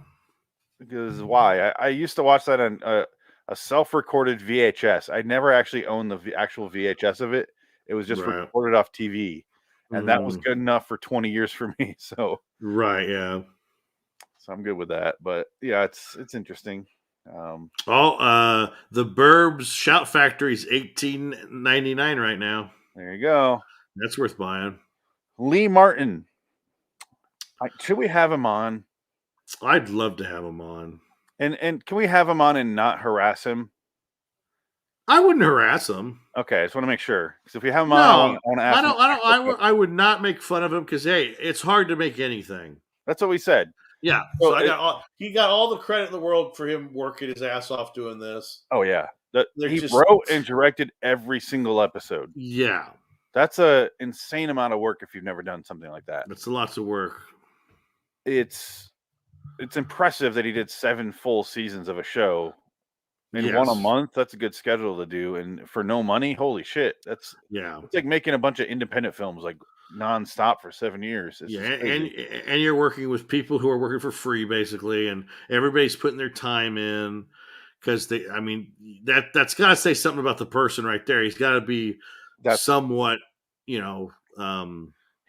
Because why? I used to watch that on a self-recorded VHS. I never actually owned the actual VHS of it. It was just recorded off TV. And that was good enough for 20 years for me. So right, yeah. So I'm good with that. But yeah, it's interesting. The Burbs Shout Factory is $18.99 right now. There you go. That's worth buying. Lee Martin. Should we have him on? I'd love to have him on. And can we have him on and not harass him? I wouldn't harass him. Okay, I just want to make sure. Because if we have him on, I want to ask him. I would not make fun of him because hey, it's hard to make anything. That's what we said. Yeah. So he got all the credit in the world for him working his ass off doing this. Oh yeah. He wrote and directed every single episode. Yeah. That's an insane amount of work if you've never done something like that. That's lots of work. It's impressive that he did 7 full seasons of a show in one a month. That's a good schedule to do, and for no money, holy shit! It's like making a bunch of independent films like nonstop for 7 years. It's and you're working with people who are working for free basically, and everybody's putting their time in because that's got to say something about the person right there. He's got to be somewhat, he's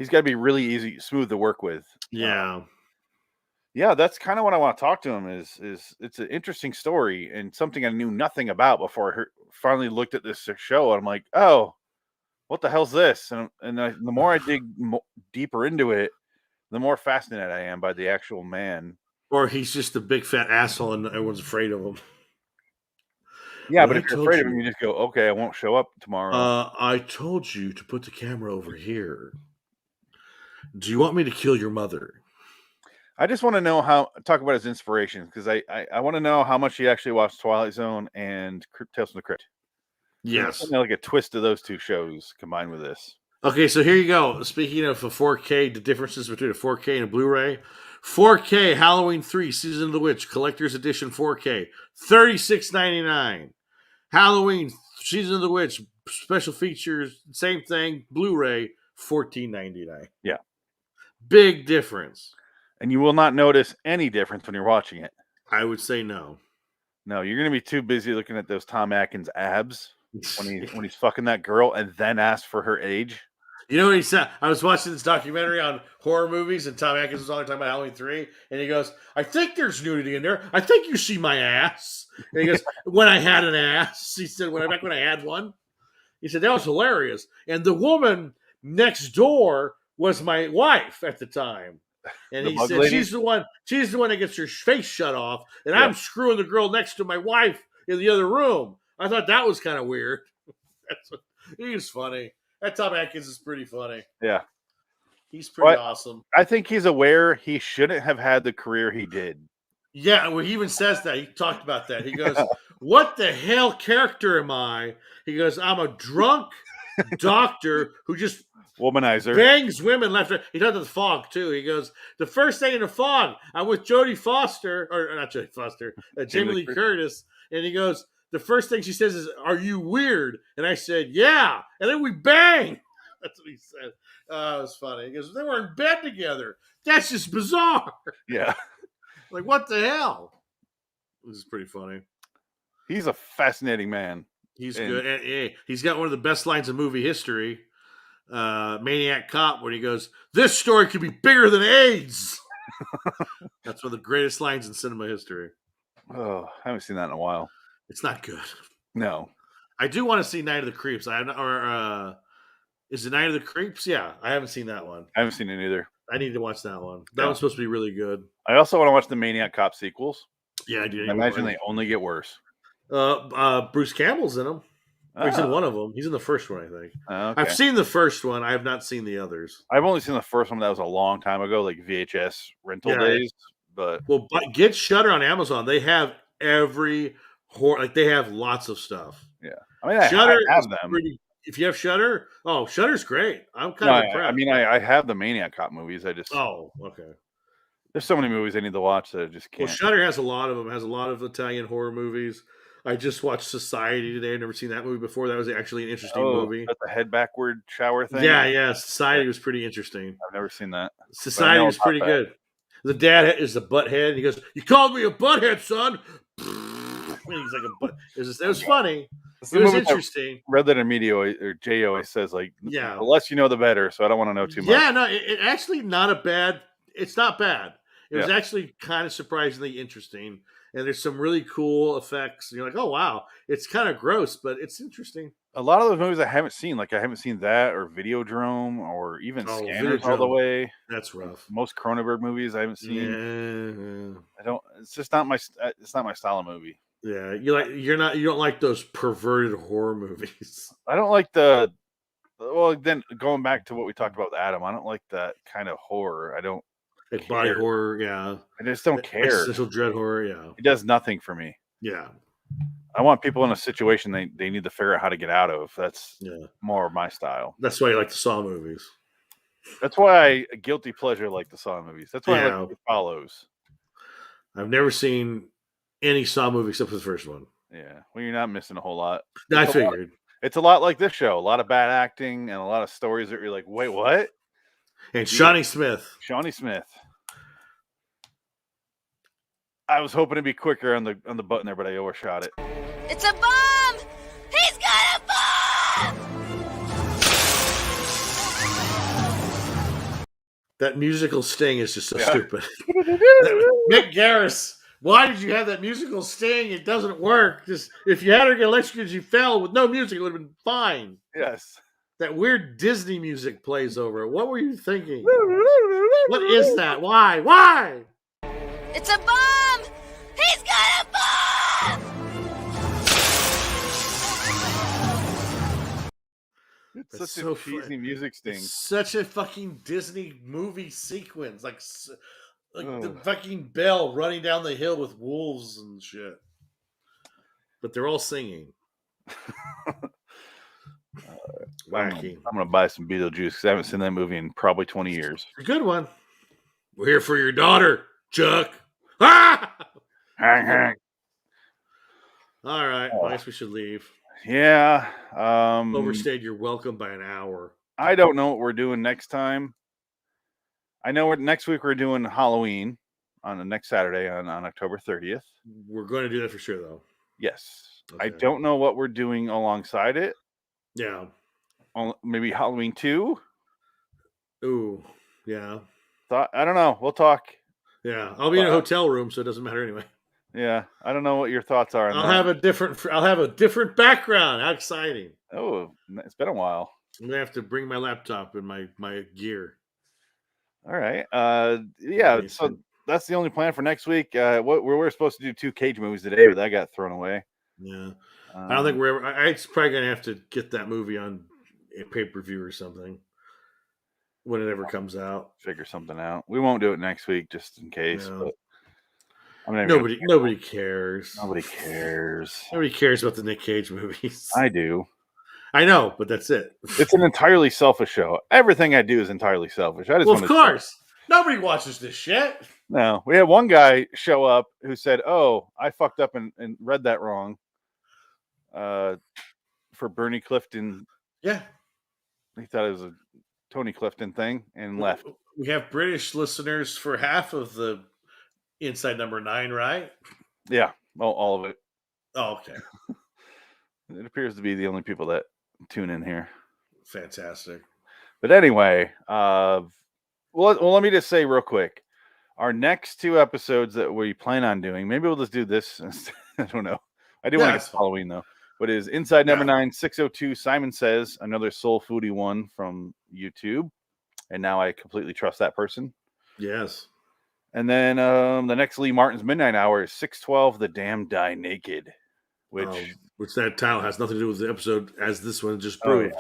got to be really easy, smooth to work with. Yeah. Yeah, that's kind of what I want to talk to him is it's an interesting story and something I knew nothing about before I finally looked at this show. And I'm like, oh, what the hell's this? And the more I dig deeper into it, the more fascinated I am by the actual man. Or he's just a big fat asshole and everyone's afraid of him. Yeah, but if you're afraid of him, you just go, okay, I won't show up tomorrow. I told you to put the camera over here. Do you want me to kill your mother? I just want to know talk about his inspiration, because I want to know how much he actually watched Twilight Zone and Tales from the Crypt. Yes. It's like a twist of those two shows combined with this. Okay, so here you go. Speaking of a 4K, the differences between a 4K and a Blu-ray. 4K Halloween 3 Season of the Witch Collector's Edition 4K, $36.99. Halloween Season of the Witch special features, same thing, Blu-ray, $14.99. Yeah. Big difference. And you will not notice any difference when you're watching it. I would say no. No, you're going to be too busy looking at those Tom Atkins abs when he's fucking that girl and then ask for her age. You know what he said? I was watching this documentary on horror movies, and Tom Atkins was only talking about Halloween 3, and he goes, I think there's nudity in there. I think you see my ass. And he goes, when I had an ass. He said, when I had one. He said, that was hilarious. And the woman next door was my wife at the time. And he said, she's the one that gets her face shut off, and I'm screwing the girl next to my wife in the other room. I thought that was kind of weird. He's funny. That Tom Atkins is pretty funny. Yeah. He's pretty awesome. I think he's aware he shouldn't have had the career he did. Yeah, well, he even says that. He talked about that. He goes, what the hell character am I? He goes, I'm a drunk doctor who just womanizer bangs women left. He does the Fog, too. He goes, the first thing in the Fog, I'm with Jodie Foster, or not Jodie Foster, Jamie Lee Curtis. And he goes, the first thing she says is, are you weird? And I said, yeah. And then we bang. That's what he said. It was funny. He goes, they were in bed together. That's just bizarre. Yeah. Like, what the hell? This is pretty funny. He's a fascinating man. He's good. And he's got one of the best lines in movie history. Maniac Cop, when he goes, this story could be bigger than AIDS. That's one of the greatest lines in cinema history. Oh, I haven't seen that in a while. It's not good. No. I do want to see Night of the Creeps. Is it Night of the Creeps? Yeah, I haven't seen that one. I haven't seen it either. I need to watch that one. That one's supposed to be really good. I also want to watch the Maniac Cop sequels. Yeah, I do. I imagine they only get worse. Bruce Campbell's in them. He's in one of them. He's in the first one, I think. Okay. I've seen the first one. I have not seen the others. I've only seen the first one. That was a long time ago, like VHS rental days. But get Shudder on Amazon. They have every horror. Like, they have lots of stuff. Yeah, I mean, Shudder I have them. If you have Shudder, Shudder's great. I'm kind of impressed. I mean, I have the Maniac Cop movies. I just okay. There's so many movies I need to watch that I just can't. Well, Shudder has a lot of them. Has a lot of Italian horror movies. I just watched Society today. I've never seen that movie before. That was actually an interesting movie. That's the head backward shower thing. Yeah. Society was pretty interesting. I've never seen that. Society was pretty good. The dad is the butthead. And he goes, "You called me a butthead, son." He's like a butt. It was funny. It was interesting. Read that in media, or Jay always says, like, the less you know, the better. So I don't want to know too much. Yeah, no, it actually not a bad. It's not bad. It was actually kind of surprisingly interesting. And there's some really cool effects. And you're like, oh, wow. It's kind of gross, but it's interesting. A lot of those movies I haven't seen. Like, I haven't seen that, or Videodrome, or even Scanners All the Way. That's rough. Most Cronenberg movies I haven't seen. Yeah. I don't. It's just not my. It's not my style of movie. Yeah, you don't like those perverted horror movies. I don't like then going back to what we talked about with Adam, I don't like that kind of horror. I don't like body horror, yeah. I just don't care. Existential dread horror, yeah. It does nothing for me. Yeah. I want people in a situation they need to figure out how to get out of. That's more of my style. That's why you like the Saw movies. That's why I guilty pleasure like the Saw movies. That's why I like It Follows. I've never seen any Saw movie except for the first one. Yeah. Well, you're not missing a whole lot. I figured. It's a lot like this show. A lot of bad acting and a lot of stories that you're like, wait, what? And Shawnee Smith. I was hoping to be quicker on the button there, but I overshot it. It's a bomb! He's got a bomb! That musical sting is just so stupid. Mick Garris. Why did you have that musical sting? It doesn't work. Just if you had her get electrocuted, she fell with no music, it would have been fine. Yes. That weird Disney music plays over it. What were you thinking? What is that? Why? Why? It's a bomb! He's got a bomb! It's such a cheesy music sting. Such a fucking Disney movie sequence. Like, Like the fucking bell running down the hill with wolves and shit. But they're all singing. Wacky. I'm gonna buy some Beetlejuice because I haven't seen that movie in probably 20 years. A good one. We're here for your daughter, Chuck. Ah! Hang. All right. Well, I guess we should leave. Yeah. Overstayed your welcome by an hour. I don't know what we're doing next time. I know next week we're doing Halloween on the next Saturday on October 30th. We're going to do that for sure, though. Yes. Okay. I don't know what we're doing alongside it. Yeah. Maybe Halloween 2. Ooh. Yeah. I don't know. We'll talk. Yeah. I'll be in a hotel room, so it doesn't matter anyway. Yeah. I don't know what your thoughts are on that. I'll have a different background. How exciting. Oh, it's been a while. I'm going to have to bring my laptop and my gear. All right. Yeah. So that's the only plan for next week. We're supposed to do 2 Cage movies today, but that got thrown away. Yeah. I don't think we're ever. It's probably going to have to get that movie on a pay-per-view or something when it ever comes out. Figure something out. We won't do it next week just in case. Yeah. But I'm nobody cares. Nobody cares. Nobody cares about the Nick Cage movies. I do. I know, but that's it. It's an entirely selfish show. Everything I do is entirely selfish. I just of course. Nobody watches this shit. No. We had one guy show up who said, "Oh, I fucked up and read that wrong." For Bernie Clifton. Yeah. He thought it was a Tony Clifton thing and left. We have British listeners for half of the Inside Number 9, right? Yeah. Well, all of it. Oh, okay. It appears to be the only people that tune in here. Fantastic. But anyway, well, let me just say real quick. Our next 2 episodes that we plan on doing, maybe we'll just do this. I don't know. I do want to get to Halloween, though. But is Inside Number 9, 602, Simon Says, another soul foodie one from YouTube. And now I completely trust that person. Yes. And then the next Lee Martin's Midnight Hour is 612, The Damned Die Naked. Which that title has nothing to do with the episode, as this one just proved.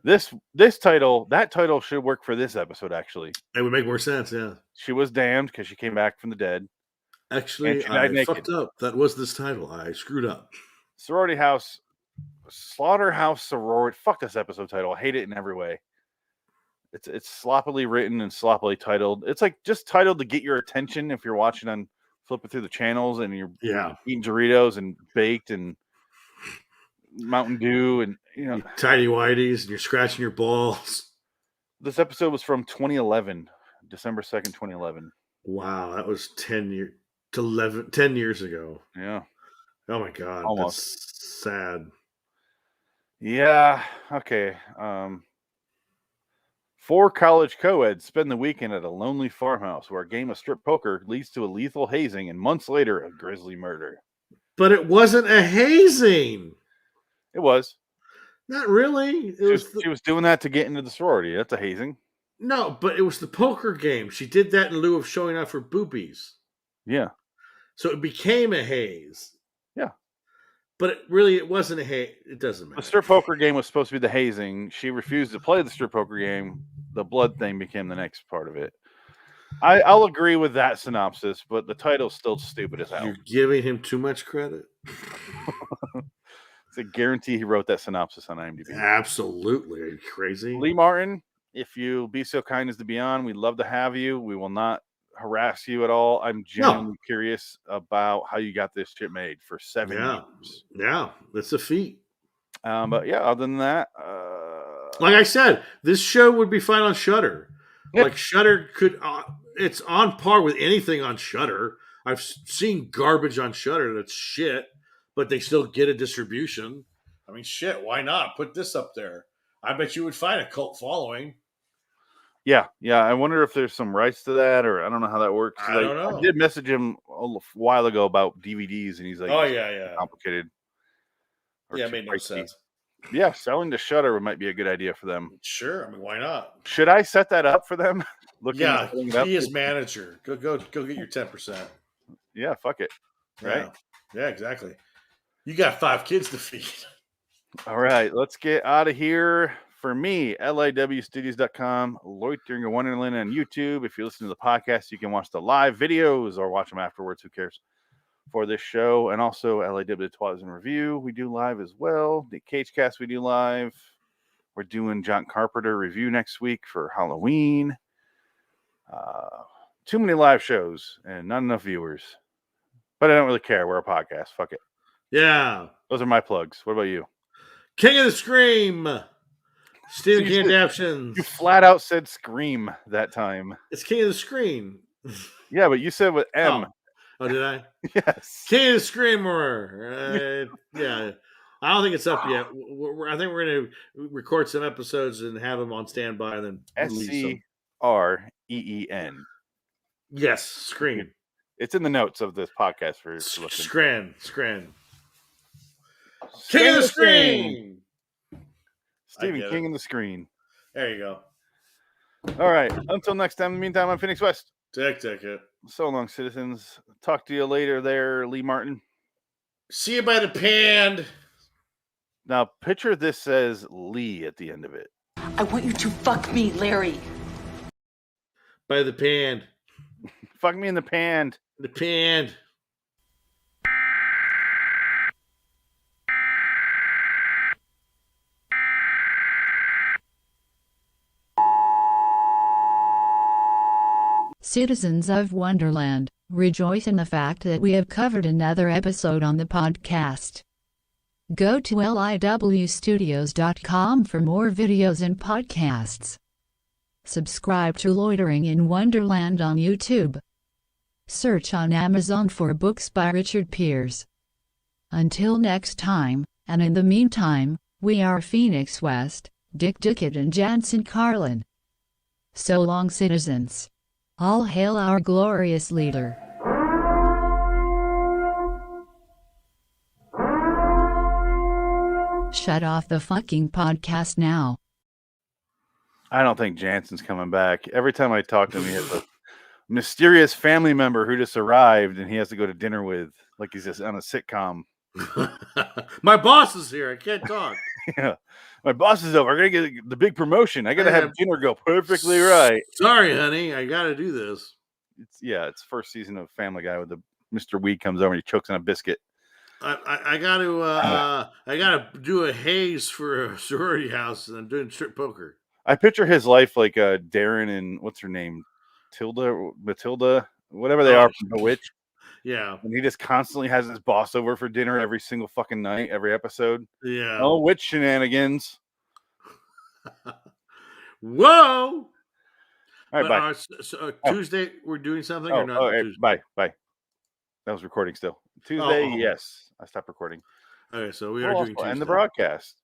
Yeah. This title, that title should work for this episode, actually. It would make more sense, yeah. She was damned because she came back from the dead. Actually, I fucked up. That was this title. I screwed up. Sorority House, Slaughterhouse Sorority. Fuck this episode title. I hate it in every way. It's sloppily written and sloppily titled. It's like just titled to get your attention if you're watching on flipping through the channels and you're eating Doritos and baked and Mountain Dew and tidy whities and you're scratching your balls. This episode was from 2011, December 2nd, 2011. Wow, that was 10 years ago. Yeah. Oh my God. Almost. That's sad. Yeah. Okay. 4 college co-eds spend the weekend at a lonely farmhouse where a game of strip poker leads to a lethal hazing and months later a grisly murder. But it wasn't a hazing. It was. Not really. She was doing that to get into the sorority. That's a hazing. No, but it was the poker game. She did that in lieu of showing off her boobies. Yeah. So it became a haze. Yeah. But it wasn't a haze. It doesn't matter. The strip poker game was supposed to be the hazing. She refused to play the strip poker game. The blood thing became the next part of it. I'll agree with that synopsis, but the title's still stupid as hell. You're giving him too much credit. It's a guarantee he wrote that synopsis on IMDb. Absolutely. Are you crazy? Lee Martin, if you'll be so kind as to be on, we'd love to have you. We will not harass you at all. I'm genuinely curious about how you got this shit made for 7 years. Yeah, that's a feat. But yeah, other than that, like I said, this show would be fine on Shudder. Yeah. Like Shudder could, it's on par with anything on Shudder. I've seen garbage on Shudder that's shit, but they still get a distribution. I mean, shit, why not put this up there? I bet you would find a cult following. Yeah. I wonder if there's some rights to that, or I don't know how that works. I don't know. I did message him a while ago about DVDs, and he's like, "Oh yeah, complicated." Yeah, it made no sense. Yeah, selling to Shudder might be a good idea for them. Sure, I mean, why not? Should I set that up for them? Yeah, he is manager. Go get your 10%. Yeah, fuck it. Right? Yeah, exactly. You got 5 kids to feed. All right, let's get out of here. For me, LIWstudios.com, Loitering in Wonderland on YouTube. If you listen to the podcast, you can watch the live videos or watch them afterwards. Who cares? For this show. And also LIW Twilight Review, we do live as well. The Cage Cast, we do live. We're doing John Carpenter review next week for Halloween. Too many live shows and not enough viewers. But I don't really care. We're a podcast. Fuck it. Yeah. Those are my plugs. What about you? King of the Scream. Stephen King You adaptations. You flat out said Scream that time. It's King of the Screen. Yeah, but you said with M. Oh, did I? Yes. King of the Screamer. Yeah. I don't think it's up yet. I think we're going to record some episodes and have them on standby and then release them. SCREEN. Yes, Screen. It's in the notes of this podcast for Scran. King of the Screen. Stephen King in the Screen. There you go. All right. Until next time. In the meantime, I'm Phoenix West. Take it. So long, citizens. Talk to you later there, Lee Martin. See you by the pand. Now, picture this says Lee at the end of it. I want you to fuck me, Larry. By the pand. Fuck me in the pand. The pand. Citizens of Wonderland, rejoice in the fact that we have covered another episode on the podcast. Go to liwstudios.com for more videos and podcasts. Subscribe to Loitering in Wonderland on YouTube. Search on Amazon for books by Richard Pierce. Until next time, and in the meantime, we are Phoenix West, Dick Dickett and Jansen Carlin. So long, citizens. All hail our glorious leader. Shut off the fucking podcast now. I don't think Jansen's coming back. Every time I talk to him, he has a mysterious family member who just arrived and he has to go to dinner with, like he's just on a sitcom. My boss is here. I can't talk. Yeah. My boss is over. I'm going to get the big promotion. I got to have dinner go perfectly right. Sorry, honey. I got to do this. It's first season of Family Guy with the Mr. Weed comes over and he chokes on a biscuit. I got to do a haze for a sorority house and I'm doing strip poker. I picture his life like Darren and what's her name? Matilda, whatever they are from Bewitched. Yeah. And he just constantly has his boss over for dinner every single fucking night, every episode. Yeah. Oh, witch shenanigans. Whoa. All right, bye. Tuesday, we're doing something or not? Bye. That was recording still. Tuesday, yes. I stopped recording. Okay, so we are doing Tuesday. And the broadcast.